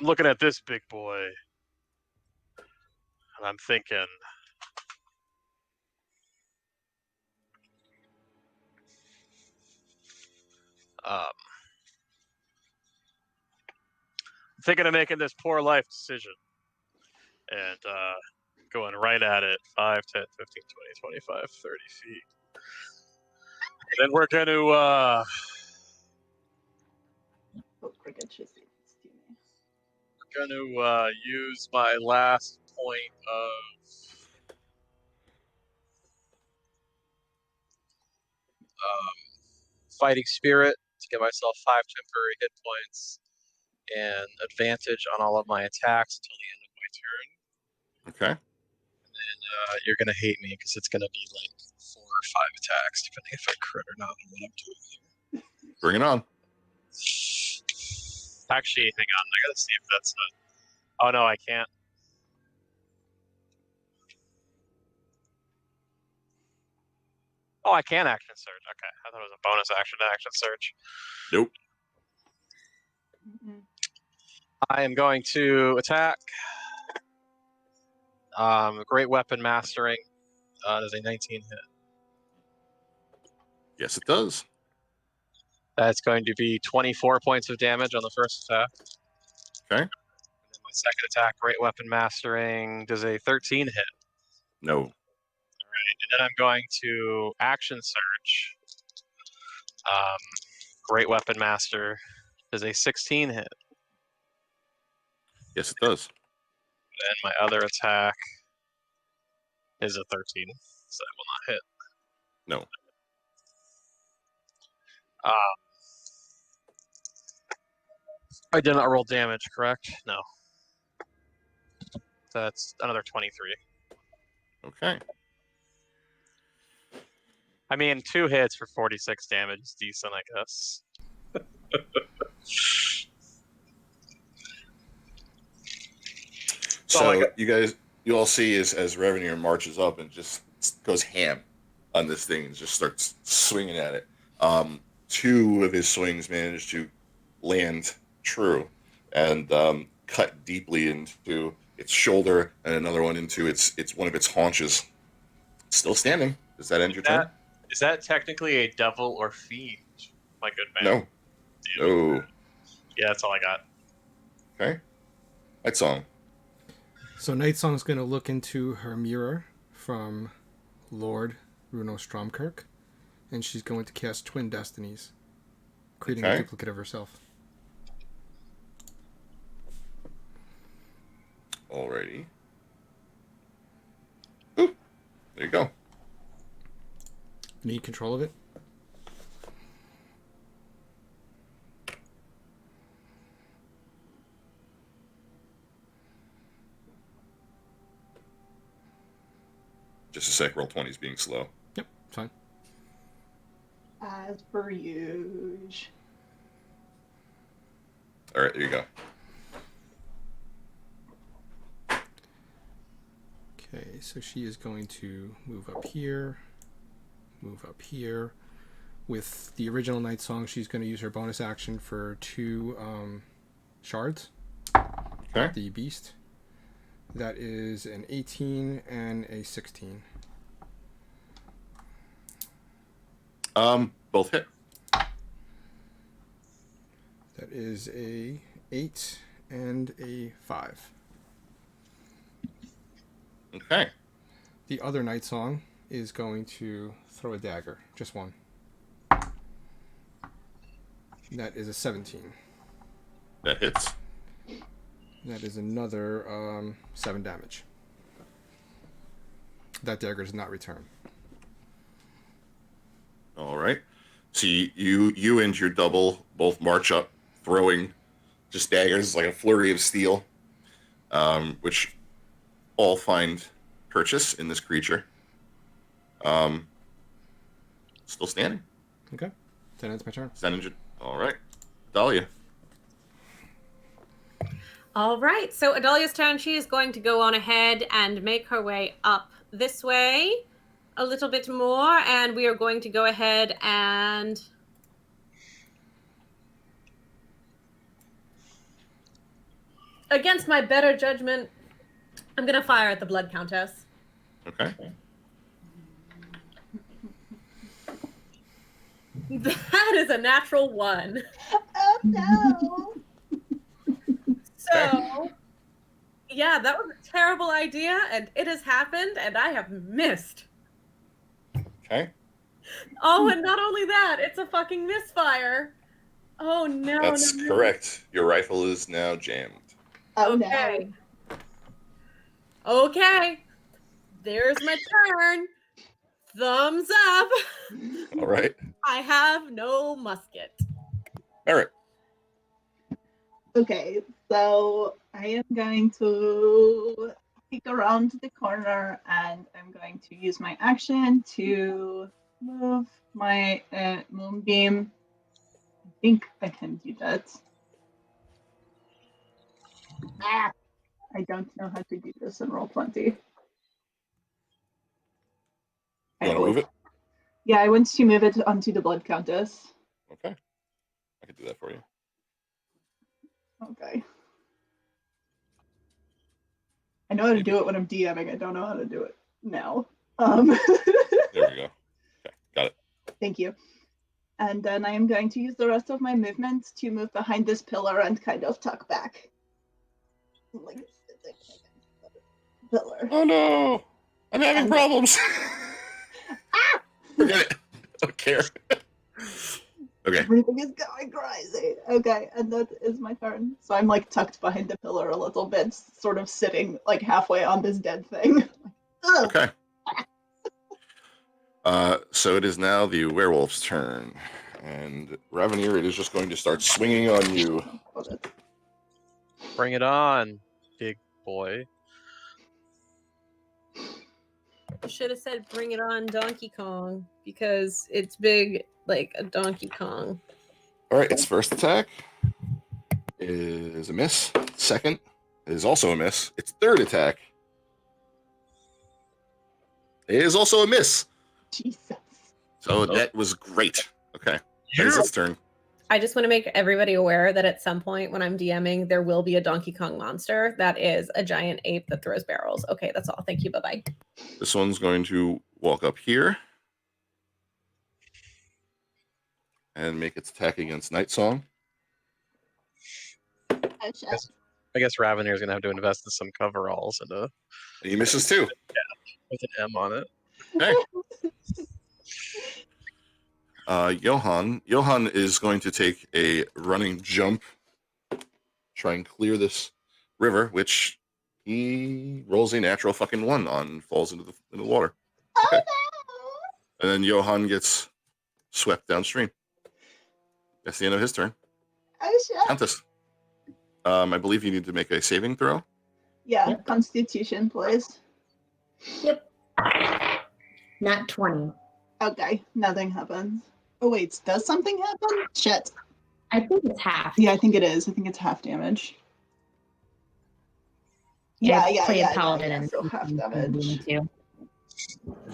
I'm looking at this big boy, and I'm thinking, of making this poor life decision and going right at it 5, 10, 15, 20, 25, 30 feet. Then we're going to forget she said this to me. I'm going to use my last point of fighting spirit to give myself 5 temporary hit points and advantage on all of my attacks until the end of my turn. Okay. And you're going to hate me because it's going to be like 4 or 5 attacks, depending if I crit or not on what I'm doing here. Bring it on. Actually, hang on. I got to see if that's a... Oh, no, I can't. Oh, I can action surge. Okay, I thought it was a bonus action to action surge. Nope. I am going to attack. Great weapon mastering. Does a 19 hit? Yes, it does. That's going to be 24 points of damage on the first attack. Okay. And then my second attack, great weapon mastering, does a 13 hit. No. All right, and then I'm going to action surge. Great weapon master does a 16 hit. Yes, it does. And my other attack is a 13, so that will not hit. No. I did not roll damage, correct? No. That's another 23. Okay. I mean, 2 hits for 46 damage is decent, I guess. So you all see as Revenue marches up and just goes ham on this thing and just starts swinging at it. 2 of his swings manage to land true and cut deeply into its shoulder, and another one into its one of its haunches. Still standing. Does that end your turn? Is that technically a devil or fiend, my good man? No. No. Yeah, that's all I got. Okay. Night Song. So Night Song's going to look into her mirror from Lord Runo Stromkirk, and she's going to cast Twin Destinies, creating a duplicate of herself. Alrighty. Ooh, there you go. Need control of it? Just a sec, roll 20 is being slow. Yep, fine. As per usual. Alright, there you go. Okay, so she is going to move up here. Move up here. With the original Night Song, she's going to use her bonus action for 2 shards. Okay. The beast. That is an 18 and a 16. Both hit. That is a 8 and a 5. Okay. The other Night Song is going to throw a dagger. Just one. That is a 17. That hits. That is another 7 damage. That dagger does not return. All right. So you and your double both march up, throwing just daggers like a flurry of steel, which all find purchase in this creature. Still standing. Okay. Then it's my turn. Standing. All right. Dahlia. All right, so Adalia's turn. She is going to go on ahead and make her way up this way a little bit more, and we are going to go ahead and against my better judgment, I'm going to fire at the Blood Countess. Okay. That is a natural 1. Oh no! So, yeah, that was a terrible idea, and it has happened, and I have missed. Okay. Oh, and not only that, it's a fucking misfire. Oh no! That's no, no. correct. Your rifle is now jammed. Oh Okay. Okay. There's my turn. Thumbs up. no. All right. I have no musket. Merritt. Okay, so I am going to peek around the corner and I'm going to use my action to move my moonbeam. I think I can do that. Ah, I don't know how to do this in Roll20. You want to move it? Yeah, I want to move it onto the Blood Countess. Okay. I can do that for you. Okay. I know how to do it when I'm DMing. I don't know how to do it now. There we go. Okay, got it. Thank you. And then I am going to use the rest of my movement to move behind this pillar and kind of tuck back. Like pillar. Oh no! I'm having And- problems. Ah! Forget it. I don't care. Okay. Everything is going crazy. Okay, and that is my turn. So I'm like tucked behind the pillar a little bit, sort of sitting like halfway on this dead thing. Ugh. Okay. So it is now the werewolf's turn, and Ravenir, it is just going to start swinging on you. Hold it. Bring it on, big boy. You should have said bring it on Donkey Kong because it's big like a Donkey Kong. All right, its first attack is a miss. Second is also a miss. Its third attack is also a miss. Jesus. So that was great. Okay, that is its turn. I just want to make everybody aware that at some point when I'm DMing, there will be a Donkey Kong monster that is a giant ape that throws barrels. Okay, that's all. Thank you. Bye-bye. This one's going to walk up here and make its attack against Night Song. Oh, shit. I guess Ravenir's gonna have to invest in some coveralls and And he misses too. with an M on it. Okay. Johan is going to take a running jump, try and clear this river, which he rolls a natural fucking 1 on, falls into the water. Okay. And then Johan gets swept downstream. That's the end of his turn. Oh, shit. Countess. I believe you need to make a saving throw. Yeah, Yep. Constitution, please. Yep. Not 20. Okay, nothing happens. Oh, wait, does something happen? Shit. I think it's half. Yeah, I think it is. I think it's half damage. I Yeah, play yeah, a paladin and so half and damage. too.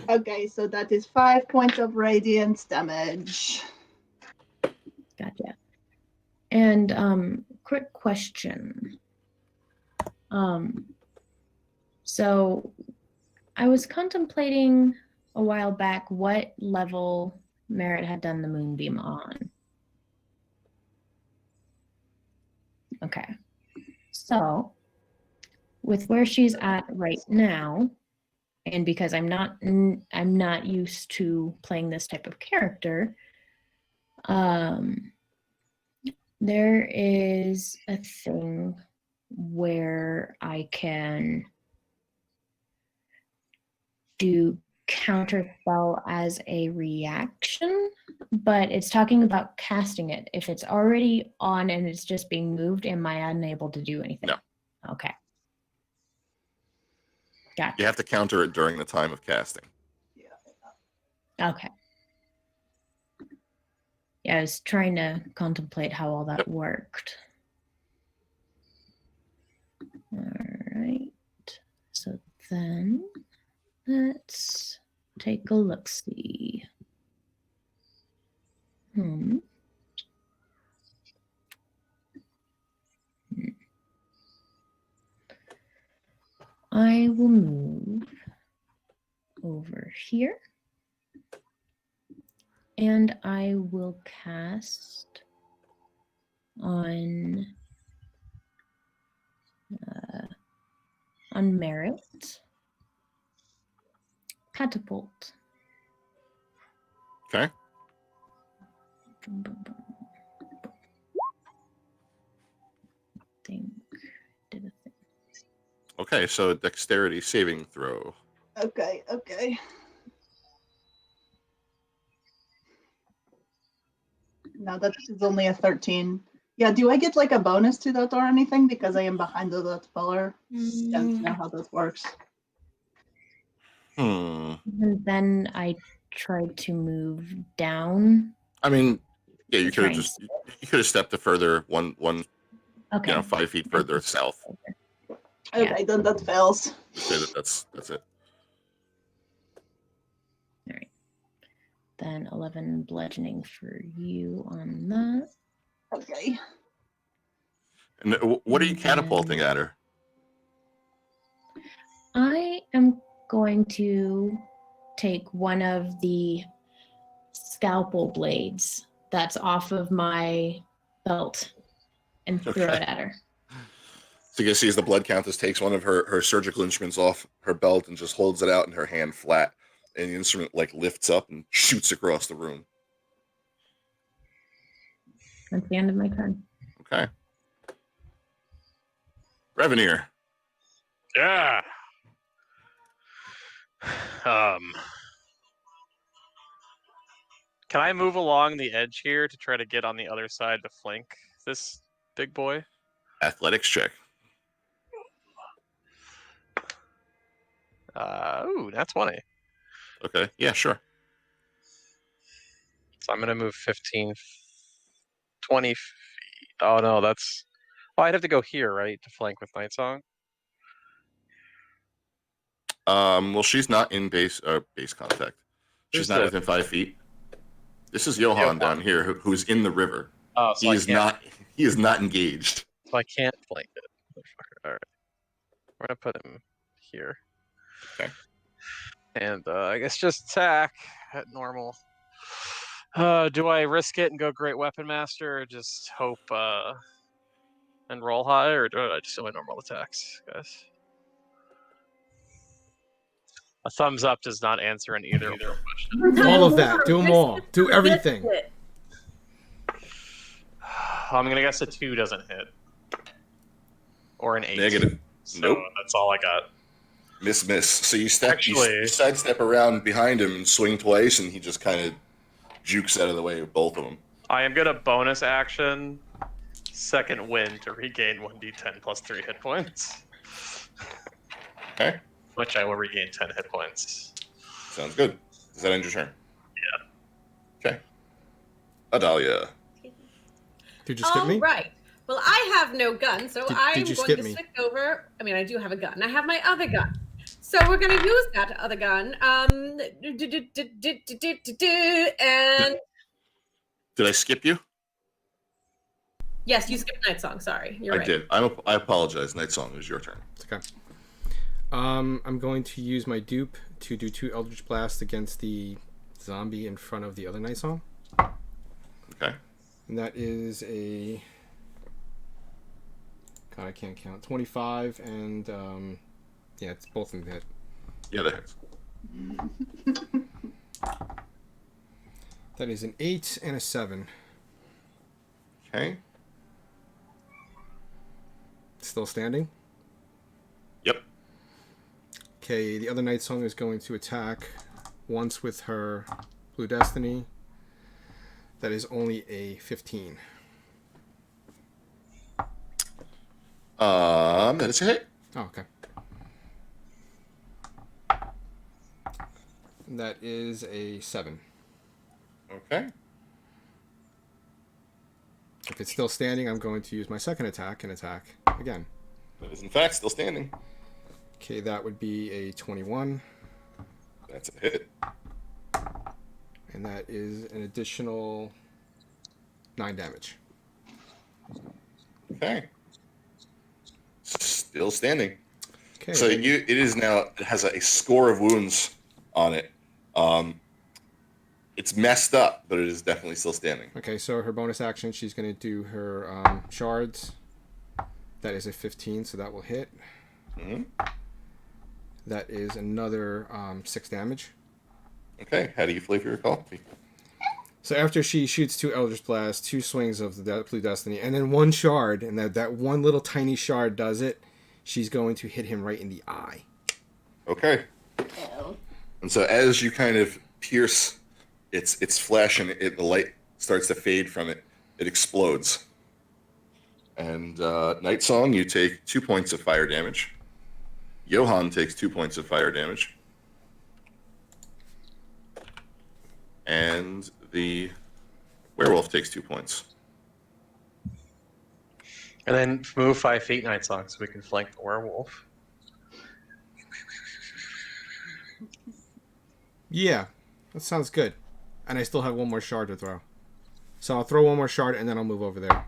Okay, so that is 5 points of radiant damage. Gotcha. And quick question. So I was contemplating a while back what level Merritt had done the moonbeam on. Okay. So with where she's at right now, and because I'm not used to playing this type of character, there is a thing where I can do counterspell as a reaction, but it's talking about casting it. If it's already on and it's just being moved, am I unable to do anything? No. Okay. Gotcha. You have to counter it during the time of casting. Okay. Yeah, I was trying to contemplate how all that worked. All right. So then let's take a look-see. I will move over here. And I will cast on Merritt Catapult. Okay. Okay, so dexterity saving throw. Okay. No, that is only a 13. Yeah, do I get like a bonus to that or anything because I am behind that pillar? Don't know how that works. And then I tried to move down. I mean, yeah, you to could try have and just you could have stepped a further one Okay. 5 feet further south. Okay, then that fails. Say that's it. All right. Then 11 bludgeoning for you on that. Okay. And what are you And catapulting then- at her? I am going to take one of the scalpel blades that's off of my belt and throw Okay. it at her. So you can see as the blood countess takes one of her surgical instruments off her belt and just holds it out in her hand flat, and the instrument like lifts up and shoots across the room. That's the end of my turn. Okay. Revenir. Yeah. Can I move along the edge here to try to get on the other side to flank this big boy? Athletics check. Ooh, that's 20. Okay. Yeah, sure. So I'm gonna move 15, 20 feet. Oh no, that's. Oh, I'd have to go here, right, to flank with Night Song. Well, she's not in base contact. She's Who's not the- within 5 feet. This is Johan down here who's in the river. Oh, so He is not engaged. So I can't flank it. Motherfucker. All right, we're gonna put him here. Okay. And I guess just attack at normal. Do I risk it and go Great Weapon Master, or just hope and roll high, or do I just do my normal attacks, guys? A thumbs up does not answer in either question. All of that. Do them all. Do everything. I'm gonna guess a 2 doesn't hit, or an 8. Negative. So Nope. that's all I got. Miss. So you Actually- sidestep around behind him and swing twice, and he just kind of jukes out of the way of both of them. I am gonna bonus action second wind to regain 1d10 plus 3 hit points. Okay. Which I will regain 10 hit points. Sounds good. Does that end your turn? Yeah. Okay. Adalia. Did you skip me? All right. Well, I have no gun, so Did I'm you going skip to me? switch over. I mean, I do have a gun. I have my other gun. So we're going to use that other gun. And Did I skip you? yes, you skipped Night Song. Sorry. You're I right. did. I apologize. Night Song, it was your turn. It's okay. I'm going to use my dupe to do 2 Eldritch Blasts against the zombie in front of the other Night Song. Okay. And that is a... God, I can't count. 25 and... yeah, it's both in the head. Yeah, that hits. That is an 8 and a 7. Okay. Still standing? Yep. Okay, the other Night Song is going to attack once with her Blue Destiny. That is only a 15. That is a hit. Oh, okay. That is a 7. Okay. If it's still standing, I'm going to use my second attack and attack again. That is in fact still standing. Okay, that would be a 21. That's a hit. And that is an additional 9 damage. Okay. Still standing. Okay. So it is now, it has a score of wounds on it. It's messed up, but it is definitely still standing. Okay, so her bonus action, she's going to do her shards. That is a 15, so that will hit. Mm-hmm. That is another 6 damage. Okay, how do you flavor your coffee? So after she shoots 2 Eldritch Blasts, 2 swings of the Blue Destiny, and then 1 shard, and that one little tiny shard does it, she's going to hit him right in the eye. Okay. Ew. And so as you kind of pierce its flesh and the light starts to fade from it, it explodes. And Night Song, you take 2 points of fire damage. Johan takes 2 points of fire damage. And the werewolf takes 2 points. And then move 5 feet, Night Song, so we can flank the werewolf. Yeah, that sounds good. And I still have one more shard to throw. So I'll throw one more shard and then I'll move over there.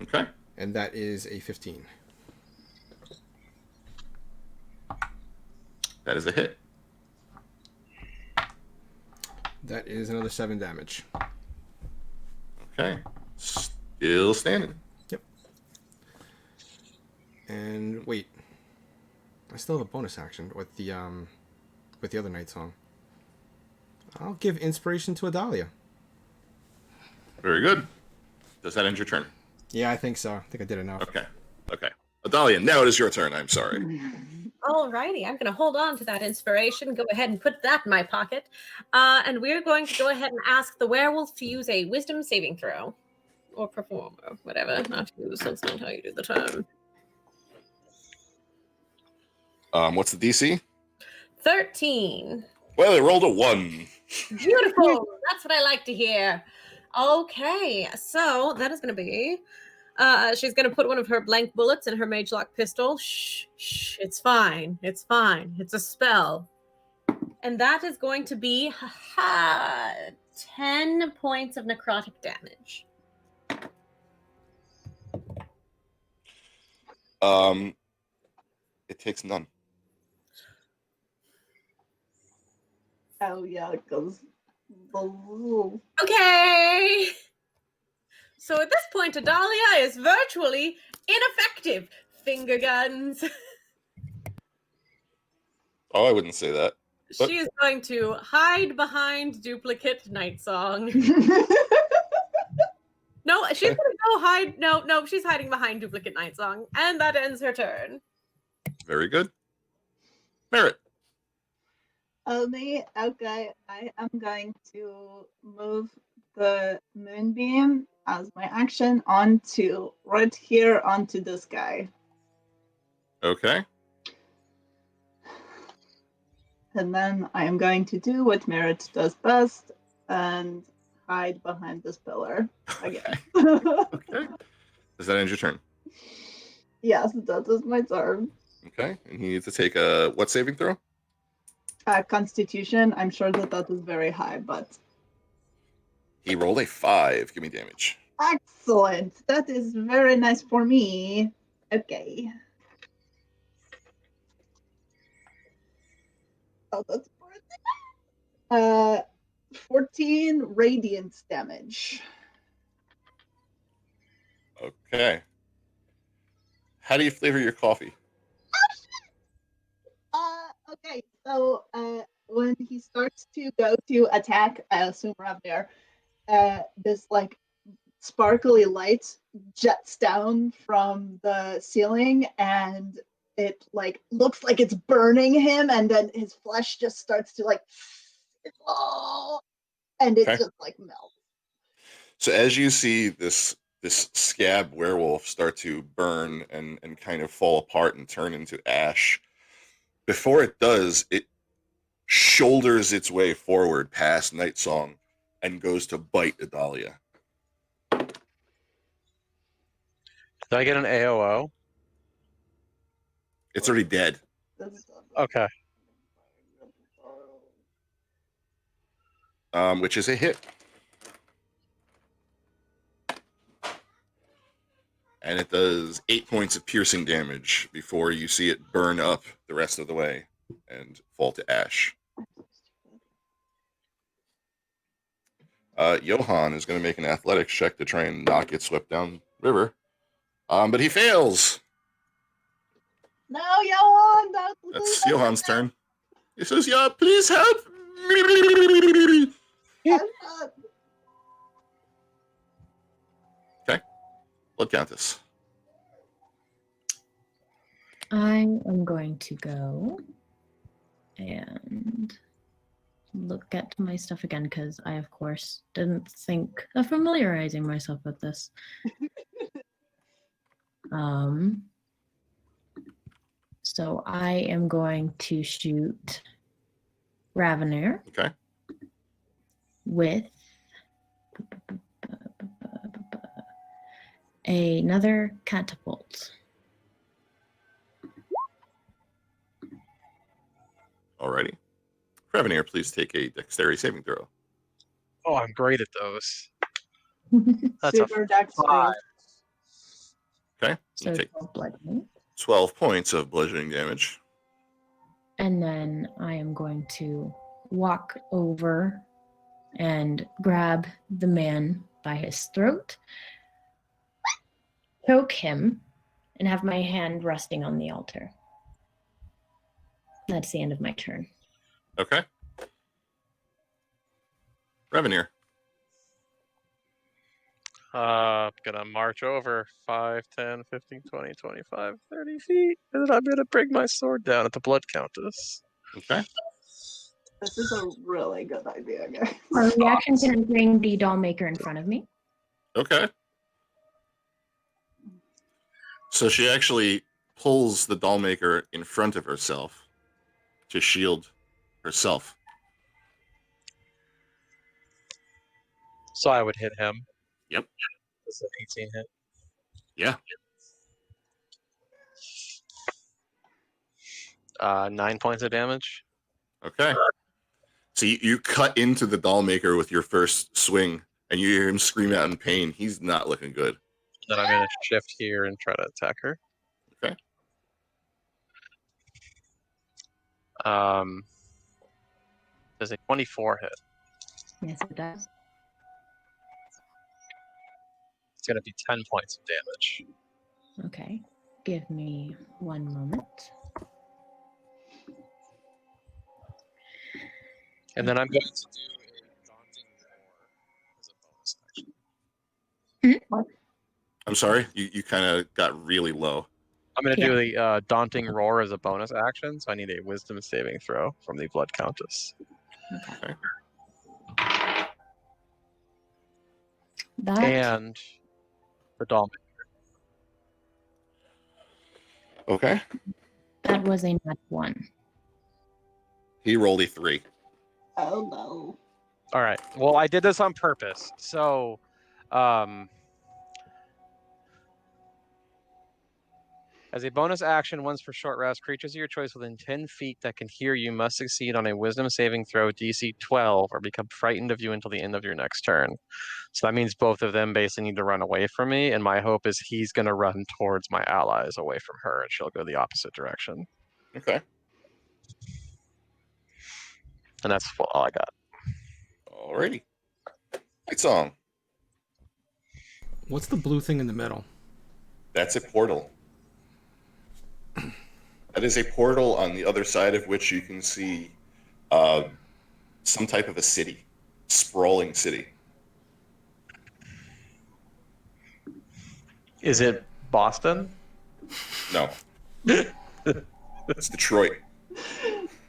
Okay. And that is a 15. That is a hit. That is another 7 damage. Okay. Still standing. Yep. And wait. I still have a bonus action with the other Night Song. I'll give inspiration to Adalia. Very good. Does that end your turn? Yeah, I think so. I think I did enough. Okay. Okay. Adalia, now it is your turn. I'm sorry. Alrighty, I'm going to hold on to that inspiration. Go ahead and put that in my pocket. And we're going to go ahead and ask the werewolf to use a wisdom saving throw. Or perform, or whatever. Not use, that's not how you do the term. What's the DC? 13. Well, it rolled a 1. Beautiful. That's what I like to hear. Okay, so that is going to be... she's going to put one of her blank bullets in her mage lock pistol. Shh, it's fine. It's fine. It's a spell. And that is going to be 10 points of necrotic damage. It takes none. Oh yeah, because Okay. So at this point, Adalia is virtually ineffective. Finger guns. Oh, I wouldn't say that. But- She is going to hide behind duplicate Night Song. No, she's gonna go hide. No, she's hiding behind duplicate Night Song, and that ends her turn. Very good. Merit. only okay. I am going to move the moonbeam as my action onto right here onto this guy. Okay. And then I am going to do what Merit does best and hide behind this pillar again. Okay. Does that end your turn? Yes, that is my turn. Okay. And he needs to take a what saving throw? Constitution, I'm sure that is very high, but He rolled a 5. Give me damage. excellent. That is very nice for me. Okay. Oh, that's pretty. 14 radiance damage. Okay. How do you flavor your coffee? Okay, so when he starts to go to attack, I assume around there, this like sparkly light jets down from the ceiling and it like looks like it's burning him, and then his flesh just starts to like and it Okay. just like melts. So as you see this scab werewolf start to burn and kind of fall apart and turn into ash, before it does, it shoulders its way forward past Night Song and goes to bite Adalia. Did I get an AOO? It's already dead. Okay. Which is a hit. And it does 8 points of piercing damage before you see it burn up the rest of the way and fall to ash. Johan is going to make an athletics check to try and not get swept down river. But he fails. No, Johan! That's Johan's turn. He says, yeah, please help me. Okay. Blood Countess. I am going to go and look at my stuff again because I, of course, didn't think of familiarizing myself with this. So I am going to shoot Ravener Okay. with another catapult. Alrighty. Revenir, please take a dexterity saving throw. Oh, I'm great at those. That's Super a dex 5. Okay. So You take 12 bludgeoning. 12 points of bludgeoning damage. And then I am going to walk over and grab the man by his throat, choke him, and have my hand resting on the altar. That's the end of my turn. Okay. Revenir. Gonna march over 5, 10, 15, 20, 25, 30 feet. And then I'm gonna bring my sword down at the Blood Countess. Okay. This is a really good idea, guys. For reaction, can I bring the doll maker in front of me? Okay. So she actually pulls the doll maker in front of herself to shield herself. So I would hit him. Yep. It's an 18 hit. Yeah. 9 points of damage. Okay. So you cut into the doll maker with your first swing, and you hear him scream out in pain. He's not looking good. Then I'm gonna shift here and try to attack her. Okay. Does a 24 hit? Yes, it does. It's gonna be 10 points of damage. Okay. Give me one moment. And then I'm going to do a daunting roar as a bonus action. I'm sorry. You kind of got really low. I'm going to do the daunting roar as a bonus action, so I need a wisdom saving throw from the Blood Countess. Okay. Okay. That And the doll. Okay. that was a nat 1. He rolled a 3. Oh no. All right. Well, I did this on purpose. So, as a bonus action, once per short rest, creatures of your choice within 10 feet that can hear you must succeed on a wisdom saving throw DC 12 or become frightened of you until the end of your next turn. So that means both of them basically need to run away from me, and my hope is he's going to run towards my allies away from her, and she'll go the opposite direction. Okay. And that's all I got. Alrighty. Night Song. What's the blue thing in the middle? That's a portal. That is a portal on the other side of which you can see some type of a city. Sprawling city. Is it Boston? No. It's Detroit.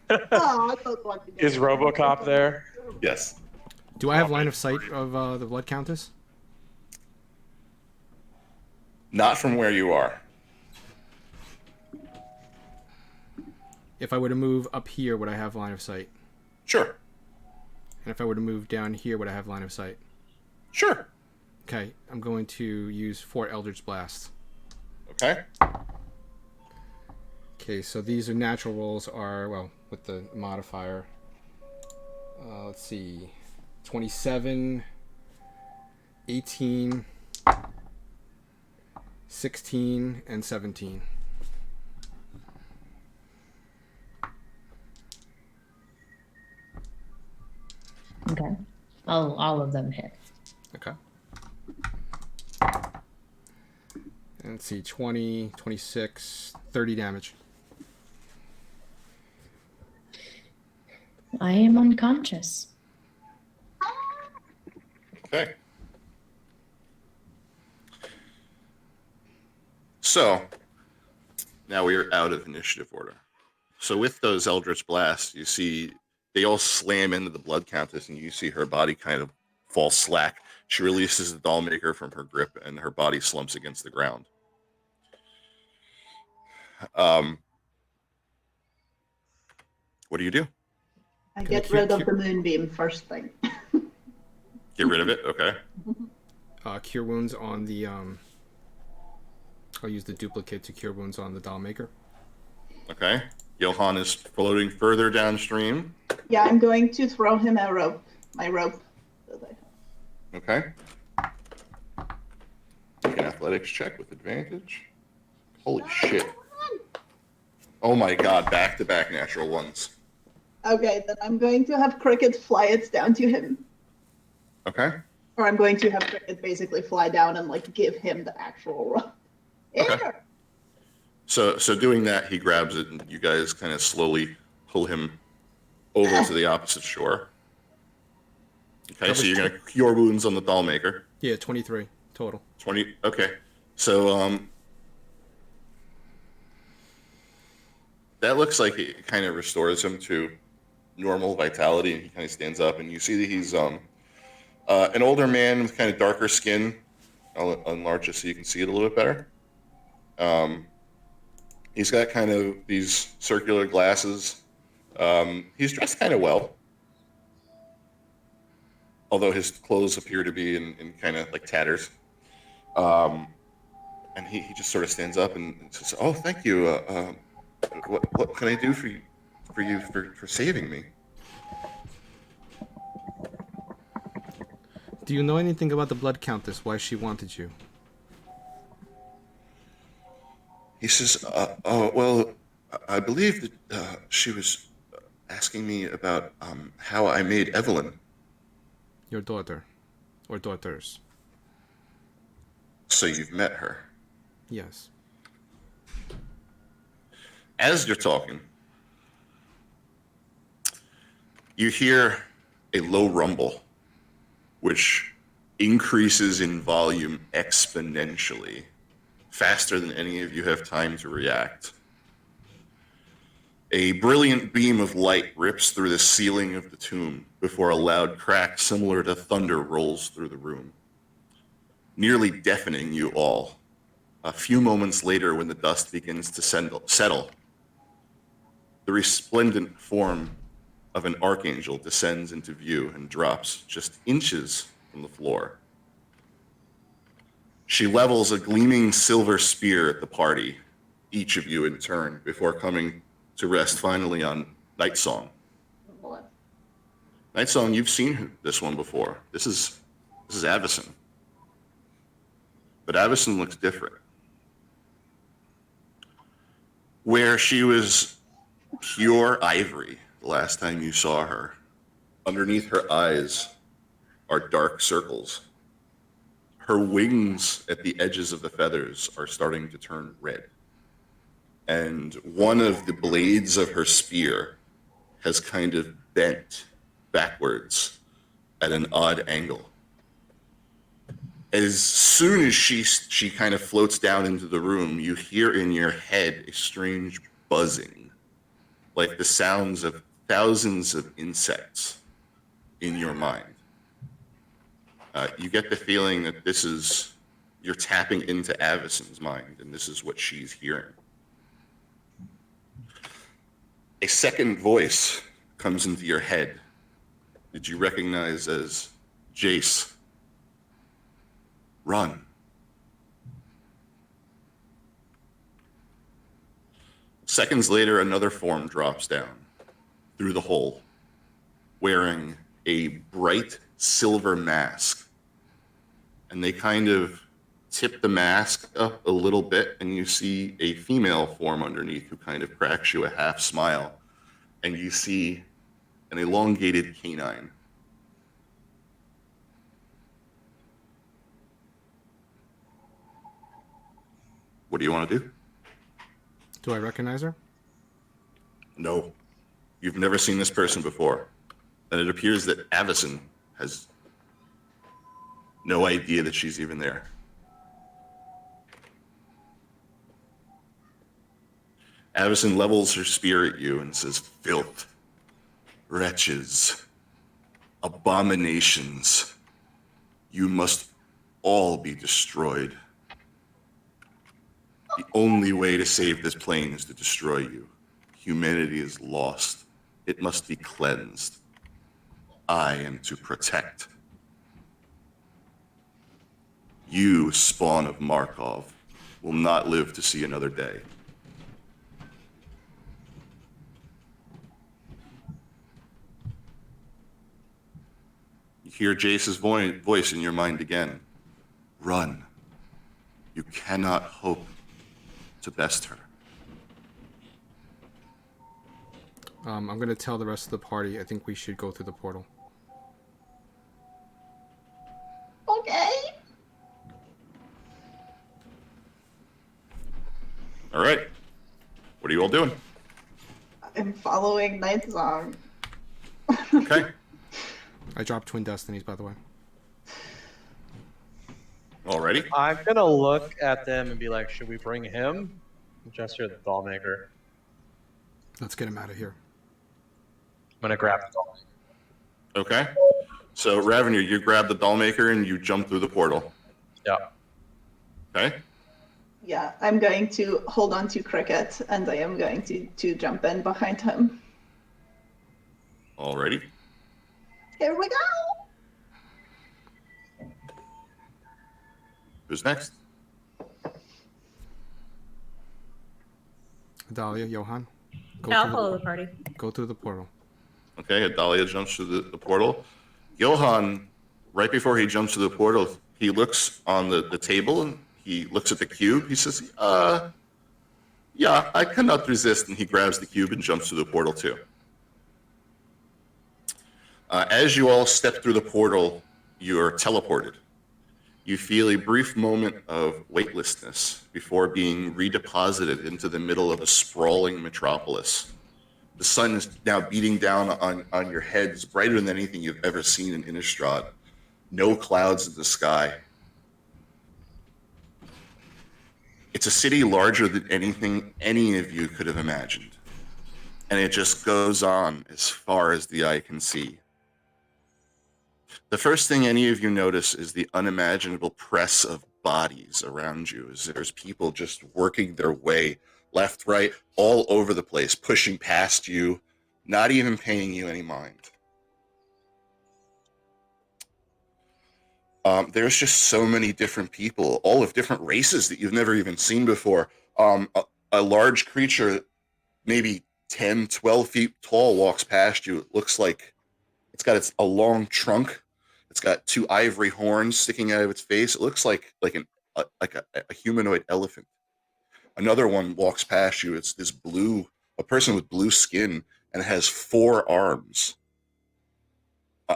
Oh, I don't want to get Is RoboCop there? Yes. Do I have line of sight of the Blood Countess? Not from where you are. If I were to move up here, would I have line of sight? Sure. And if I were to move down here, would I have line of sight? Sure. Okay, I'm going to use 4 Eldritch Blasts. Okay. Okay, so these are natural rolls are, well, with the modifier. Let's see. 27, 18, 16, and 17. Okay. All of them hit. Okay. And let's see, 20, 26, 30 damage. I am unconscious. Okay. So, Now we are out of initiative order. So with those Eldritch Blasts, you see they all slam into the Blood Countess, and you see her body kind of fall slack. She releases the Dollmaker from her grip, and her body slumps against the ground. What do you do? I Can get I rid cure- of the moonbeam first thing. Get rid of it? Okay. Cure wounds on the I'll use the duplicate to cure wounds on the Dollmaker. Okay. Johan is floating further downstream. Yeah, I'm going to throw him a rope. My rope. Okay. Make an athletics check with advantage. Holy shit. Oh my god, back-to-back natural ones. Okay, then I'm going to have Cricket fly it down to him. Okay. Or I'm going to have Cricket basically fly down and like give him the actual rope. Okay. Here. So doing that, he grabs it, and you guys kind of slowly pull him over to the opposite shore. Okay, so you're going to cure wounds on the Dollmaker. Yeah, 23 total. 20. Okay. So that looks like it kind of restores him to normal vitality, and he kind of stands up, and you see that he's an older man with kind of darker skin. I'll enlarge it so you can see it a little bit better. He's got kind of these circular glasses. He's dressed kind of well, although his clothes appear to be in kind of like tatters. And he just sort of stands up and says, "Oh, thank you. What can I do for you for saving me?" Do you know anything about the Blood Countess? Why she wanted you? He says, "Oh, well, I believe that she was asking me about how I made Evelyn." Your daughter, or daughters? So you've met her. Yes. As you're talking, you hear a low rumble, which increases in volume exponentially, faster than any of you have time to react. A brilliant beam of light rips through the ceiling of the tomb before a loud crack similar to thunder rolls through the room, nearly deafening you all. A few moments later, when the dust begins to settle, the resplendent form of an archangel descends into view and drops just inches from the floor. She levels a gleaming silver spear at the party, each of you in turn, before coming to rest finally on Nightsong. Nightsong, you've seen this one before. This is Avacyn. But Avacyn looks different. Where she was pure ivory the last time you saw her, underneath her eyes are dark circles. Her wings at the edges of the feathers are starting to turn red. And one of the blades of her spear has kind of bent backwards at an odd angle. As soon as she kind of floats down into the room, you hear in your head a strange buzzing, like the sounds of thousands of insects in your mind. You get the feeling that you're tapping into Avacyn's mind, and this is what she's hearing. A second voice comes into your head that you recognize as Jace. Run. Seconds later, another form drops down through the hole, wearing a bright silver mask. And they kind of tip the mask up a little bit, and you see a female form underneath who kind of cracks you a half smile. And you see an elongated canine. What do you want to do? Do I recognize her? No. You've never seen this person before. And it appears that Avacyn has no idea that she's even there. Avacyn levels her spear at you and says, "Filth, wretches, abominations, you must all be destroyed. The only way to save this plane is to destroy you. Humanity is lost. It must be cleansed. I am to protect. You, spawn of Markov, will not live to see another day." You hear Jace's voice in your mind again. Run. You cannot hope to best her. I'm going to tell the rest of the party I think we should go through the portal. Okay. All right. What are you all doing? I'm following Night Song. Okay. I dropped Twin Destinies, by the way. Already? I'm gonna look at them and be like, should we bring him? Gesture the doll maker. Let's get him out of here. I'm gonna grab the doll. Okay. So, Ravenir, you grab the doll maker and you jump through the portal. Yeah. Okay. Yeah, I'm going to hold on to Cricket, and I am going to jump in behind him. Alrighty. Here we go! Who's next? Dahlia, Johan, Yeah, I'll follow the party. go through the portal. Okay, Adalia jumps through the portal. Johan, right before he jumps through the portal, he looks on the table and he looks at the cube. He says, yeah, I cannot resist. And he grabs the cube and jumps through the portal too. As you all step through the portal, you're teleported. You feel a brief moment of weightlessness before being redeposited into the middle of a sprawling metropolis. The sun is now beating down on your heads, brighter than anything you've ever seen in Innistrad. No clouds in the sky. It's a city larger than anything any of you could have imagined. And it just goes on as far as the eye can see. The first thing any of you notice is the unimaginable press of bodies around you, as there's people just working their way left, right, all over the place, pushing past you, not even paying you any mind. There's just so many different people, all of different races that you've never even seen before. A large creature, maybe 10, 12 feet tall, walks past you. It looks like it's got a long trunk. It's got two ivory horns sticking out of its face. It looks like a humanoid elephant. Another one walks past you. It's a person with blue skin, and it has 4 arms.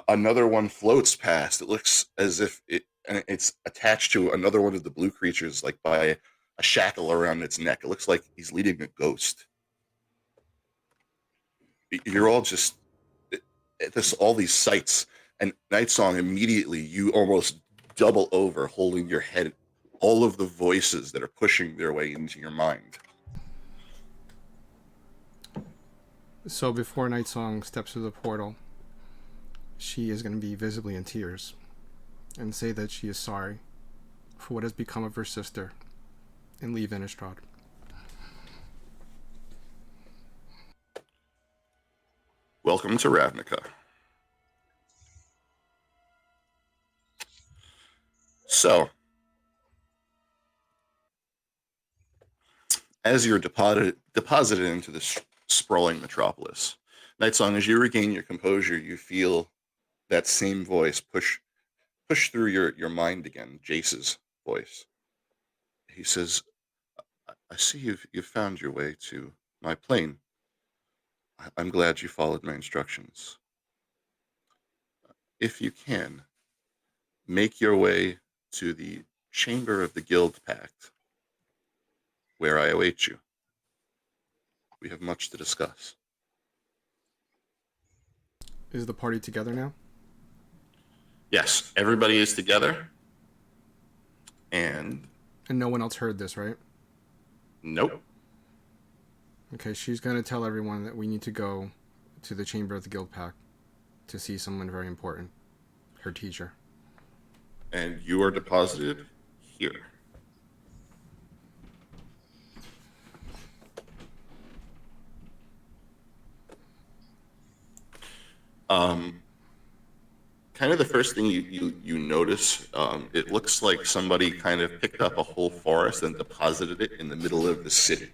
Another one floats past. It looks as if it's attached to another one of the blue creatures, like by a shackle around its neck. It looks like he's leading a ghost. You're all just all these sights. And Nightsong, immediately you almost double over, holding your head, all of the voices that are pushing their way into your mind. So before Nightsong steps through the portal, she is going to be visibly in tears and say that she is sorry for what has become of her sister and leave Innistrad. Welcome to Ravnica. So, as you're deposited into this sprawling metropolis, Nightsong, as you regain your composure, you feel that same voice push through your mind again, Jace's voice. He says, I see you've found your way to my plane. I'm glad you followed my instructions. If you can, make your way to the chamber of the Guild Pact, where I await you. We have much to discuss. Is the party together now? Yes, everybody is together. And no one else heard this, right? nope. Okay, she's gonna tell everyone that we need to go to the Chamber of the Guild Pack to see someone very important, her teacher. And you are deposited here. Kind of the first thing you notice, it looks like somebody kind of picked up a whole forest and deposited it in the middle of the city.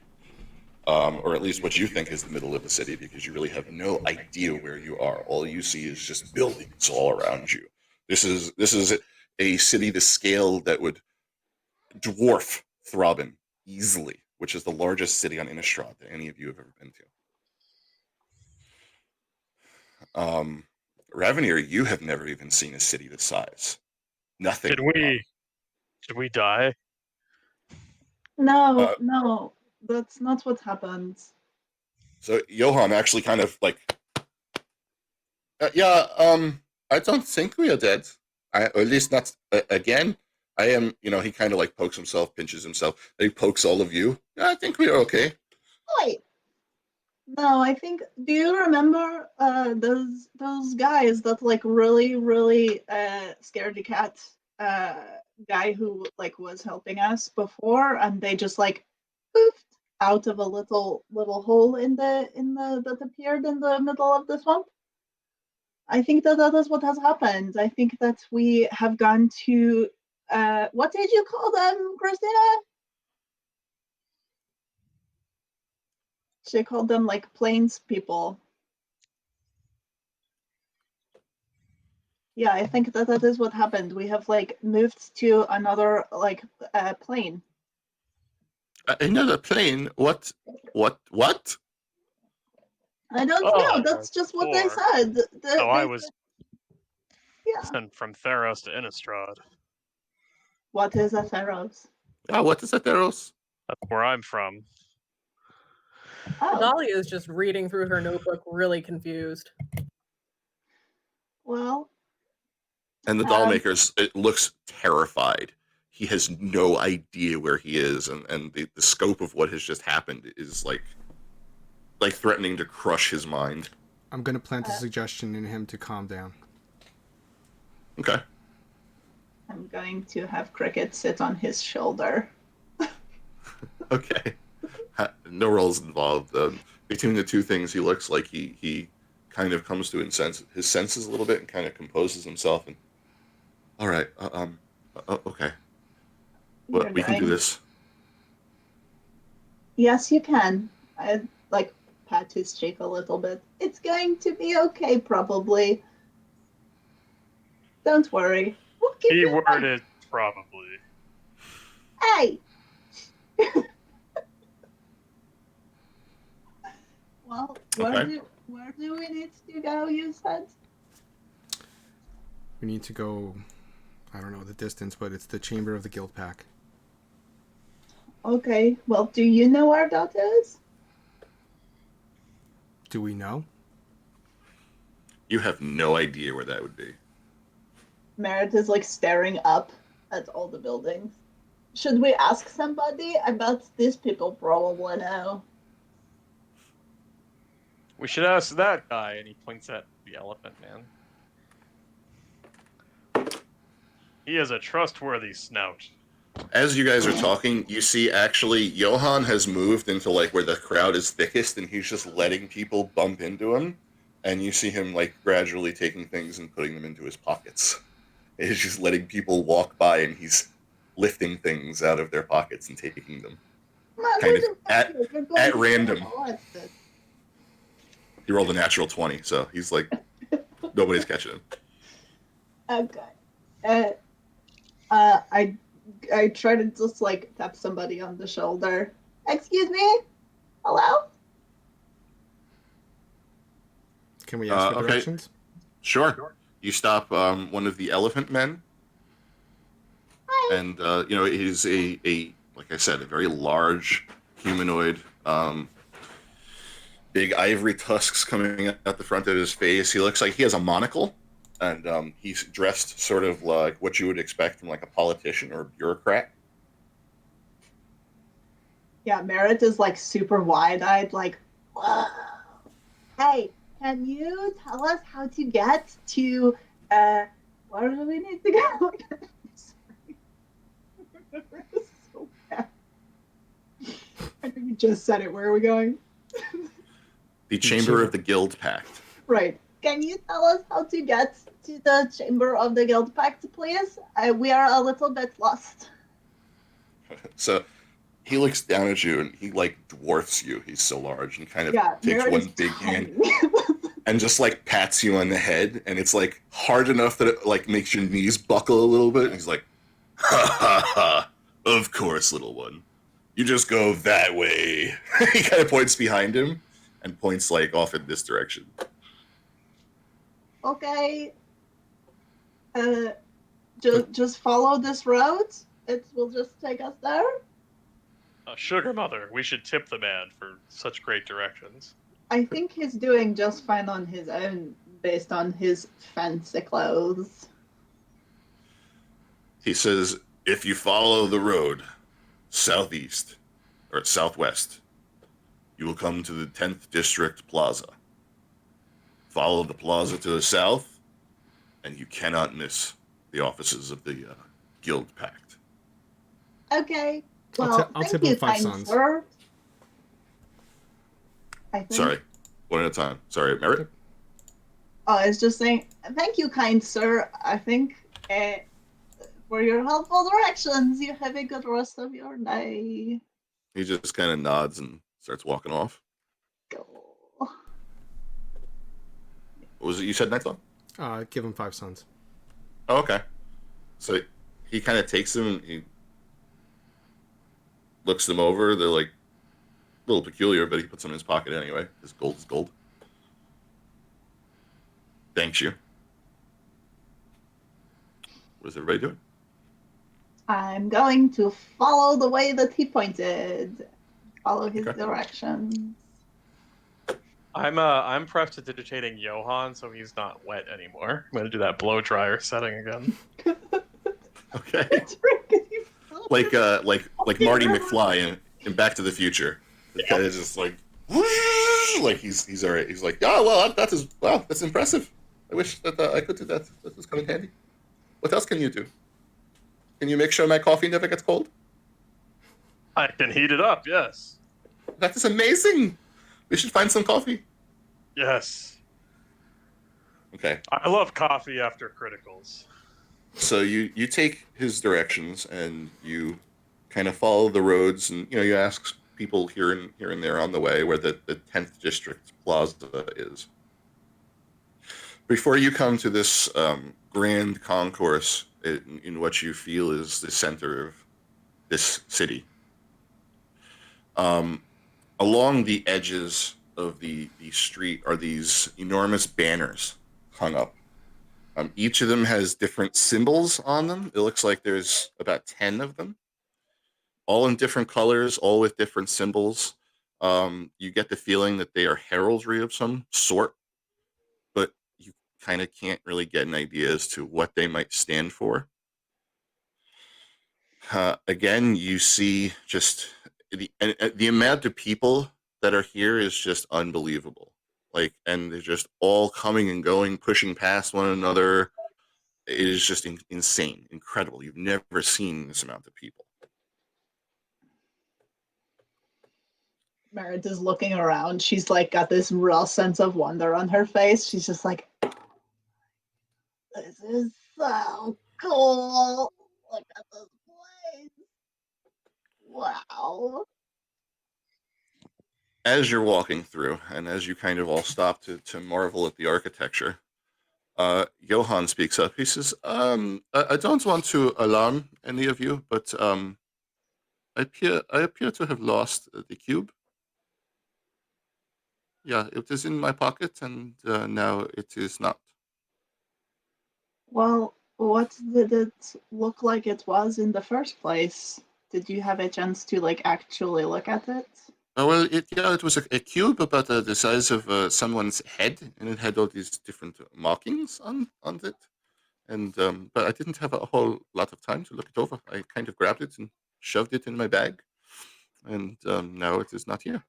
Or at least what you think is the middle of the city, because you really have no idea where you are. All you see is just buildings all around you. This is a city to scale that would dwarf Throbbin easily, which is the largest city on Innistrad that any of you have ever been to. Ravenier, you have never even seen a city this size. Nothing. Did we die? No, no, that's not what happened. So Johan actually kind of like, I don't think we are dead. Or at least not again. I am, he kind of like pokes himself, pinches himself. Then he pokes all of you. I think we are okay. Wait. No, I think. Do you remember those guys that like really scared the cat guy who like was helping us before, and they just like poofed out of a little hole in the that appeared in the middle of the swamp? I think that is what has happened. I think that we have gone to what did you call them, Christina? She called them like plains people. Yeah, I think that is what happened. We have like moved to another like plane. Another plane? What? I don't know. That's just what they said. I was Yeah. sent from Theros to Innistrad. What is a Theros? What is a Theros? That's where I'm from. Oh, Dahlia is just reading through her notebook, really confused. well, And the dollmaker it looks terrified. He has no idea where he is, and the scope of what has just happened is like threatening to crush his mind. I'm gonna plant a suggestion in him to calm down. Okay. I'm going to have Cricket sit on his shoulder. Okay. No roles involved. Between the two things, he looks like he kind of comes to his senses a little bit and kind of composes himself. And all right, okay, but we can do this. Yes, you can. I like pat his cheek a little bit. It's going to be okay, probably. Don't worry. We'll keep He you fine. worded probably. Hey. Well, where do we need to go, you said? We need to go, I don't know the distance, but it's the Chamber of the Guild Pack. Okay, well, do you know where that is? Do we know? You have no idea where that would be. Merritt is like staring up at all the buildings. Should we ask somebody? I bet these people probably know. We should ask that guy, and he points at the elephant man. He has a trustworthy snout. As you guys are talking, you see actually Johan has moved into like where the crowd is thickest, and he's just letting people bump into him. And you see him like gradually taking things and putting them into his pockets. He's just letting people walk by, and he's lifting things out of their pockets and taking them. Kind of at random. He rolled a natural 20, so he's like, nobody's catching him. Okay. I try to just like tap somebody on the shoulder. Excuse me? Hello? Can we ask for okay. directions? Sure. You stop one of the elephant men. Hi. And, it is a, like I said, a very large humanoid, big ivory tusks coming out the front of his face. He looks like he has a monocle, and he's dressed sort of like what you would expect from like a politician or a bureaucrat. Yeah, Merritt is like super wide-eyed, like, whoa. Hey, can you tell us how to get to where do we need to go? Sorry. So bad. I think you just said it. Where are we going? The Chamber of the Guild Pact. Right. Can you tell us how to get to the Chamber of the Guild Pact, please? We are a little bit lost. So he looks down at you and he like dwarfs you. He's so large and kind of Yeah, takes Merritt one is big tiny. hand and just like pats you on the head, and it's like hard enough that it like makes your knees buckle a little bit. And he's like, ha ha ha, of course, little one. You just go that way. He kind of points behind him and points like off in this direction. Okay. Just follow this road. It will just take us there. Sugar Mother, we should tip the man for such great directions. I think he's doing just fine on his own based on his fancy clothes. He says, if you follow the road southeast or southwest, you will come to the 10th District Plaza. Follow the plaza to the south, and you cannot miss the offices of the Guild Pact. Okay. Well, I'll thank tip you, him 5 kind suns. sir. I think... Sorry, one at a time. Sorry, Merritt? Oh, I was just saying, thank you, kind sir. I think for your helpful directions, you have a good rest of your day. He just kind of nods and starts walking off. Go. What was it you said, Nightfall? Give him 5 suns. Oh, okay. So he kind of takes them and he looks them over. They're like a little peculiar, but he puts them in his pocket anyway. His gold is gold. Thanks you. What is everybody doing? I'm going to follow the way that he pointed. Follow his directions. I'm prestidigitating Johan so he's not wet anymore. I'm gonna do that blow dryer setting again. Okay. like Marty McFly in Back to the Future. It's kind of just like he's all right. He's like, oh well, that's impressive. I wish that I could do that. That was come in handy. What else can you do? Can you make sure my coffee never gets cold? I can heat it up, yes. That is amazing. We should find some coffee. Yes. Okay. I love coffee after criticals. So you take his directions and you kind of follow the roads, and you ask people here and there on the way where the 10th District Plaza is. Before you come to this grand concourse in what you feel is the center of this city, along the edges of the street are these enormous banners hung up. Each of them has different symbols on them. It looks like there's about 10 of them, all in different colors, all with different symbols. You get the feeling that they are heraldry of some sort, but you kind of can't really get an idea as to what they might stand for. Again, you see just the amount of people that are here is just unbelievable. And they're just all coming and going, pushing past one another. It is just insane, incredible. You've never seen this amount of people. Meredith is looking around. She's like got this real sense of wonder on her face. She's just like, this is so cool. Look at this place. Wow. As you're walking through, and as you kind of all stop to marvel at the architecture, Johan speaks up. He says, I don't want to alarm any of you, but I appear to have lost the cube. Yeah, it is in my pocket, and now it is not. Well, what did it look like it was in the first place? Did you have a chance to like actually look at it? Well, it was a cube about the size of someone's head, and it had all these different markings on it. And but I didn't have a whole lot of time to look it over. I kind of grabbed it and shoved it in my bag. and now it is not here.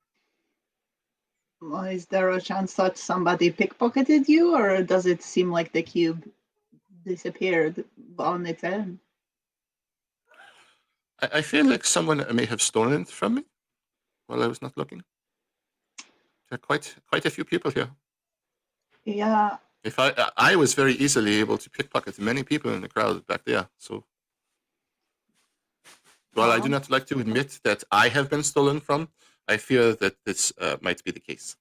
Well, is there a chance that somebody pickpocketed you, or does it seem like the cube disappeared on its own? I feel like someone may have stolen it from me while I was not looking. There are quite a few people here. Yeah, If I was very easily able to pickpocket many people in the crowd back there. So while I do not like to admit that I have been stolen from, I fear that this might be the case.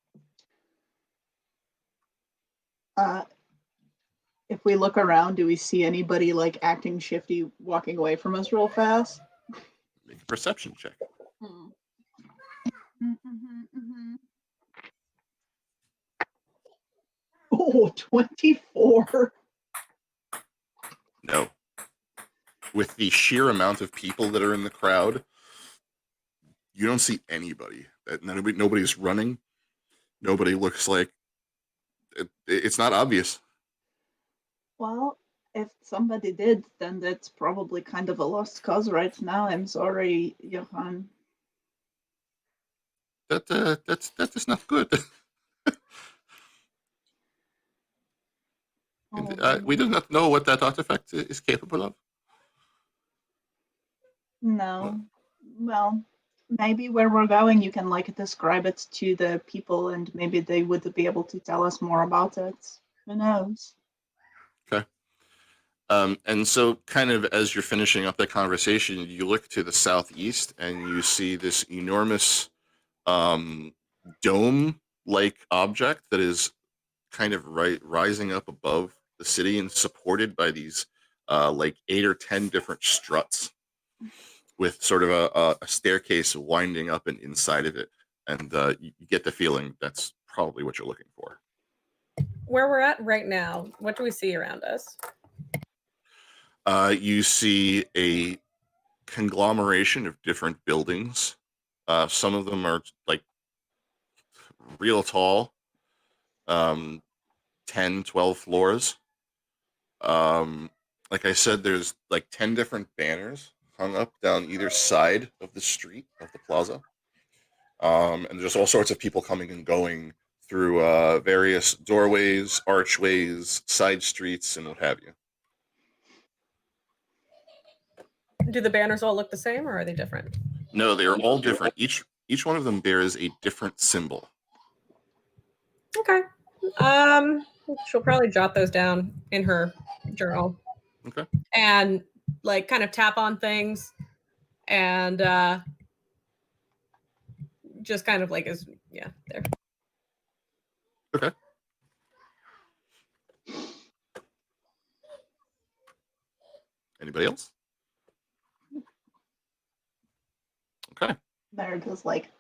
if we look around, do we see anybody like acting shifty, walking away from us real fast? Make a perception check. Oh, 24. No. With the sheer amount of people that are in the crowd, you don't see anybody. Nobody's running. Nobody looks like it's not obvious. Well, if somebody did, then that's probably kind of a lost cause right now. I'm sorry, Johan. That is not good. We do not know what that artifact is capable of. No. Well, maybe where we're going, you can like describe it to the people, and maybe they would be able to tell us more about it. Who knows? Okay. And so, kind of as you're finishing up that conversation, you look to the southeast and you see this enormous dome-like object that is kind of rising up above the city and supported by these like 8 or 10 different struts with sort of a staircase winding up and inside of it. And you get the feeling that's probably what you're looking for. Where we're at right now, what do we see around us? You see a conglomeration of different buildings. Some of them are like real tall, 10, 12 floors. Like I said, there's like 10 different banners hung up down either side of the street, of the plaza. And there's all sorts of people coming and going through various doorways, archways, side streets, and what have you. Do the banners all look the same, or are they different? No, they are all different. Each one of them bears a different symbol. Okay. She'll probably jot those down in her journal. Okay. And like kind of tap on things and just kind of like there. Okay. Anybody else? Okay. Meredith's like,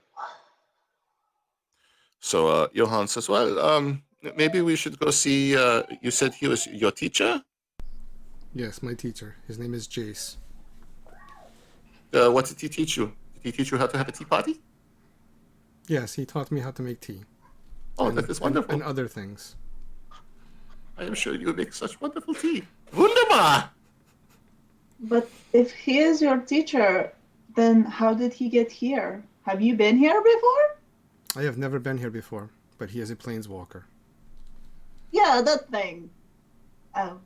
So Johan says, well, maybe we should go see, you said he was your teacher? Yes, my teacher. His name is Jace. What did he teach you? Did he teach you how to have a tea party? Yes, he taught me how to make tea. Oh, that is wonderful. And other things. I am sure you make such wonderful tea. Wunderbar! but if he is your teacher, then how did he get here? Have you been here before? I have never been here before, but he is a planeswalker. Yeah, that thing. Oh.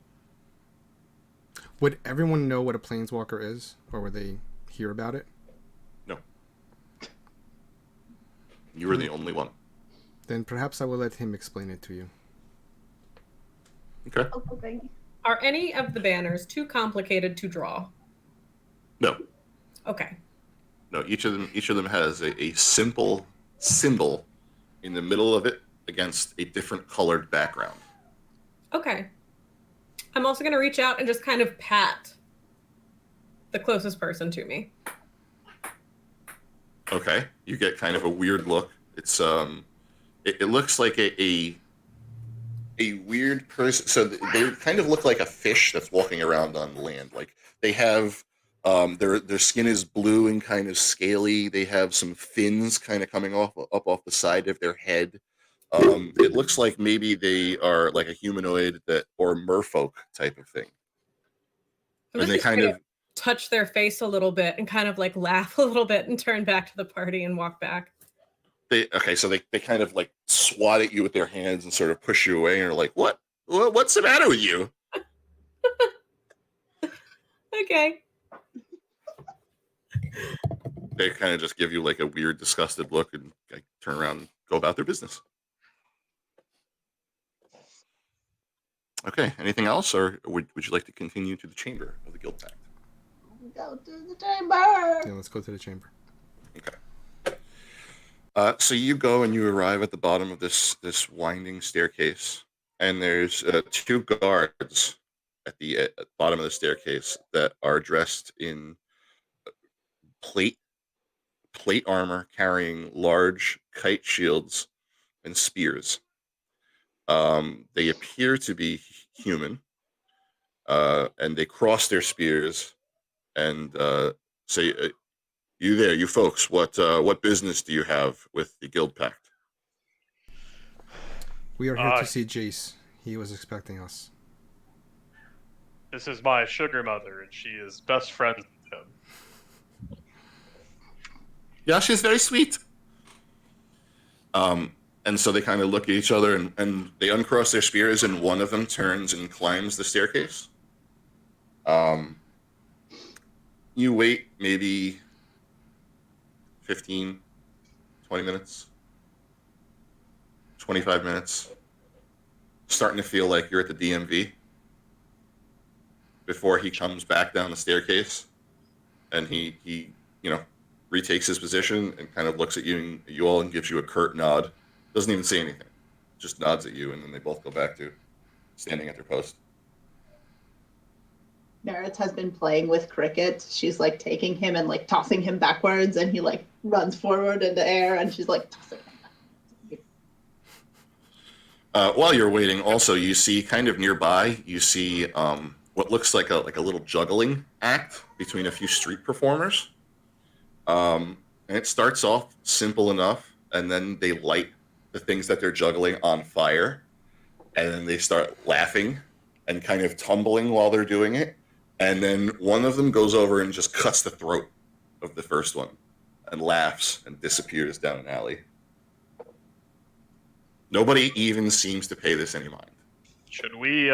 Would everyone know what a planeswalker is, or would they hear about it? No. You were the only one. Then perhaps I will let him explain it to you. Okay. Okay. Are any of the banners too complicated to draw? No. Okay. No, each of them has a simple symbol in the middle of it against a different colored background. Okay. I'm also going to reach out and just kind of pat the closest person to me. Okay. You get kind of a weird look. It's it looks like a weird person. So they kind of look like a fish that's walking around on land. Like they have their skin is blue and kind of scaly. They have some fins kind of coming up off the side of their head. It looks like maybe they are like a humanoid or merfolk type of thing. And they kind of touch their face a little bit and kind of like laugh a little bit and turn back to the party and walk back. So they kind of like swat at you with their hands and sort of push you away and are like, what's the matter with you? Okay. They kind of just give you like a weird, disgusted look and like, turn around and go about their business. Okay, anything else, or would you like to continue to the chamber of the Guild Pact? Go to the chamber. Yeah, let's go to the chamber. Okay. So you go and you arrive at the bottom of this winding staircase, and there's 2 guards at the bottom of the staircase that are dressed in plate armor, carrying large kite shields and spears. They appear to be human, and they cross their spears and say, "You there, you folks? What business do you have with the Guild Pact?" We are here to see Jace. He was expecting us. This is my sugar mother, and she is best friends with him. Yeah, she's very sweet. And so they kind of look at each other and they uncross their spears, and one of them turns and climbs the staircase. You wait maybe 15, 20 minutes, 25 minutes, starting to feel like you're at the DMV before he comes back down the staircase, and he retakes his position and kind of looks at you all and gives you a curt nod. Doesn't even say anything, just nods at you, and then they both go back to standing at their post. Meredith has been playing with Cricket. She's like taking him and like tossing him backwards, and he like runs forward in the air, and she's like tossing him back. While you're waiting, also you see kind of nearby, you see what looks like a little juggling act between a few street performers. And it starts off simple enough, and then they light the things that they're juggling on fire, and then they start laughing and kind of tumbling while they're doing it. And then one of them goes over and just cuts the throat of the first one and laughs and disappears down an alley. Nobody even seems to pay this any mind. Should we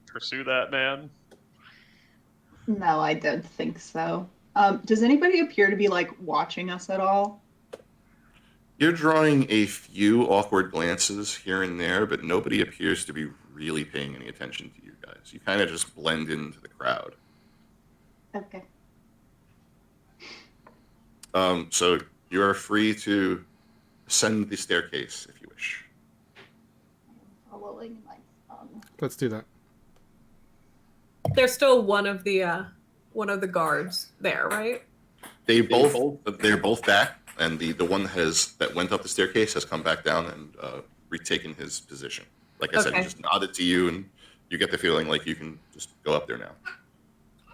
pursue that man? No, I don't think so. Does anybody appear to be like watching us at all? You're drawing a few awkward glances here and there, but nobody appears to be really paying any attention to you guys. You kind of just blend into the crowd. Okay. So you are free to ascend the staircase if you wish. Following my son. Let's do that. There's still one of the guards there, right? They're both back, and the one that went up the staircase has come back down and retaken his position. Like I said, he just nodded to you, and you get the feeling like you can just go up there now.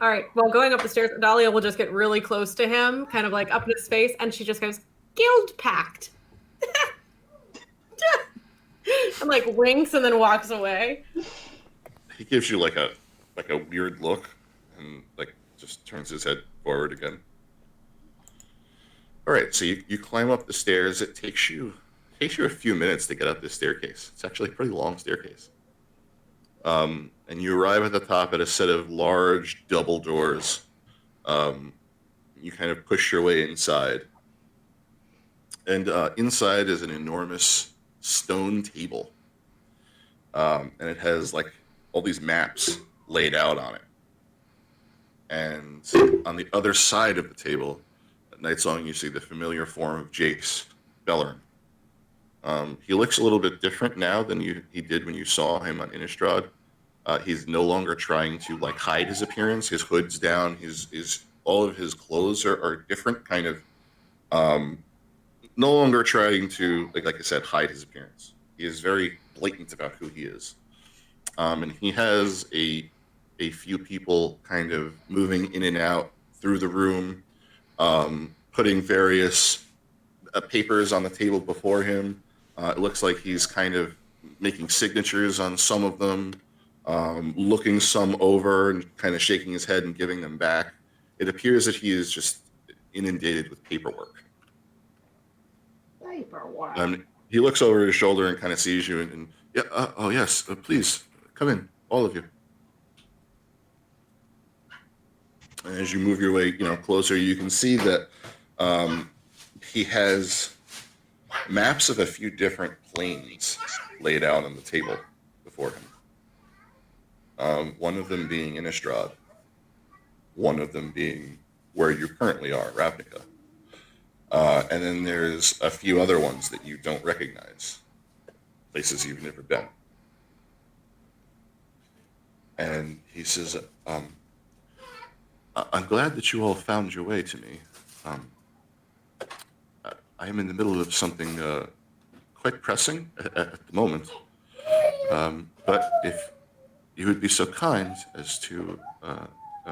All right. Well, going up the stairs, Dahlia will just get really close to him, kind of like up in his face, and she just goes, "Guild Pact," and like winks and then walks away. He gives you like a weird look, and like just turns his head forward again. All right, so you climb up the stairs. It takes you a few minutes to get up this staircase. It's actually a pretty long staircase. And you arrive at the top at a set of large double doors. You kind of push your way inside. And inside is an enormous stone table. And it has like all these maps laid out on it. And on the other side of the table, at Nightsong, you see the familiar form of Jace Bellerin. He looks a little bit different now than he did when you saw him on Innistrad. He's no longer trying to like hide his appearance. His hood's down. His all of his clothes are different, kind of. No longer trying to like I said, hide his appearance. He is very blatant about who he is, and he has a few people kind of moving in and out through the room, putting various papers on the table before him. It looks like he's kind of making signatures on some of them, looking some over and kind of shaking his head and giving them back. it appears that he is just inundated with paperwork. Paperwork. He looks over his shoulder and kind of sees you, and yeah, oh yes, please come in, all of you. And as you move your way, closer, you can see that he has maps of a few different planes laid out on the table before him. One of them being Innistrad, one of them being where you currently are, Ravnica. And then there's a few other ones that you don't recognize, places you've never been. And he says, I'm glad that you all found your way to me. I am in the middle of something quite pressing at the moment. But if you would be so kind as to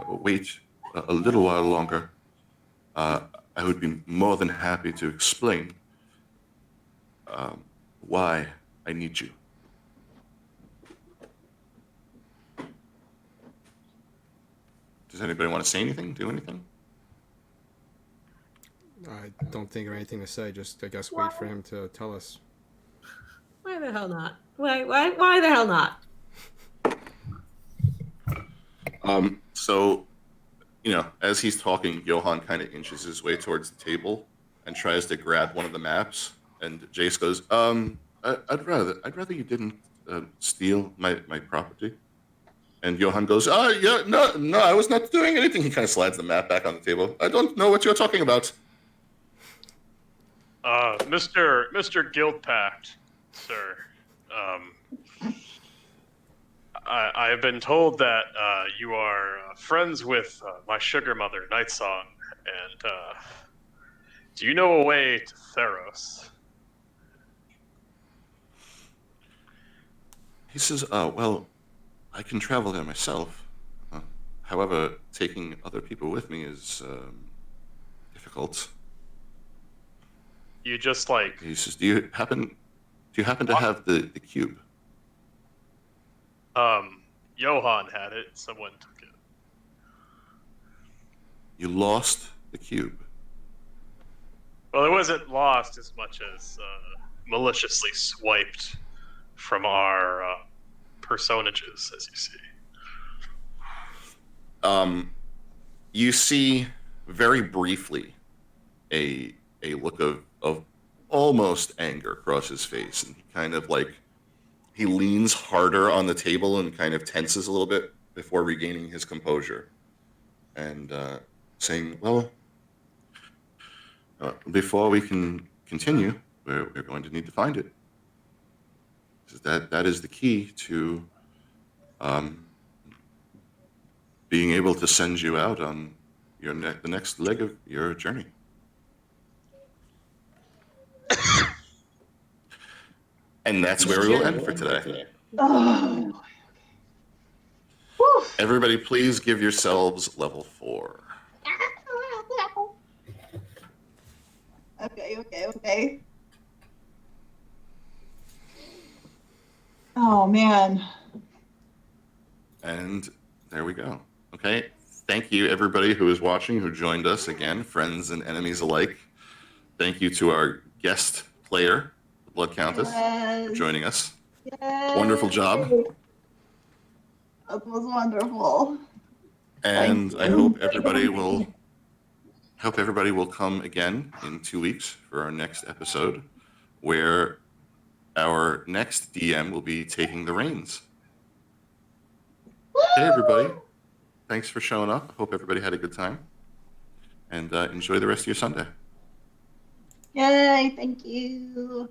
wait a little while longer, I would be more than happy to explain why I need you. Does anybody want to say anything, do anything? I don't think of anything to say. Just, I guess, wait for him to tell us. Why the hell not? Why the hell not? So, as he's talking, Johan kind of inches his way towards the table and tries to grab one of the maps. And Jace goes, I'd rather you didn't steal my property. And Johan goes, yeah, no, I was not doing anything. He kind of slides the map back on the table. I don't know what you're talking about. Mr. Guildpact, sir. I have been told that you are friends with my sugar mother, Nightsong, and do you know a way to Theros? He says, well, I can travel there myself. However, taking other people with me is difficult. You just He says, do you happen to have the cube? Johan had it. Someone took it. You lost the cube. Well, it wasn't lost as much as maliciously swiped from our personages, as you see. You see very briefly a look of almost anger across his face, and he kind of he leans harder on the table and kind of tenses a little bit before regaining his composure and saying, well, before we can continue, we're going to need to find it. That is the key to being able to send you out on the next leg of your journey. And that's where we will end for today. Oh. Everybody, please give yourselves level 4. Okay. Oh, man. And there we go. Okay. Thank you, everybody who is watching, who joined us again, friends and enemies alike. Thank you to our guest player, the Blood Countess, for joining us. Yes. Wonderful job. That was wonderful. And I hope everybody will come again in 2 weeks for our next episode, where our next DM will be taking the reins. Hey, everybody. Thanks for showing up. I hope everybody had a good time. And enjoy the rest of your Sunday. Yay, thank you.